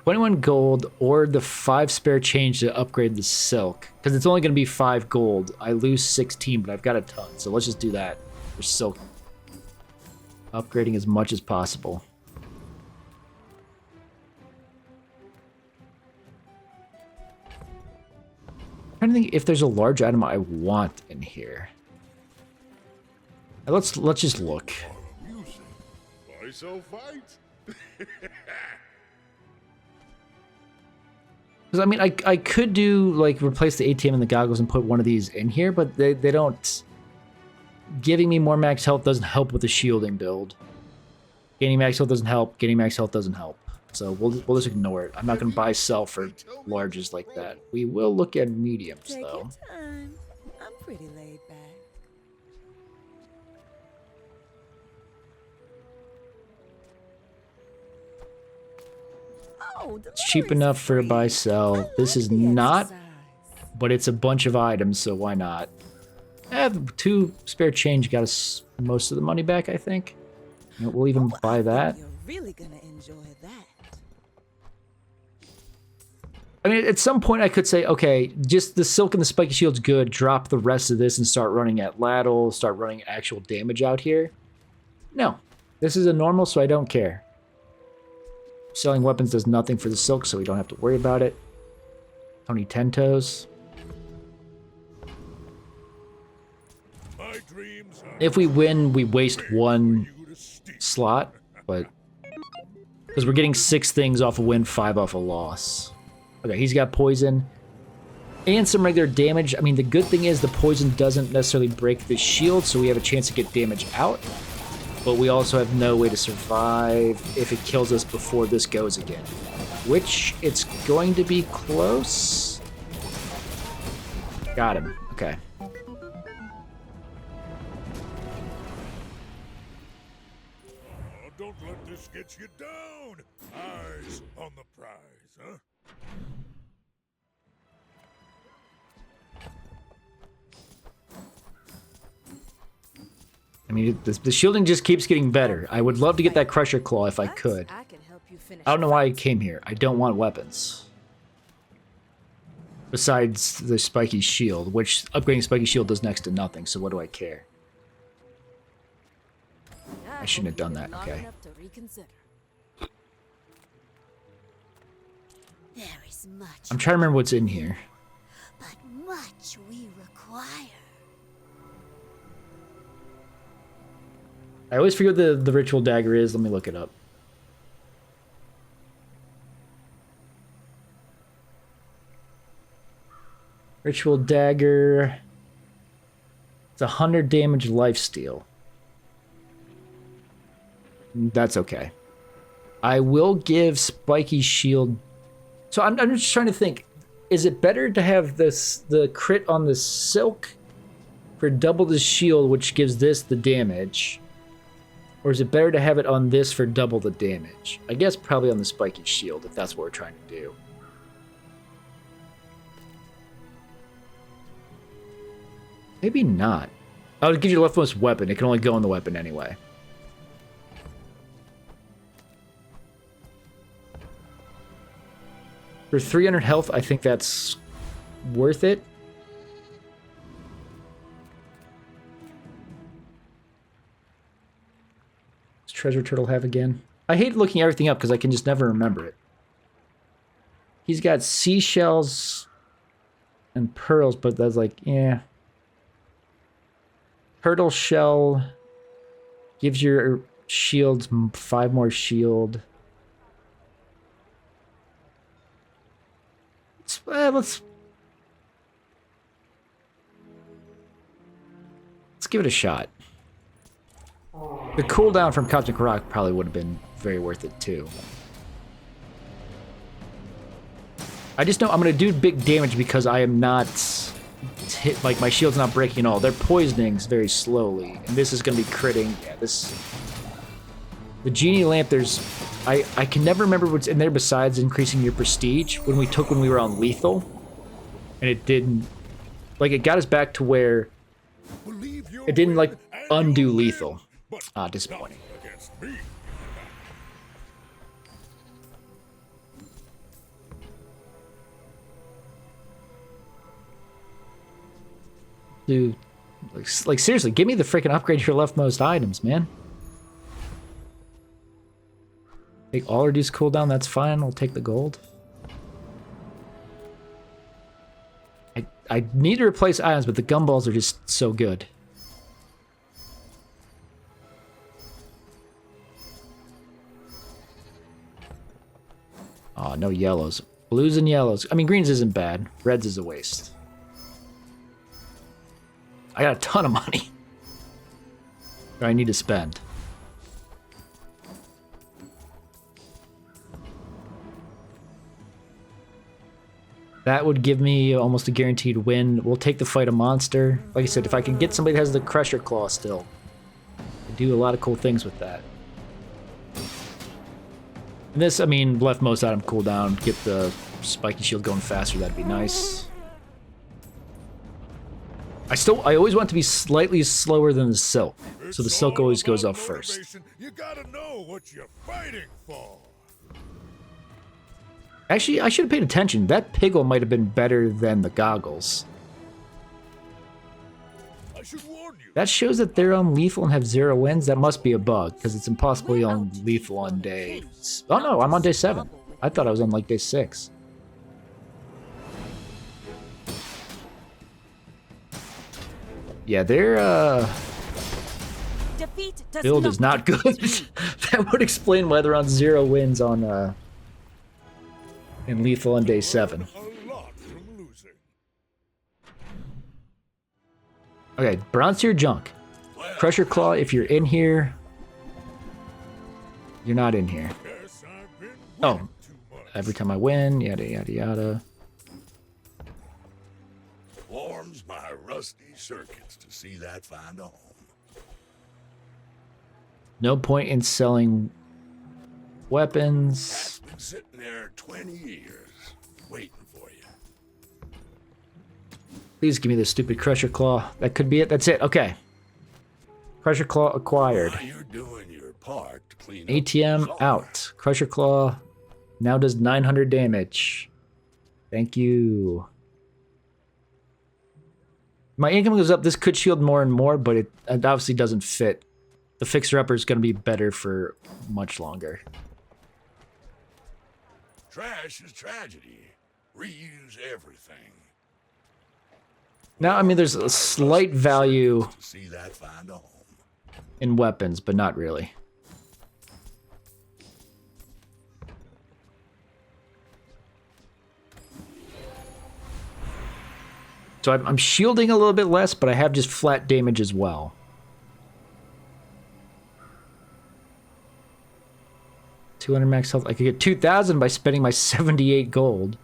$21 gold or the 5 spare change to upgrade the silk. Because it's only going to be 5 gold. I lose 16, but I've got a ton. So let's just do that for silk. Upgrading as much as possible. I'm trying to think if there's a large item I want in here. Let's just look. Why so fight? Because, I mean, I could do, like, replace the ATM and the goggles and put one of these in here, but they don't... Giving me more max health doesn't help with the shielding build. Gaining max health doesn't help. Gaining max health doesn't help. So we'll just ignore it. I'm not going to buy sell for larges like that. We will look at mediums, Take though. your time. I'm pretty laid back. Oh, It's cheap enough for a buy sell. This is not, but it's a bunch of items, so why not? The 2 spare change got us most of the money back, I think. You know, we'll even buy that. You're really gonna enjoy that. I mean, at some point I could say, okay, just the silk and the spiky shield's good. Drop the rest of this and start running at ladle, start running actual damage out here. No, this is a normal, so I don't care. Selling weapons does nothing for the silk, so we don't have to worry about it. Tony 10 toes. If we win, we waste 1 slot, but because we're getting 6 things off a win, 5 off a loss. Okay, he's got poison and some regular damage. I mean, the good thing is the poison doesn't necessarily break the shield, so we have a chance to get damage out. But we also have no way to survive if it kills us before this goes again. Which, it's going to be close. Got him. Okay. Don't let this get you down. Eyes on the prize, huh? I mean, the shielding just keeps getting better. I would love to get that Crusher Claw if I could. I can help you finish. I don't know why I came here. I don't want weapons. Besides the spiky shield, which upgrading spiky shield does next to nothing, so what do I care? I shouldn't have done that, okay. There is much. I'm trying to remember what's in here. But much we require. I always forget what the ritual dagger is. Let me look it up. Ritual dagger. It's 100 damage lifesteal. That's okay. I will give spiky shield. So I'm just trying to think. Is it better to have the crit on the silk for double the shield, which gives this the damage? Or is it better to have it on this for double the damage? I guess probably on the spiky shield, if that's what we're trying to do. Maybe not. I would give you the leftmost weapon. It can only go in the weapon anyway. For 300 health, I think that's worth it. What's Treasure Turtle have again? I hate looking everything up because I can just never remember it. He's got seashells and pearls, but that's like, yeah. Turtle shell gives your shields 5 more shield. Let's give it a shot. The cooldown from Cosmic Rock probably would have been very worth it too. I just know I'm gonna do big damage because I am not hit, like my shield's not breaking at all. They're poisoning very slowly, and this is gonna be critting. Yeah, this. The genie lamp. I can never remember what's in there besides increasing your prestige when we were on lethal, and it didn't. Like it got us back to where it didn't like undo lethal. Disappointing. Dude, like seriously, give me the freaking upgrade your leftmost items, man. Take all reduce cooldown, that's fine. We'll take the gold. I need to replace items, but the gumballs are just so good. Oh, no yellows. Blues and yellows. I mean, greens isn't bad. Reds is a waste. I got a ton of money that I need to spend. That would give me almost a guaranteed win. We'll take the fight a monster. Like I said, if I can get somebody that has the Crusher Claw still, I do a lot of cool things with that. And this, I mean, leftmost item cooldown, get the spiky shield going faster, that'd be nice. I always want to be slightly slower than the silk, so the silk always goes up first. You gotta know what you're fighting for. Actually, I should have paid attention. That Pyggle might have been better than the goggles. I should warn you. That shows that they're on lethal and have 0 wins. That must be a bug, because it's impossible to be on lethal on day... Oh no, I'm on day 7. I thought I was on like day 6. Yeah, their build is not good. That would explain why they're on 0 wins on in lethal on day 7. Okay, bronze tier junk. Crusher Claw, if you're in here, you're not in here. Oh, every time I win, yada yada yada. Warms my rusty circuits to see that find a home. No point in selling weapons. Been sitting there 20 years, waiting for you. Please give me this stupid Crusher Claw. That could be it. That's it. Okay. Crusher Claw acquired. You're doing your part to clean ATM out. Crusher Claw now does 900 damage. Thank you. My income goes up. This could shield more and more, but it obviously doesn't fit. The fixer-upper is going to be better for much longer. Trash is tragedy. Reuse everything. Now, I mean, there's a slight value See that find a home. in weapons, but not really. So I'm shielding a little bit less, but I have just flat damage as well. $200 max health. I could get 2,000 by spending my 78 gold.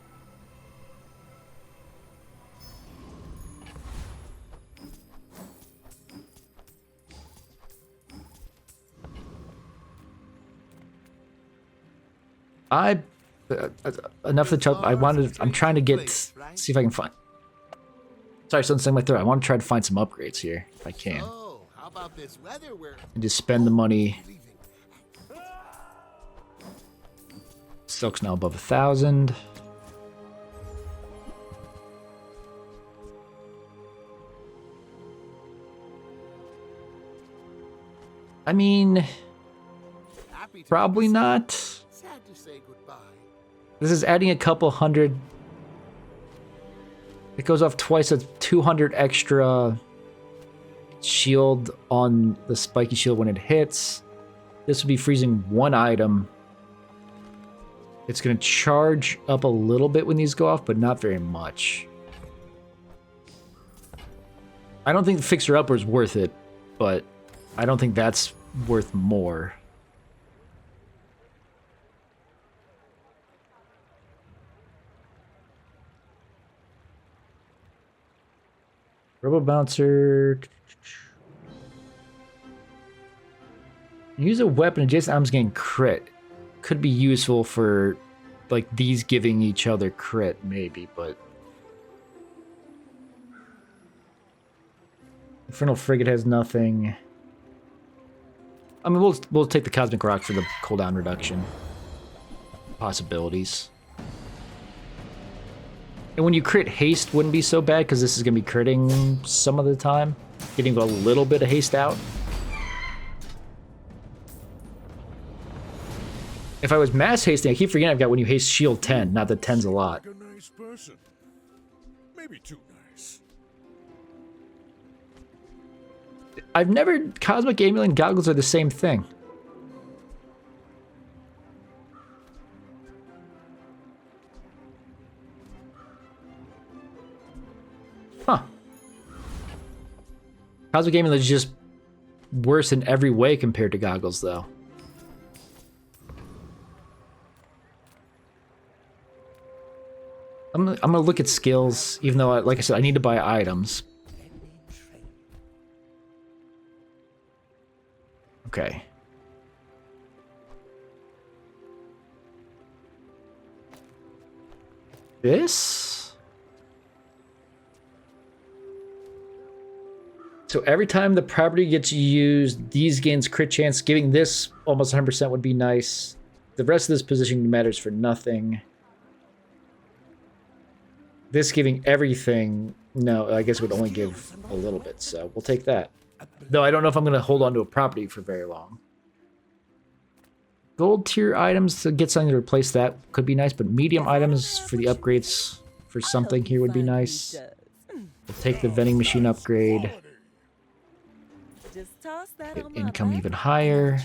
Enough of the chop. I'm trying to get. See if I can find. Sorry, something's in my throat. I want to try to find some upgrades here if I can. Oh, how about this weather? And just spend the money. Silk's now above 1,000. I mean, probably not. Sad to say goodbye. This is adding a couple hundred. It goes off twice. That's 200 extra shield on the spiky shield when it hits. This would be freezing one item. It's going to charge up a little bit when these go off, but not very much. I don't think the fixer-upper is worth it, but I don't think that's worth more. Robo Bouncer. Use a weapon adjacent items gain crit. Could be useful for like these giving each other crit, maybe, but Infernal Frigate has nothing. I mean, we'll take the Cosmic Rock for the cooldown reduction. Possibilities. And when you crit haste wouldn't be so bad because this is going to be critting some of the time. Getting a little bit of haste out. If I was mass hasting, I keep forgetting I've got when you haste shield 10. Not that 10's a lot. Like a nice person. Maybe too nice. I've never... Cosmic Amulet goggles are the same thing. Huh. Cosmic Amulet is just worse in every way compared to goggles, though. I'm gonna look at skills, even though, like I said, I need to buy items. Okay. This? So every time the property gets used, these gains crit chance. Giving this almost 100% would be nice. The rest of this position matters for nothing. This giving everything, no, I guess it would only give a little bit, so we'll take that. Though I don't know if I'm going to hold on to a property for very long. Gold tier items to get something to replace that could be nice, but medium items for the upgrades for something here would be nice. We'll take the vending machine upgrade. Get income even higher.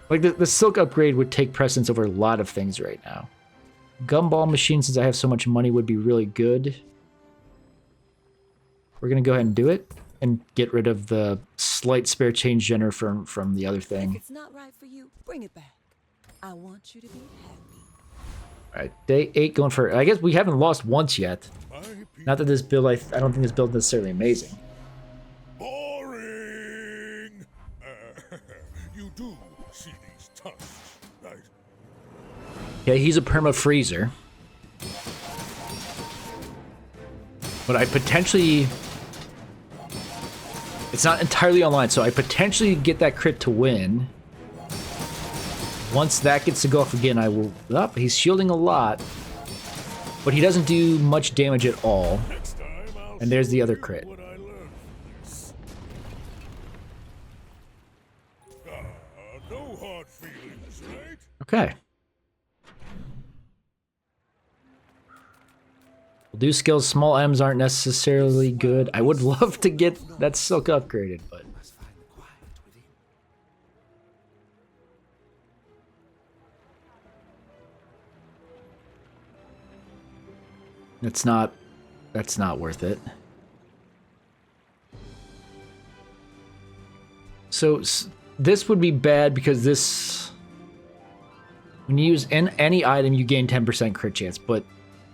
Like the silk upgrade would take precedence over a lot of things right now. Gumball machine, since I have so much money, would be really good. We're going to go ahead and do it and get rid of the slight spare change generator from the other thing. If it's not right for you, bring it back. I want you to be happy. All right, day 8 going for... I guess we haven't lost once yet. Not that this build... I don't think this build is necessarily amazing. Boring! You do see these tusks, right? Yeah, he's a perma-freezer. But I potentially... It's not entirely online, so I potentially get that crit to win. Once that gets to go off again, I will... Oh, he's shielding a lot. But he doesn't do much damage at all. Next time I'll And there's the show other you crit. what I learned from this. No hard feelings, right? Okay. We'll do skills. Small items aren't necessarily good. I would love to get that silk upgraded, but that's not worth it. So this would be bad because this, when you use any item, you gain 10% crit chance, but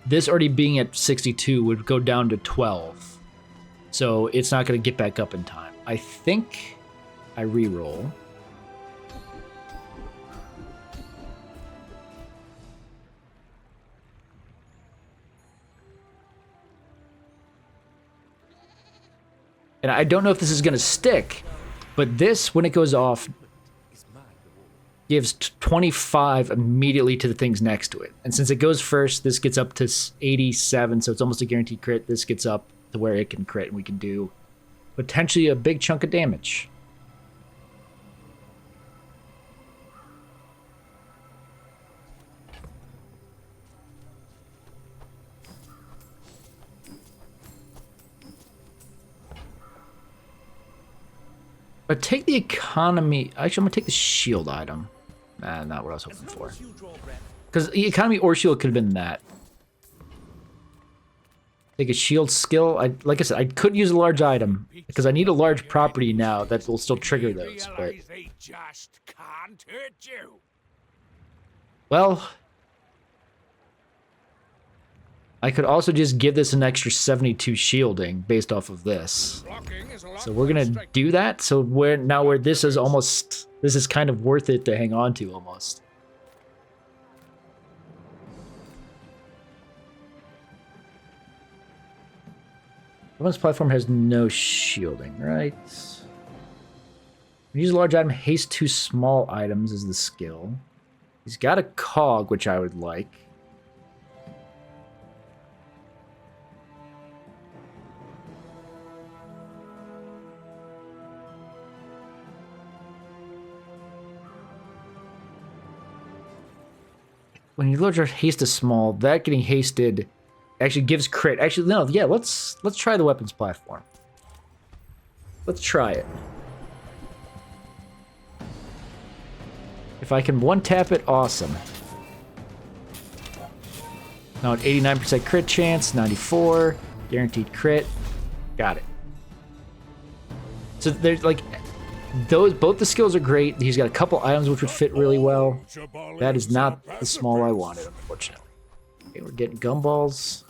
this already being at 62 would go down to 12. So it's not going to get back up in time. I think I re-roll. And I don't know if this is going to stick, but this, when it goes off, gives 25 immediately to the things next to it. And since it goes first, this gets up to 87, so it's almost a guaranteed crit. This gets up to where it can crit, and we can do potentially a big chunk of damage. But take the economy. Actually, I'm gonna take the shield item. Nah, not what I was hoping for. Because the economy or shield could have been that. Take a shield skill. Like I said, I could use a large item because I need a large property now that will still trigger those. But They just can't hurt you. well, I could also just give this an extra 72 shielding based off of this. So we're gonna do that. So where this is almost, this is kind of worth it to hang on to almost. Weapons platform has no shielding, right? Use a large item, haste 2 small items is the skill. He's got a cog, which I would like. When you load your haste to small, that getting hasted actually gives crit. Actually, no, yeah, let's try the weapons platform. Let's try it. If I can one-tap it, awesome. Now an 89% crit chance, 94, guaranteed crit. Got it. So there's like, both the skills are great. He's got a couple items which would fit really well. That is not the small I wanted, unfortunately. Okay, we're getting gumballs.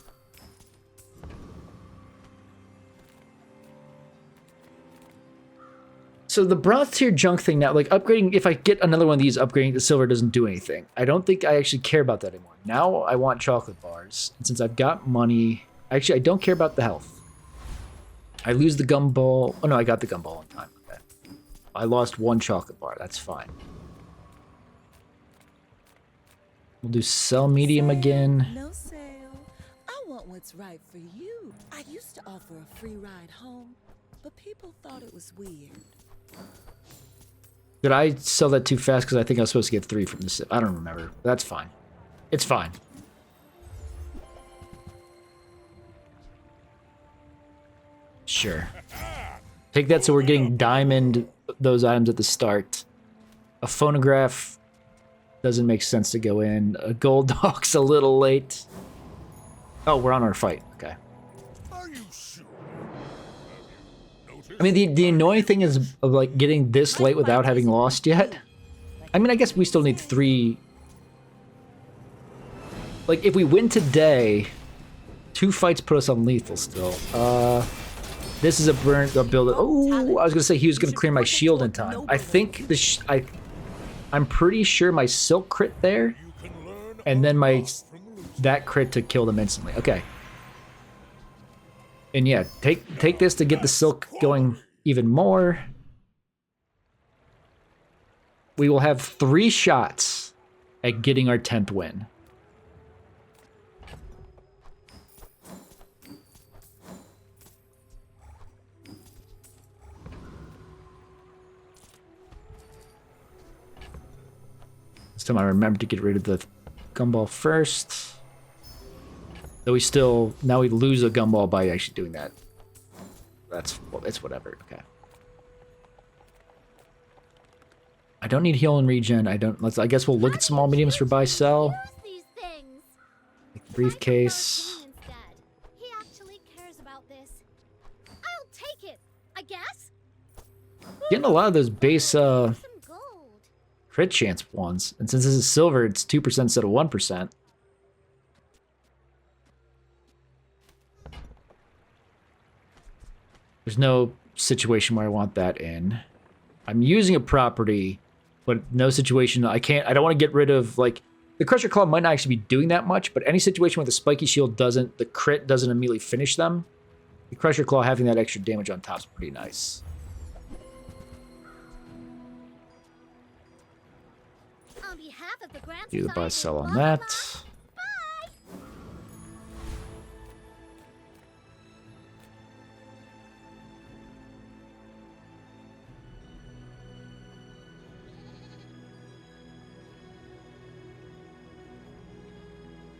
So the bronze tier junk thing now, like upgrading, if I get another one of these, upgrading to silver doesn't do anything. I don't think I actually care about that anymore. Now I want chocolate bars. And since I've got money, actually I don't care about the health. I lose the gumball. Oh no, I got the gumball in time. Okay. I lost 1 chocolate bar. That's fine. We'll do sell medium again. No sale. I want what's right for you. I used to offer a free ride home, but people thought it was weird. Did I sell that too fast? Because I think I was supposed to get 3 from this. I don't remember. That's fine. It's fine. Sure. Take that so we're getting diamond those items at the start. A phonograph doesn't make sense to go in. A gold dog's a little late. Oh, we're on our fight. Okay. I mean, the annoying thing is of like getting this late without having lost yet. I mean, I guess we still need 3. Like, if we win today, 2 fights put us on lethal still. This is a build. Oh, I was gonna say he was gonna clear my shield in time. I think I'm pretty sure my silk crit there, and then that crit to kill them instantly. Okay. And yeah, take this to get the silk going even more. We will have 3 shots at getting our 10th win. This time I remember to get rid of the gumball first. Though we still, now we lose a gumball by actually doing that. That's, well, it's whatever, okay. I don't need heal and regen. I guess we'll look at small mediums for buy sell. Like the briefcase. He actually cares about this. I'll take it, I guess. Getting a lot of those base crit chance ones. And since this is silver, it's 2% instead of 1%. There's no situation where I want that in. I'm using a property, but no situation. I don't want to get rid of, like, the Crusher Claw might not actually be doing that much, but any situation where the Spiky Shield the crit doesn't immediately finish them, the Crusher Claw having that extra damage on top is pretty nice. On behalf of the Grand Do the buy Society, sell on blah, blah, that. blah.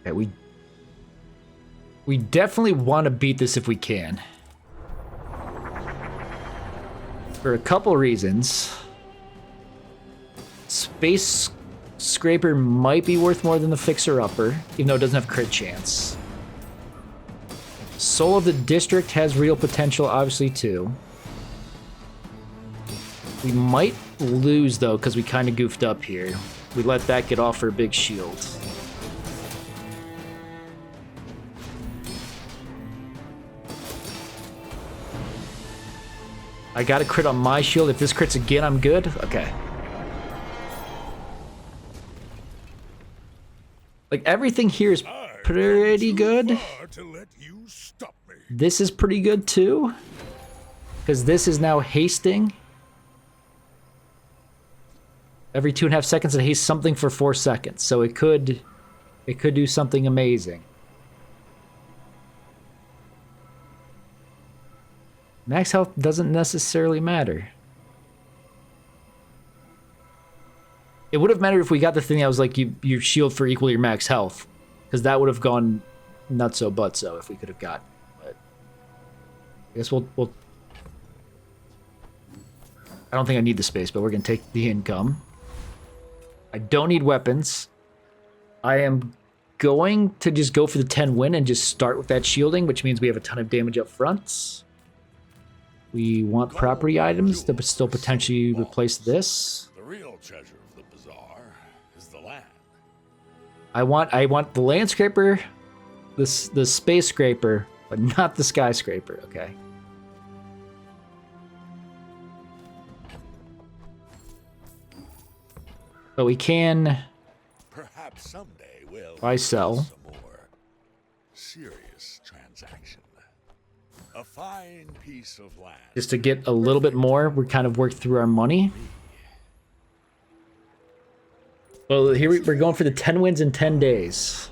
Okay, we definitely want to beat this if we can. For a couple reasons. Space Scraper might be worth more than the Fixer Upper, even though it doesn't have crit chance. Soul of the District has real potential, obviously, too. We might lose, though, because we kind of goofed up here. We let that get off for a big shield. I got a crit on my shield. If this crits again, I'm good. Okay. Like, everything here is pretty good. This is pretty good, too. Because this is now hasting. Every 2.5 seconds, it hastes something for 4 seconds. So it could do something amazing. Max health doesn't necessarily matter. It would have mattered if we got the thing that was like you shield for equal your max health. Because that would have gone nutso butso if we could have gotten. But I guess we'll... I don't think I need the space, but we're going to take the income. I don't need weapons. I am going to just go for the 10 win and just start with that shielding, which means we have a ton of damage up front. We want property items to still potentially replace this. The real treasure of the bazaar is the land. I want the land scraper, the space scraper, but not the skyscraper, okay? But we can Perhaps someday we'll buy sell. some more serious transaction. A fine piece of land. Just to get a little bit more, we kind of worked through our money. Well, here we're going for the 10 wins in 10 days.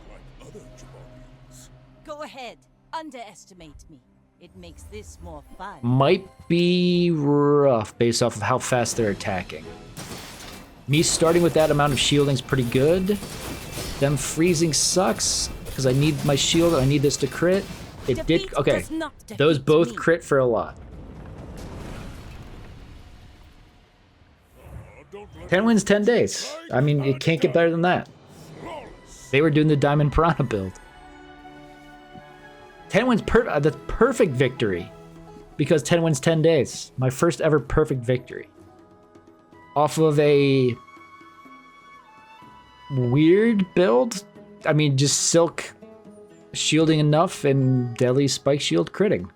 Go ahead, underestimate me. It makes this more fun. Might be rough based off of how fast they're attacking. Me starting with that amount of shielding is pretty good. Them freezing sucks because I need my shield. I need this to crit. It did. Okay, those both crit for a lot. 10 wins, 10 days. I mean, it can't get better than that. They were doing the Diamond Piranha build. 10 wins, the perfect victory. Because 10 wins, 10 days. My first ever perfect victory. Off of a weird build. I mean, just Silk shielding enough and Deadly Spike Shield critting.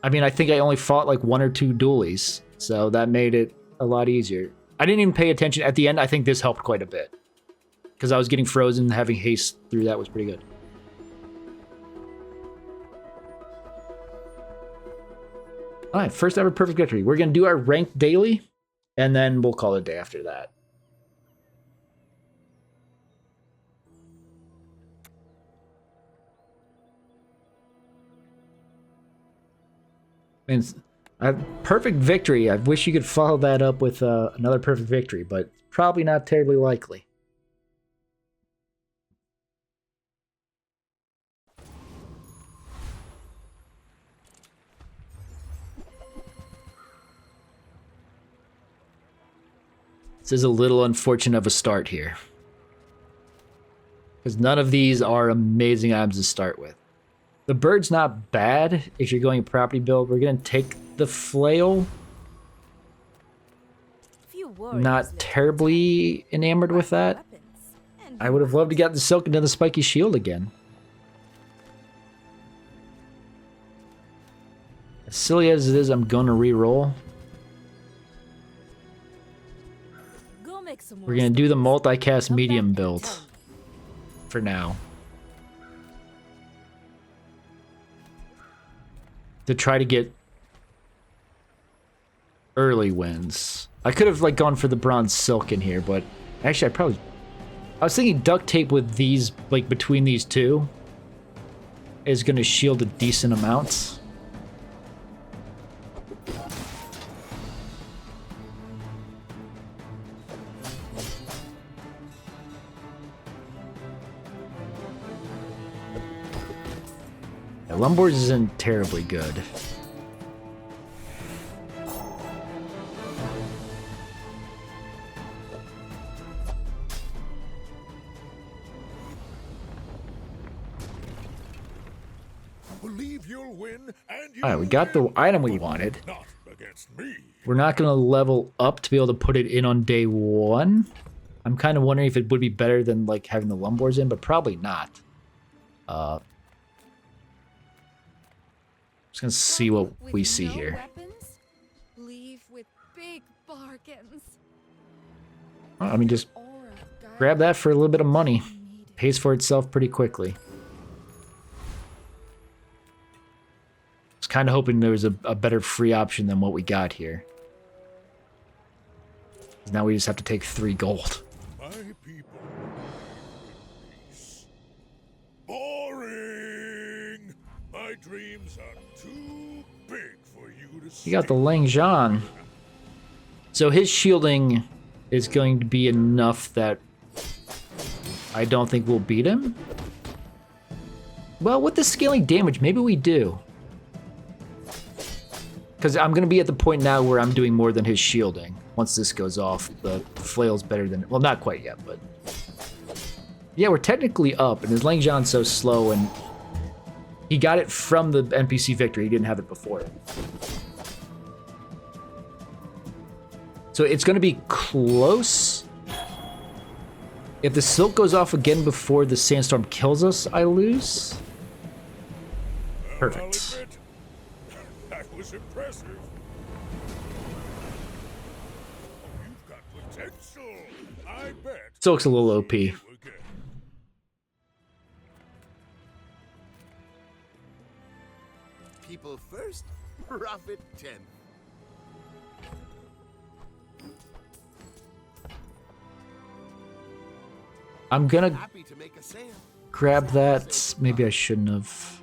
I mean, I think I only fought like 1 or 2 dualies, so that made it a lot easier. I didn't even pay attention. At the end, I think this helped quite a bit. Because I was getting frozen, having haste through that was pretty good. Alright, first ever perfect victory. We're going to do our ranked daily, and then we'll call it a day after that. Perfect victory. I wish you could follow that up with another perfect victory, but probably not terribly likely. This is a little unfortunate of a start here. Because none of these are amazing items to start with. The bird's not bad if you're going property build. We're going to take the flail. Not terribly enamored with that. I would have loved to get the silk into the spiky shield again. As silly as it is, I'm going to re-roll. We're going to do the multicast medium build for now. To try to get early wins. I could have like gone for the bronze silk in here, but actually I was thinking duct tape with these, like between these two, is going to shield a decent amount. Yeah, Lumbors isn't terribly good. Believe you'll win, and Alright, we got the item we wanted. not against me. We're not going to level up to be able to put it in on day one. I'm kind of wondering if it would be better than like having the Lumbors in, but probably not. Just gonna see what we see here. Leave with big bargains. I mean, just grab that for a little bit of money. Pays for itself pretty quickly. I was kind of hoping there was a better free option than what we got here. Now we just have to take 3 gold. My people peace. Boring. My dreams are too big for you to see. You got the Lang Zhan. So his shielding is going to be enough that I don't think we'll beat him. Well, with the scaling damage, maybe we do. Because I'm going to be at the point now where I'm doing more than his shielding. Once this goes off, the flail's better than... Well, not quite yet, but... Yeah, we're technically up, and his Lang Zhan's so slow, and... He got it from the NPC victory. He didn't have it before it. So it's going to be close. If the silk goes off again before the sandstorm kills us, I lose. Perfect. That was impressive. You've got potential. I bet. Silk's a little OP. People first, profit 10. I'm gonna Happy to make a sale. grab that. Maybe I shouldn't have.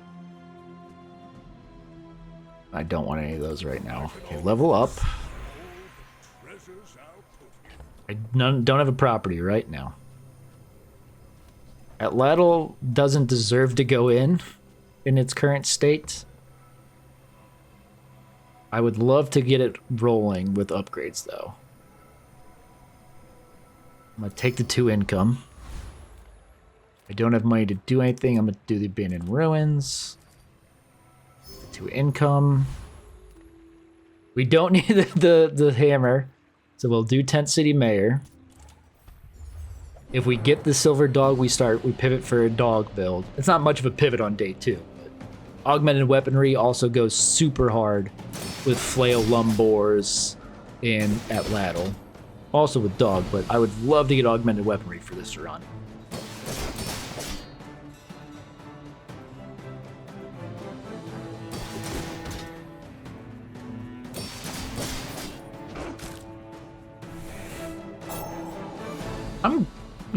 I don't want any of those right now. Okay, level up. I don't have a property right now. Atlatl doesn't deserve to go in its current state. I would love to get it rolling with upgrades, though. I'm gonna take the 2 income. I don't have money to do anything. I'm gonna do the abandoned ruins. 2 income. We don't need the hammer, so we'll do Tent City Mayor. If we get the silver dog, we pivot for a dog build. It's not much of a pivot on day 2, but augmented weaponry also goes super hard with flail lumbors and Atlatl. Also with dog, but I would love to get augmented weaponry for this run.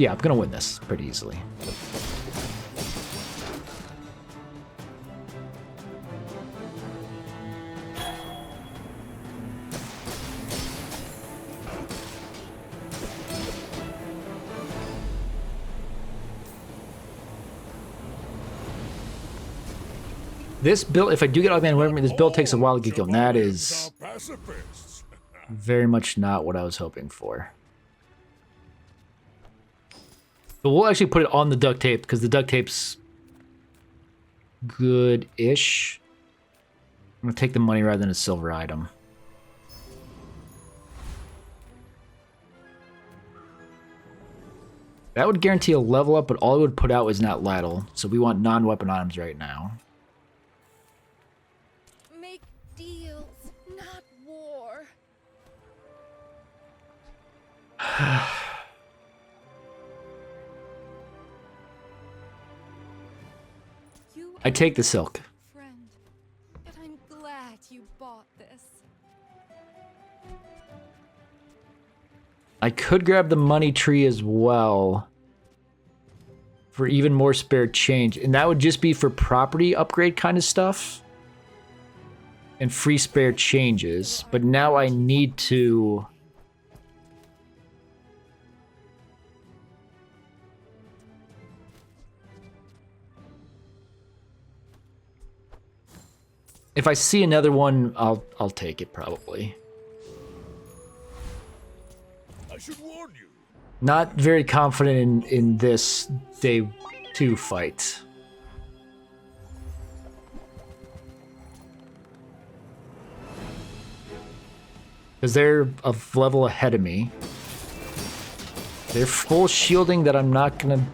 I'm gonna win this pretty easily. This build, if I do get augmented weaponry, this build takes a while to get going. That is Pacifists. very much not what I was hoping for. But we'll actually put it on the duct tape because the duct tape's good-ish. I'm gonna take the money rather than a silver item. That would guarantee a level up, but all it would put out is not ladle. So we want non-weapon items right now. Make deals, not war. I take the silk. Friend, but I'm glad you bought this. I could grab the money tree as well for even more spare change. And that would just be for property upgrade kind of stuff. And free spare changes. But now I need to... If I see another one, I'll take it probably. I should warn you. Not very confident in this day 2 fight. Because they're a level ahead of me. They're full shielding that I'm not gonna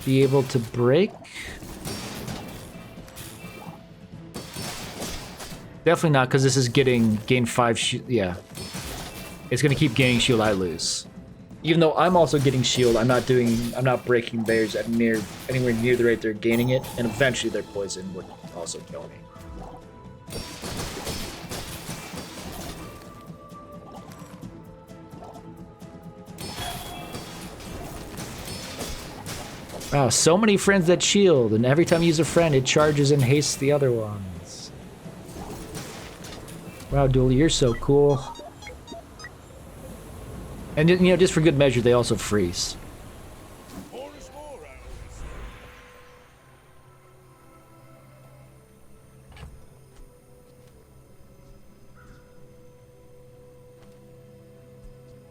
be able to break. Definitely not, because this is gain 5 shield. Yeah. It's gonna keep gaining shield, I lose. Even though I'm also getting shield, I'm not breaking theirs at anywhere near the rate they're gaining it, and eventually their poison would also kill me. Wow, so many friends that shield, and every time you use a friend, it charges and hastes the other ones. Wow, Dooley, you're so cool. And, you know, just for good measure, they also freeze.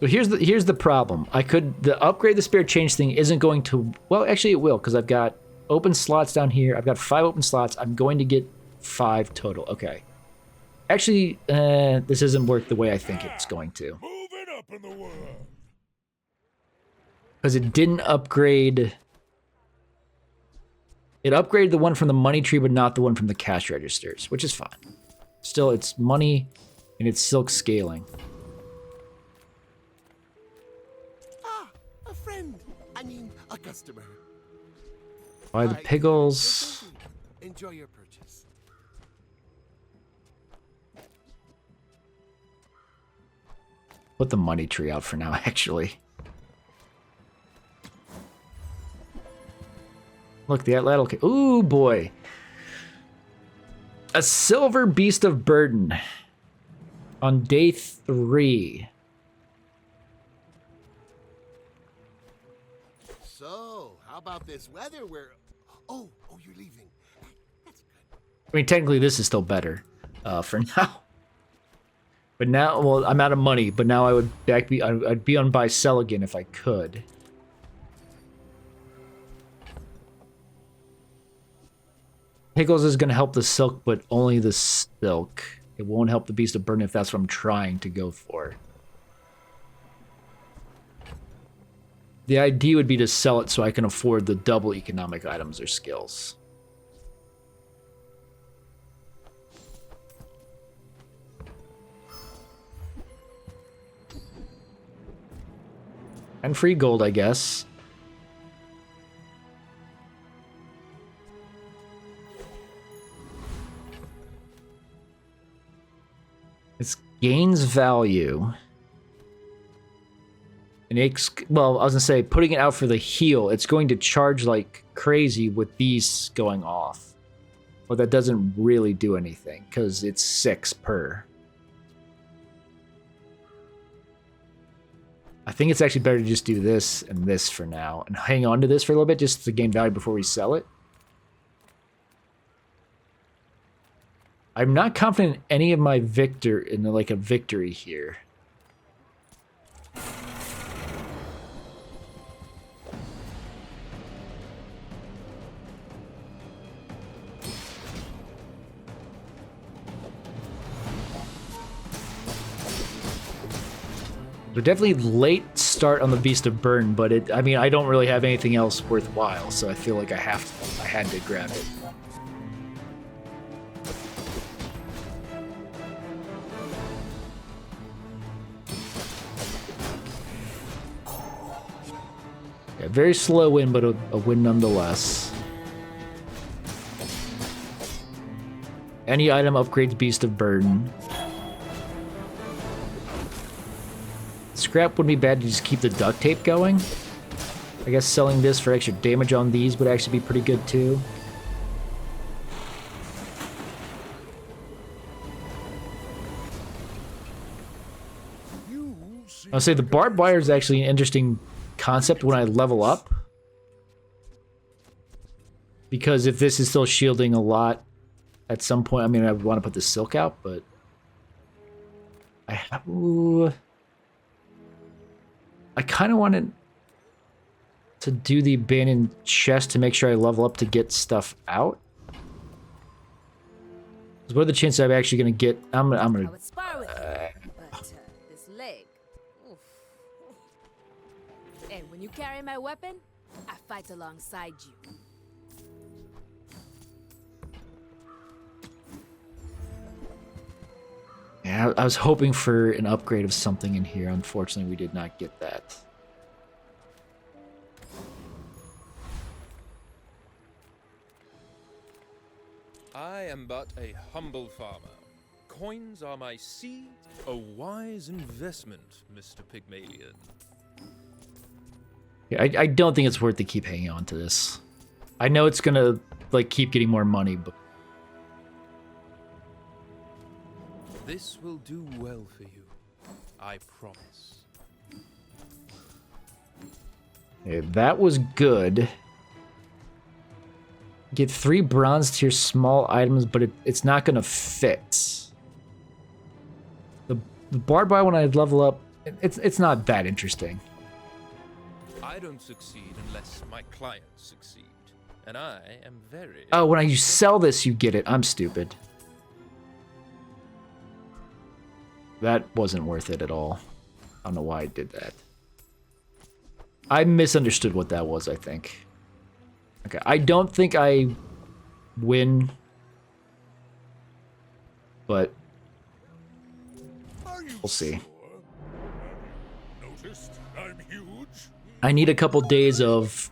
So here's the problem. The upgrade the spare change thing isn't going to, well, actually it will, because I've got open slots down here. I've got 5 open slots. I'm going to get 5 total. Okay. Actually, this doesn't work the way I think it's going to. Moving up in the world. Because it didn't upgrade. It upgraded the one from the money tree, but not the one from the cash registers, which is fine. Still, it's money and it's silk scaling. A friend. I mean, a customer. Buy the piggles. Enjoy your purchase. Put the money tree out for now, actually. Look, the Atlatl. Ooh, boy. A silver beast of burden. On day 3. So, how about this weather where... Oh, you're leaving. That's good. I mean, technically, this is still better for now. But now, well, I'm out of money. But now I'd be on buy sell again if I could. Pickles is going to help the silk, but only the silk. It won't help the beast of burden if that's what I'm trying to go for. The idea would be to sell it so I can afford the double economic items or skills. And free gold, I guess. It gains value. And it's, well, I was gonna say, putting it out for the heal, it's going to charge like crazy with these going off. But that doesn't really do anything, because it's 6 per. I think it's actually better to just do this and this for now, and hang on to this for a little bit just to gain value before we sell it. I'm not confident in any of my a victory here. They're definitely late start on the Beast of Burden, but I mean, I don't really have anything else worthwhile, so I feel like I had to grab it. Yeah, very slow win, but a win nonetheless. Any item upgrades Beast of Burden. Scrap wouldn't be bad to just keep the duct tape going. I guess selling this for extra damage on these would actually be pretty good too. I'll say the barbed wire is actually an interesting concept when I level up. Because if this is still shielding a lot at some point, I mean, I would want to put the silk out, but I kind of wanted to do the abandoned chest to make sure I level up to get stuff out. What are the chances I'm actually gonna get? I'm gonna. I would spar with you, but this leg. Oof. And when you carry my weapon, I fight alongside you. Yeah, I was hoping for an upgrade of something in here. Unfortunately, we did not get that. I am but a humble farmer. Coins are my seed. A wise investment, Mr. Pygmalien. Yeah, I don't think it's worth to keep hanging on to this. I know it's gonna like keep getting more money, but This will do well for you. I promise. yeah, that was good. Get 3 bronze tier small items, but it's not gonna fit. The barbed wire when I level up, it's not that interesting. I don't succeed unless my clients succeed. And I am very... Oh, when you sell this, you get it. I'm stupid. That wasn't worth it at all. I don't know why I did that. I misunderstood what that was, I think. Okay, I don't think I win. But we'll see. Noticed I'm huge? I need a couple days of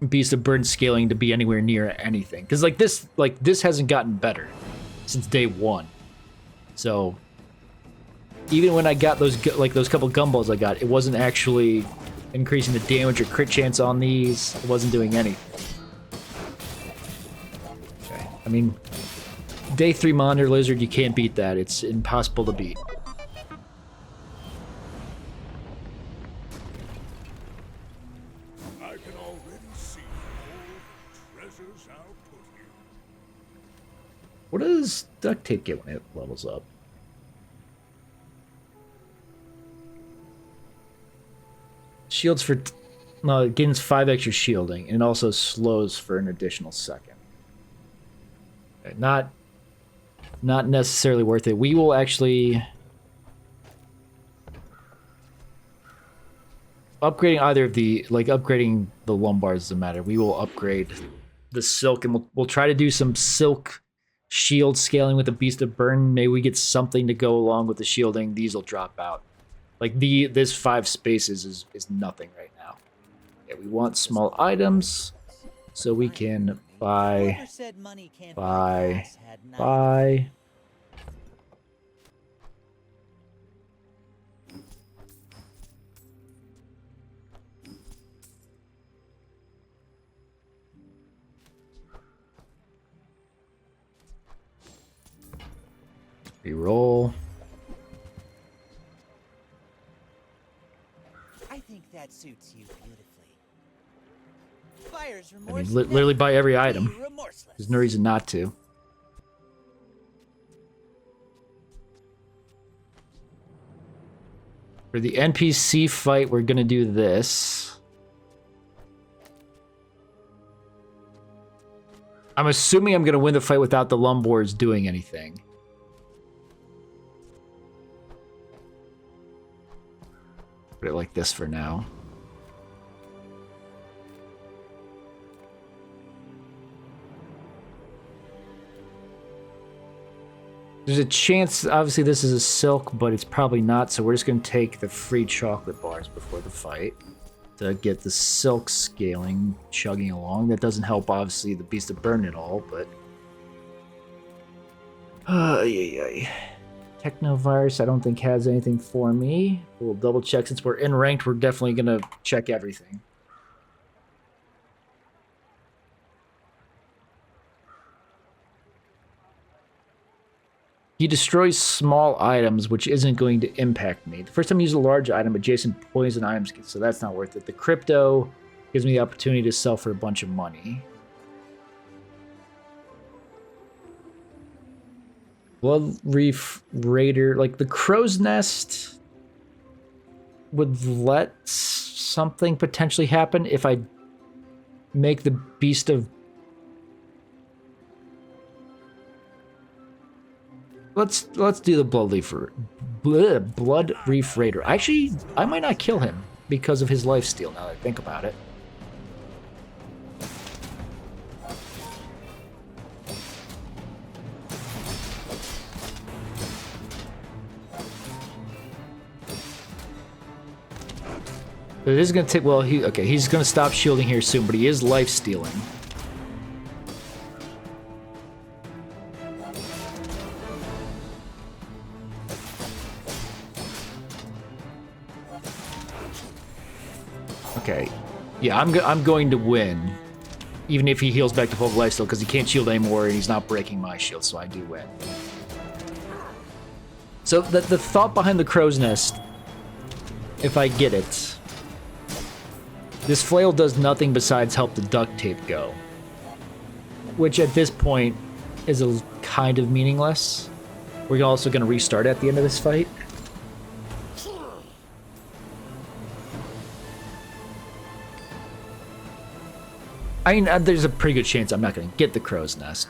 Beast of Burden scaling to be anywhere near anything. Because this hasn't gotten better since day 1. So even when I got those couple gumballs I got, it wasn't actually increasing the damage or crit chance on these. It wasn't doing anything. Okay, I mean, day 3 Monitor Lizard, you can't beat that. It's impossible to beat. I can already see all the treasures I'll put here. What does duct tape get when it levels up? Shields for... No, it gains 5 extra shielding, and also slows for an additional second. Okay, not necessarily worth it. We will actually... Upgrading either of the... upgrading the lumbars doesn't matter. We will upgrade the silk, and we'll try to do some silk shield scaling with the Beast of Burden. Maybe we get something to go along with the shielding. These will drop out. Like, this 5 spaces is nothing right now. Yeah, we want small items, so we can buy... Reroll. I think that suits you beautifully. Buyer's I remorse. mean, literally buy every item. Remorseless. There's no reason not to. For the NPC fight, we're gonna do this. I'm assuming I'm gonna win the fight without the Lumboars doing anything. Put it like this for now. There's a chance, obviously this is a silk, but it's probably not, so we're just going to take the free chocolate bars before the fight to get the silk scaling chugging along. That doesn't help, obviously, the Beast of Burn at all, but... Technovirus, I don't think has anything for me. We'll double check. Since we're in ranked, we're definitely going to check everything. He destroys small items, which isn't going to impact me. The first time I use a large item, adjacent poison items, so that's not worth it. The crypto gives me the opportunity to sell for a bunch of money. Blood Reef Raider, like the Crow's Nest would let something potentially happen if I make the Beast of... Let's do the Blood Reef Raider. Actually, I might not kill him because of his lifesteal now that I think about it. But it is going to take, well, he's going to stop shielding here soon, but he is life-stealing. Okay, yeah, I'm going to win, even if he heals back to full lifesteal, because he can't shield anymore, and he's not breaking my shield, so I do win. So the thought behind the Crow's Nest, if I get it, this flail does nothing besides help the duct tape go, which at this point is kind of meaningless. We're also going to restart at the end of this fight. I mean, there's a pretty good chance I'm not going to get the Crow's Nest,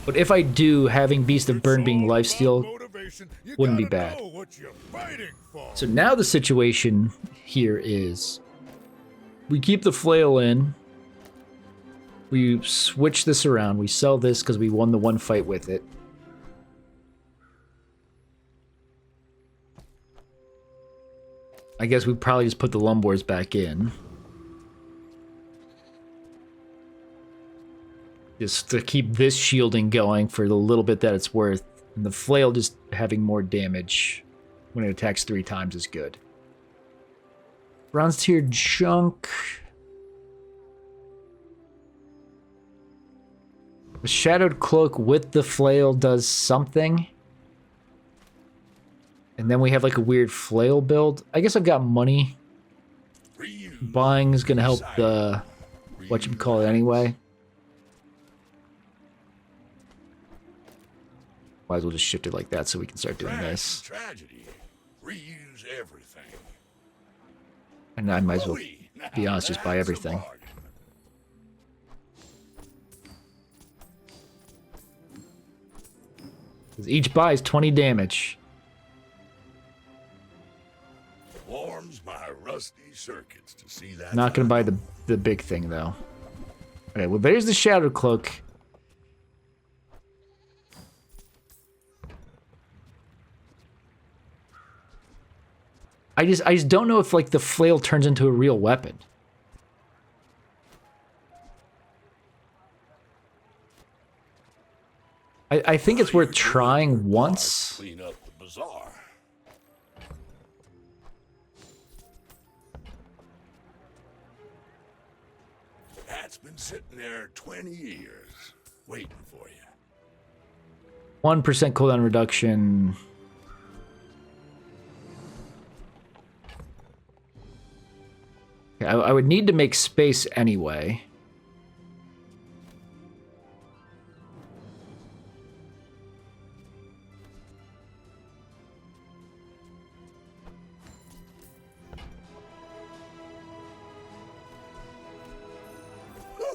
but if I do, having Beast of Burn being lifesteal wouldn't be bad. So now the situation here is we keep the flail in, we switch this around, we sell this because we won the one fight with it. I guess we probably just put the Lumboars back in. Just to keep this shielding going for the little bit that it's worth. And the flail just having more damage when it attacks 3 times is good. Bronze tier junk. The Shadowed Cloak with the flail does something. And then we have like a weird flail build. I guess I've got money. Buying is going to help the... whatchamacallit anyway. Might as well just shift it like that so we can start doing this. Tragedy. Reuse everything. And I might as well, be honest, just buy everything. 'Cause each buy is 20 damage. Warms my rusty circuits to see that. Not gonna buy the big thing though. Okay, well there's the Shadow Cloak. I just don't know if like the flail turns into a real weapon. I think it's worth trying once. Clean up the bazaar. That's been sitting there 20 years, waiting for you. 1% cooldown reduction. I would need to make space anyway.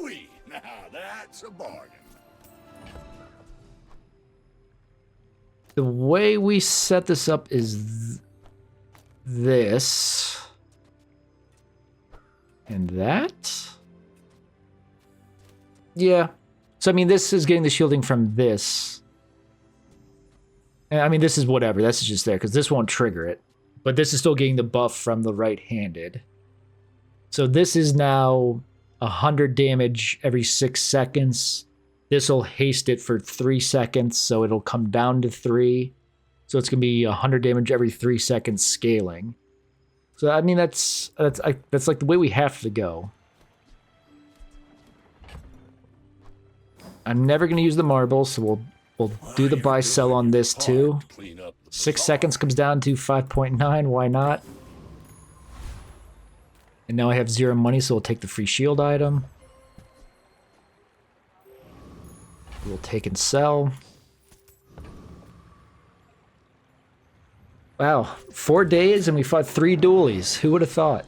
Woo-wee! Now that's a bargain. The way we set this up is this. And that? Yeah. So, I mean, this is getting the shielding from this. And, I mean, this is whatever. This is just there, because this won't trigger it. But this is still getting the buff from the right-handed. So this is now 100 damage every 6 seconds. This will haste it for 3 seconds, so it'll come down to 3. So it's going to be 100 damage every 3 seconds scaling. So, I mean, that's like the way we have to go. I'm never going to use the marbles, so we'll do the buy-sell on this too. 6 seconds comes down to 5.9, why not? And now I have 0 money, so we'll take the free shield item. We'll take and sell. Wow, 4 days and we fought 3 dualies. Who would have thought?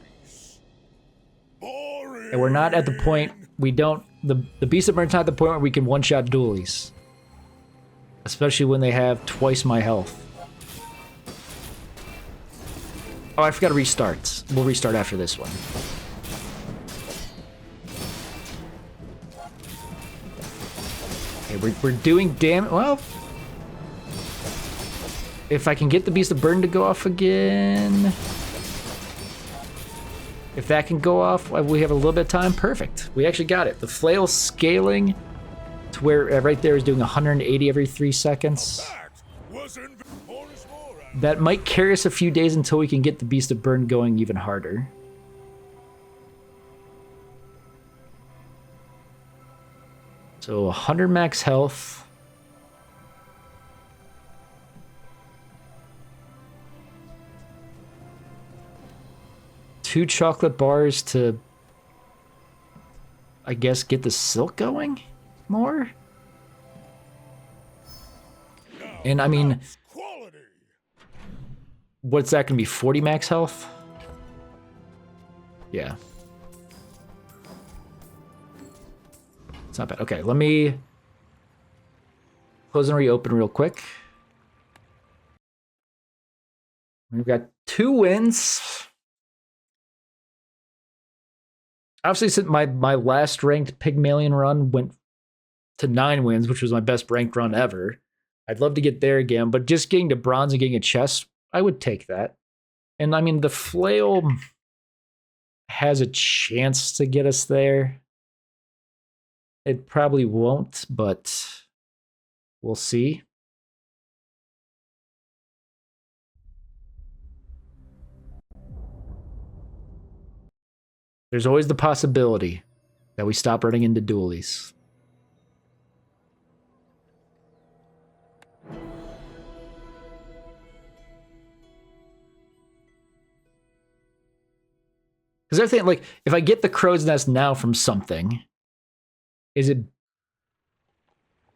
And we're not at the point, we don't, the Beast of Burn's not at the point where we can one-shot dualies. Especially when they have twice my health. Oh, I forgot to restart. We'll restart after this one. Okay, we're doing damage. Well, if I can get the Beast of Burden to go off again. If that can go off, we have a little bit of time. Perfect. We actually got it. The flail scaling to where right there is doing 180 every 3 seconds. That might carry us a few days until we can get the Beast of Burn going even harder. So 100 max health. Two chocolate bars to, I guess, get the silk going more. And I mean, what's that gonna be? 40 max health? Yeah. It's not bad. Okay, let me close and reopen real quick. We've got 2 wins. Obviously, since my last ranked Pygmalien run went to 9 wins, which was my best ranked run ever. I'd love to get there again, but just getting to bronze and getting a chest, I would take that. And I mean, the flail has a chance to get us there. It probably won't, but we'll see. There's always the possibility that we stop running into dualies. Because I think, like, if I get the crow's nest now from something,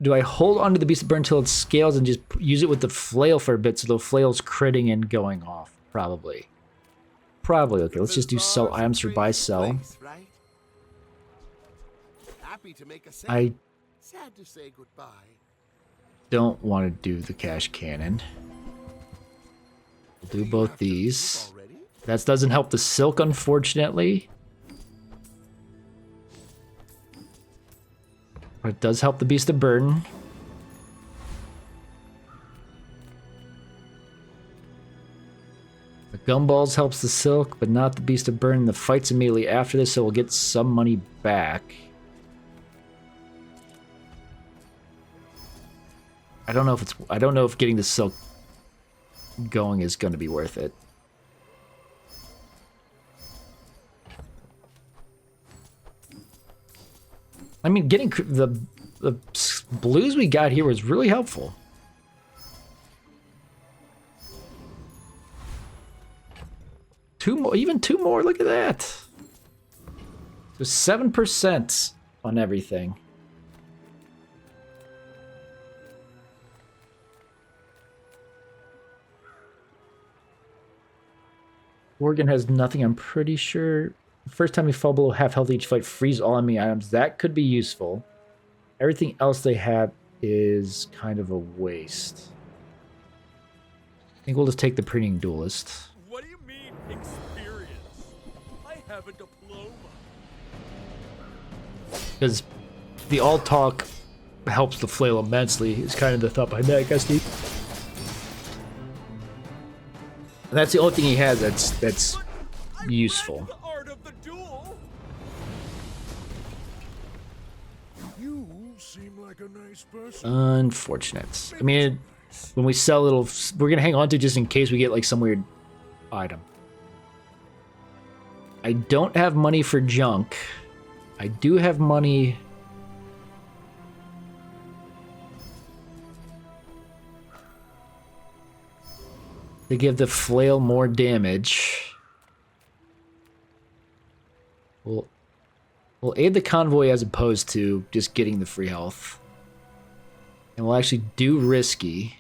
do I hold onto the Beast of Burn until it scales and just use it with the flail for a bit so the flail's critting and going off? Probably. Probably. Okay, let's just do sell items for buy sell. Happy to make a sale. I Sad to say goodbye. don't want to do the cash cannon. We'll do both these. That doesn't help the silk, unfortunately. But it does help the Beast of Burden. The Gumballs helps the silk, but not the Beast of Burden. The fight's immediately after this, so we'll get some money back. I don't know if getting the silk going is going to be worth it. I mean, getting the blues we got here was really helpful. Two more, even 2 more. Look at that. So 7% on everything. Oregon has nothing. I'm pretty sure First time you fall below half health each fight, freeze all enemy items. That could be useful. Everything else they have is kind of a waste. I think we'll just take the Preening Duelist. What do you mean, experience? I have a diploma. Because the all talk helps the flail immensely. Is kind of the thought behind that, guys. And that's the only thing he has that's useful. The art of the duel. You seem like a nice person. Unfortunate. I mean, when we sell it'll, we're gonna hang on to just in case we get like some weird item. I don't have money for junk. I do have money. To give the flail more damage. We'll aid the convoy as opposed to just getting the free health. And we'll actually do risky.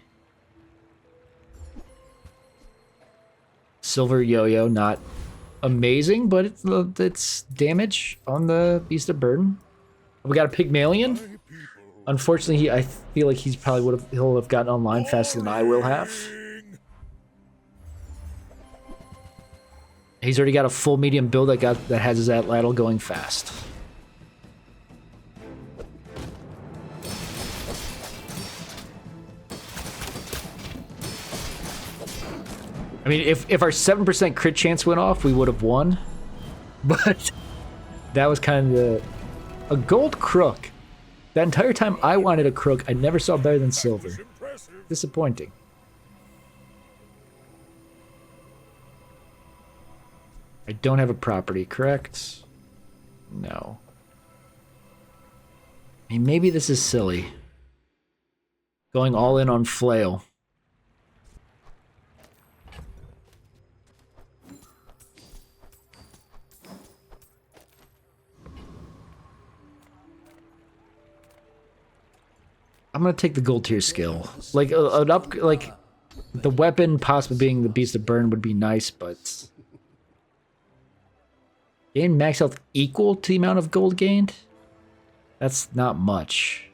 Silver yo-yo, not amazing, but it's damage on the Beast of Burden. We got a Pygmalion. Unfortunately, I feel like he'll have gotten online faster than I will have. He's already got a full medium build that has his Atlatl going fast. I mean, if our 7% crit chance went off, we would have won. But that was kind of a gold crook. That entire time I wanted a crook, I never saw better than silver. Disappointing. I don't have a property, correct? No. I mean, maybe this is silly. Going all in on flail. I'm gonna take the gold tier skill. Like like the weapon possibly being the Beast of Burn would be nice, but gain max health equal to the amount of gold gained? That's not much.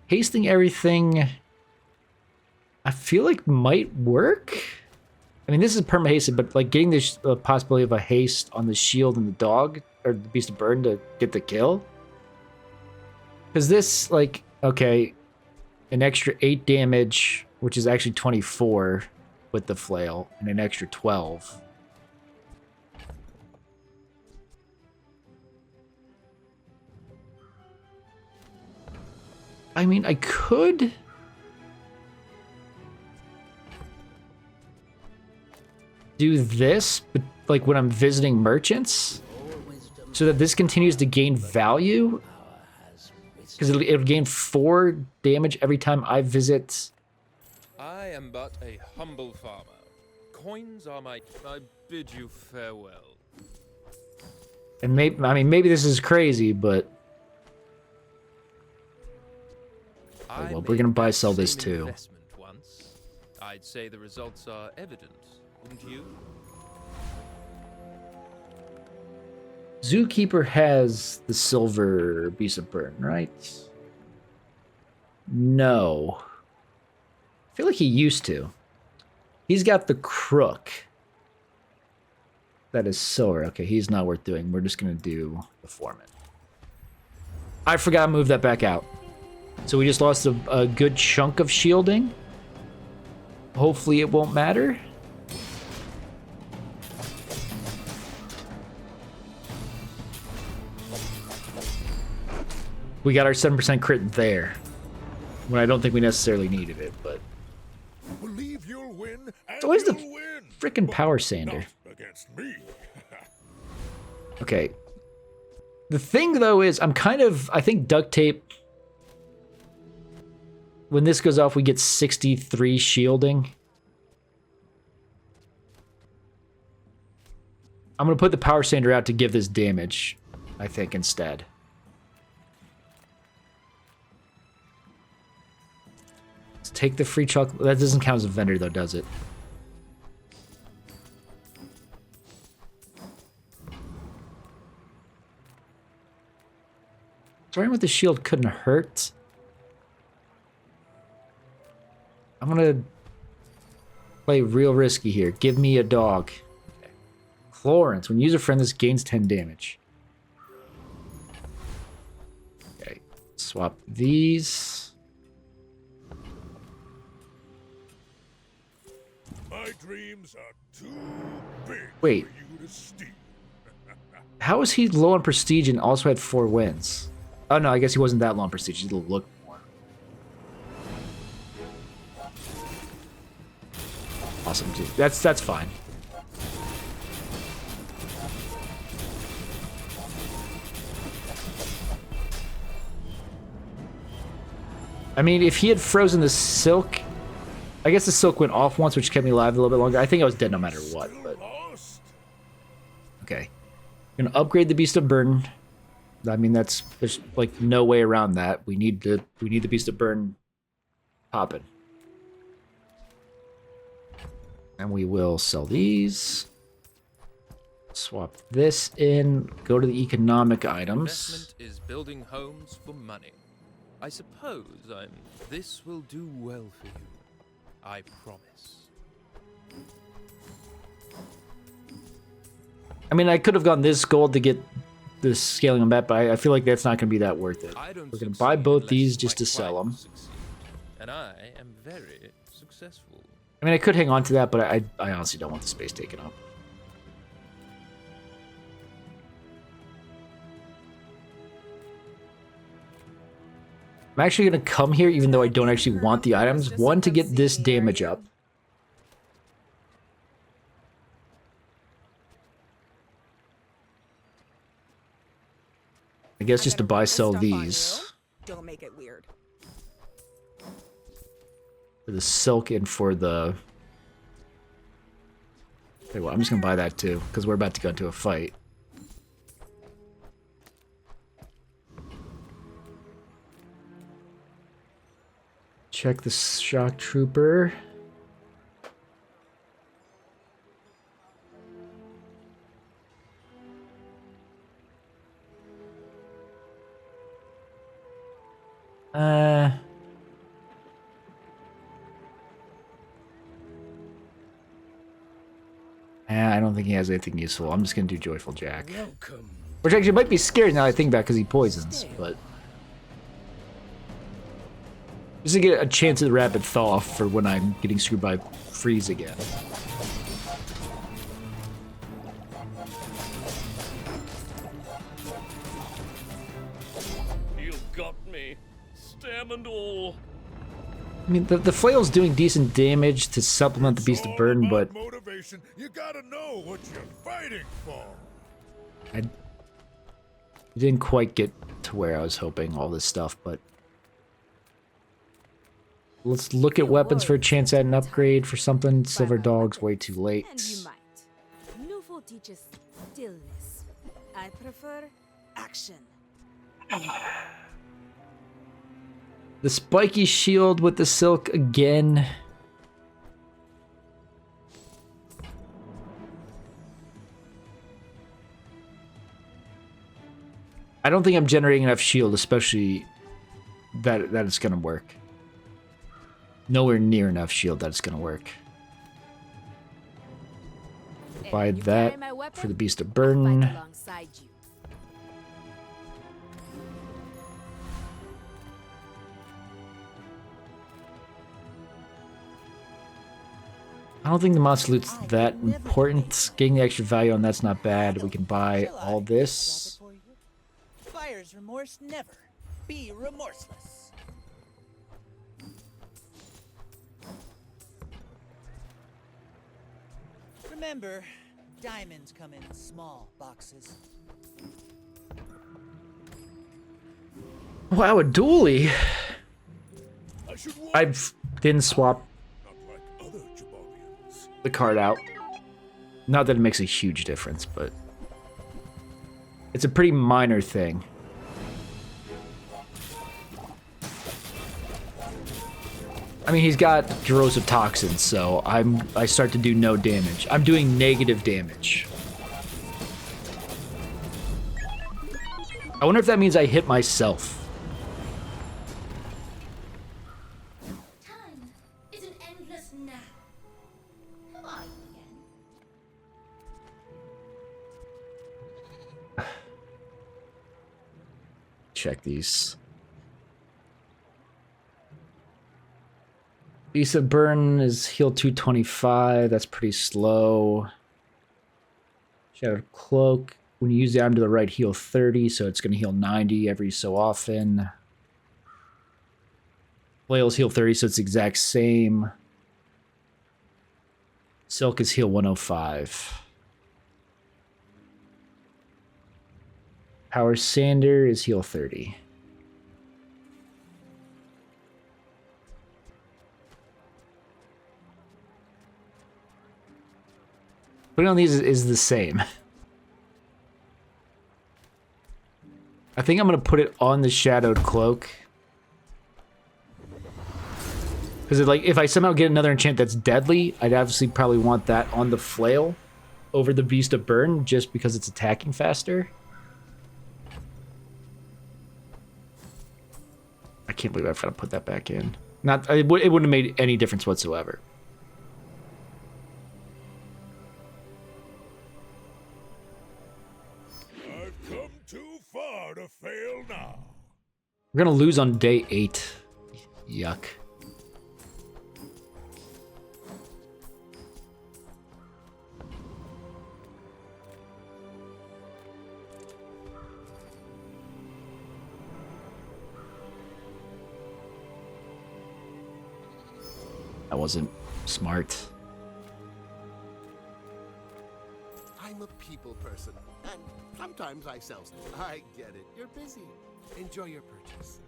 Hasting everything, I feel like might work. I mean, this is perma-hasted, but like getting this possibility of a haste on the shield and the dog, or the Beast of Burden to get the kill. Because this, like, okay, an extra 8 damage, which is actually 24 with the flail, and an extra 12. I mean, I could do this, but like when I'm visiting merchants, so that this continues to gain value. Because it'll gain 4 damage every time I visit. I am but a humble farmer. Coins are my... I bid you farewell. And maybe this is crazy, but... Oh, well, we're gonna buy sell this too. Once. I'd say the results are evident, wouldn't you? Zookeeper has the silver Beast of Burden, right? No. I feel like he used to. He's got the crook. That is silver. Okay, he's not worth doing. We're just going to do the foreman. I forgot to move that back out. So we just lost a good chunk of shielding. Hopefully it won't matter. We got our 7% crit there. When I don't think we necessarily needed it, but... Believe you'll win, It's always the frickin' power sander. against me. Okay. The thing, though, is I think duct tape... When this goes off, we get 63 shielding. I'm going to put the power sander out to give this damage, I think, instead. take the free chocolate. That doesn't count as a vendor, though, does it? Starting with the shield couldn't hurt. I'm gonna play real risky here. Give me a dog. Florence. When user friend, this gains 10 damage. Okay. Swap these. My dreams are too big Wait. for you to steal. How is he low on prestige and also had 4 wins? Oh no, I guess he wasn't that low on prestige. He looked more. Awesome, dude. That's fine. I mean, if he had frozen the silk, I guess the silk went off once, which kept me alive a little bit longer. I think I was dead no matter what, but okay. I'm gonna upgrade the Beast of Burden. I mean, there's like no way around that. We need the Beast of Burden popping. And we will sell these. Swap this in. Go to the economic items. Investment is building homes for money. I suppose this will do well for you. I promise. I mean, I could have gone this gold to get this scaling on that, but I feel like that's not going to be that worth it. We're going to buy both these just to sell them. And I am very successful. I mean, I could hang on to that, but I honestly don't want the space taken up. I'm actually going to come here, even though I don't actually want the items. One, to get this damage up. I guess just to buy, sell these. Don't make it weird. For the silk and for the... Hey, well, I'm just going to buy that too, because we're about to go into a fight. Check the shock trooper. I don't think he has anything useful. I'm just gonna do Joyful Jack. Welcome. Which actually might be scary now that I think back because he poisons, but... Just to get a chance at rapid thaw off for when I'm getting screwed by freeze again. You got me. Stam and all. I mean, the flail's doing decent damage to supplement the Beast of Burden, but... Motivation. You gotta know what you're fighting for. I didn't quite get to where I was hoping, all this stuff, but... Let's look at weapons for a chance at an upgrade for something. Silver Dog's way too late. And you might. Nouveau teaches stillness. I prefer action. The spiky shield with the silk again. I don't think I'm generating enough shield, especially that it's gonna work. Nowhere near enough shield that it's gonna work. Buy that for the Beast of Burden. I don't think the monster loot's that important. Getting the extra value on that's not bad. We can buy all this. Buyer's remorse never. Be remorseless. Remember, diamonds come in small boxes. Wow, a dually. I didn't swap the card out. Not that it makes a huge difference, but it's a pretty minor thing. I mean, he's got corrosive toxins, so I start to do no damage. I'm doing negative damage. I wonder if that means I hit myself. Time is an endless nap. Who are you again? Check these. Beast of Burn is heal 225. That's pretty slow. Shattered Cloak. When you use the item to the right, heal 30, so it's going to heal 90 every so often. Flails heal 30, so it's the exact same. Silk is heal 105. Power Sander is heal 30. Putting on these is the same. I think I'm going to put it on the Shadowed Cloak. Because like, if I somehow get another enchant that's deadly, I'd obviously probably want that on the Flail over the Beast of Burn, just because it's attacking faster. I can't believe I forgot to put that back in. It wouldn't have made any difference whatsoever. To fail now. We're gonna lose on day 8. Yuck. That wasn't smart. I'm a people person, and sometimes I sell stuff. I get it. You're busy. Enjoy your purchase.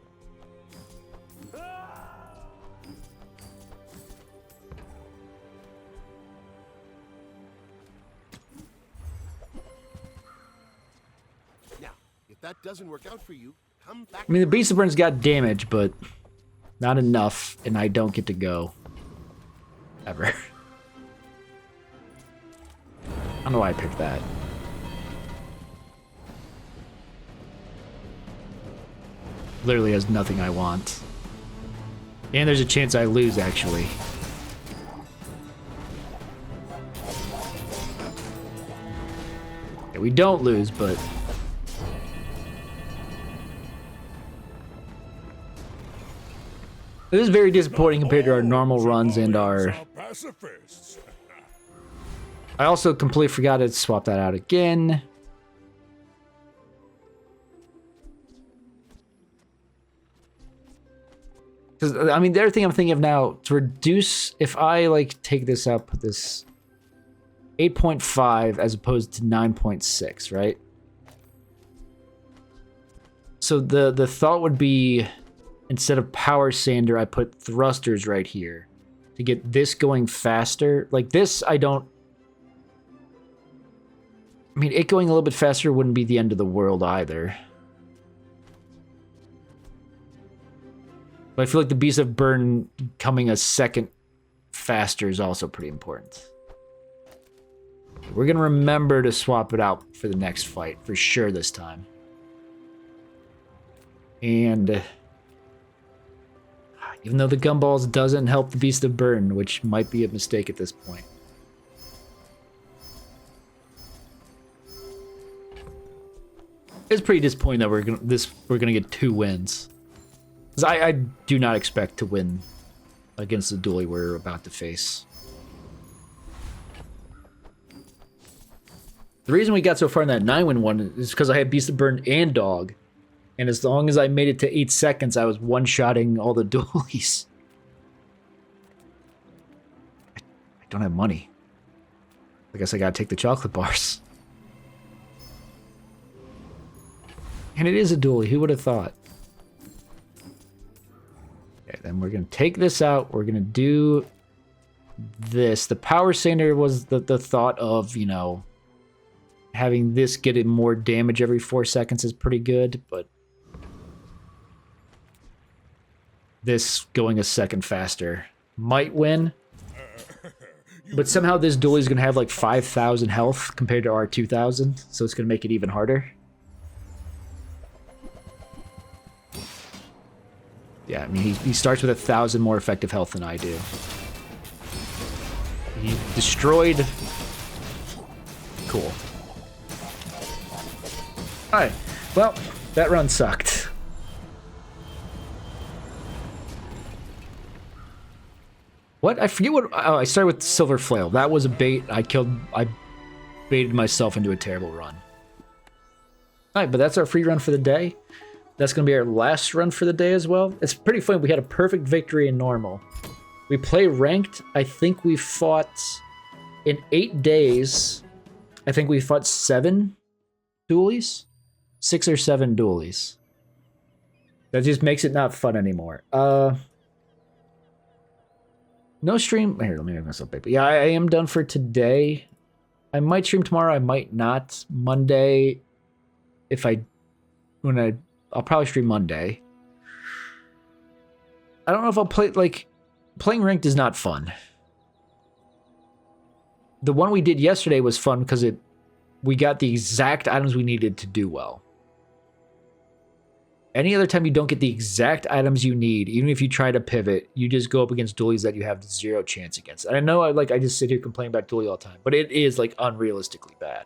Now, if that doesn't work out for you, come back. I mean, the Beast of Burn's got damage, but not enough, and I don't get to go. Ever. I don't know why I picked that. Literally has nothing I want. And there's a chance I lose, actually. Yeah, we don't lose, but... This is very disappointing compared to our normal runs and our... I also completely forgot to swap that out again. Because, I mean, the other thing I'm thinking of now, to reduce, if I, like, take this out, put this 8.5 as opposed to 9.6, right? So the thought would be, instead of Power Sander, I put thrusters right here to get this going faster. Like, this, I mean, it going a little bit faster wouldn't be the end of the world either. But I feel like the Beast of Burn coming a second faster is also pretty important. We're going to remember to swap it out for the next fight, for sure this time. And even though the Gumballs doesn't help the Beast of Burn, which might be a mistake at this point. It's pretty disappointing that we're gonna get 2 wins. 'Cause I do not expect to win against the duelie we're about to face. The reason we got so far in that 9-win one is because I had Beast of Burn and Dog. And as long as I made it to 8 seconds, I was one-shotting all the duelies. I don't have money. I guess I gotta take the chocolate bars. And it is a duelie, who would have thought? Okay, then we're gonna take this out, we're gonna do this. The Power Sander was the thought of, you know, having this get it more damage every 4 seconds is pretty good, but this going a second faster might win. But somehow this duel is going to have like 5,000 health compared to our 2,000, so it's going to make it even harder. Yeah, I mean, he starts with 1,000 more effective health than I do. He destroyed... Cool. Alright, well, that run sucked. What? I forget what... Oh, I started with Silver Flail. That was a bait. I baited myself into a terrible run. Alright, but that's our free run for the day. That's going to be our last run for the day as well. It's pretty funny. We had a perfect victory in normal. We play ranked. I think we fought... In 8 days, I think we fought 7 dualies? 6 or 7 dualies. That just makes it not fun anymore. No stream. Here, let me make myself big. But yeah, I am done for today. I might stream tomorrow. I might not. Monday, I'll probably stream Monday. I don't know if I'll play, like, playing ranked is not fun. The one we did yesterday was fun because we got the exact items we needed to do well. Any other time you don't get the exact items you need, even if you try to pivot, you just go up against dualies that you have 0 chance against. And I know I just sit here complaining about dualie all the time, but it is like unrealistically bad.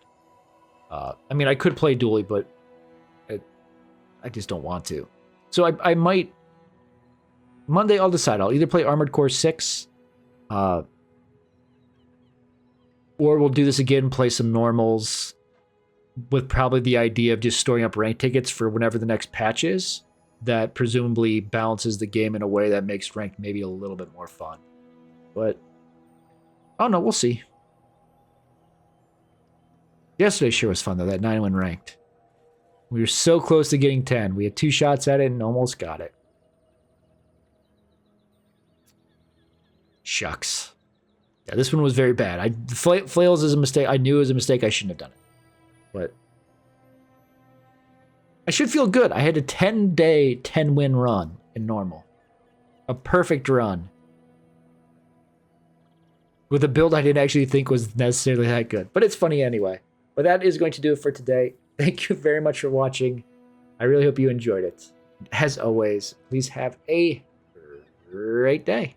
I mean, I could play dualie, but I just don't want to. So I might... Monday, I'll decide. I'll either play Armored Core 6, or we'll do this again, play some normals, with probably the idea of just storing up rank tickets for whenever the next patch is, that presumably balances the game in a way that makes ranked maybe a little bit more fun. But, oh no, we'll see. Yesterday sure was fun though, that 9-win ranked. We were so close to getting 10. We had 2 shots at it and almost got it. Shucks. Yeah, this one was very bad. Flails is a mistake. I knew it was a mistake. I shouldn't have done it. But I should feel good. I had a 10-day, 10-win run in normal. A perfect run. With a build I didn't actually think was necessarily that good. But it's funny anyway. But that is going to do it for today. Thank you very much for watching. I really hope you enjoyed it. As always, please have a great day.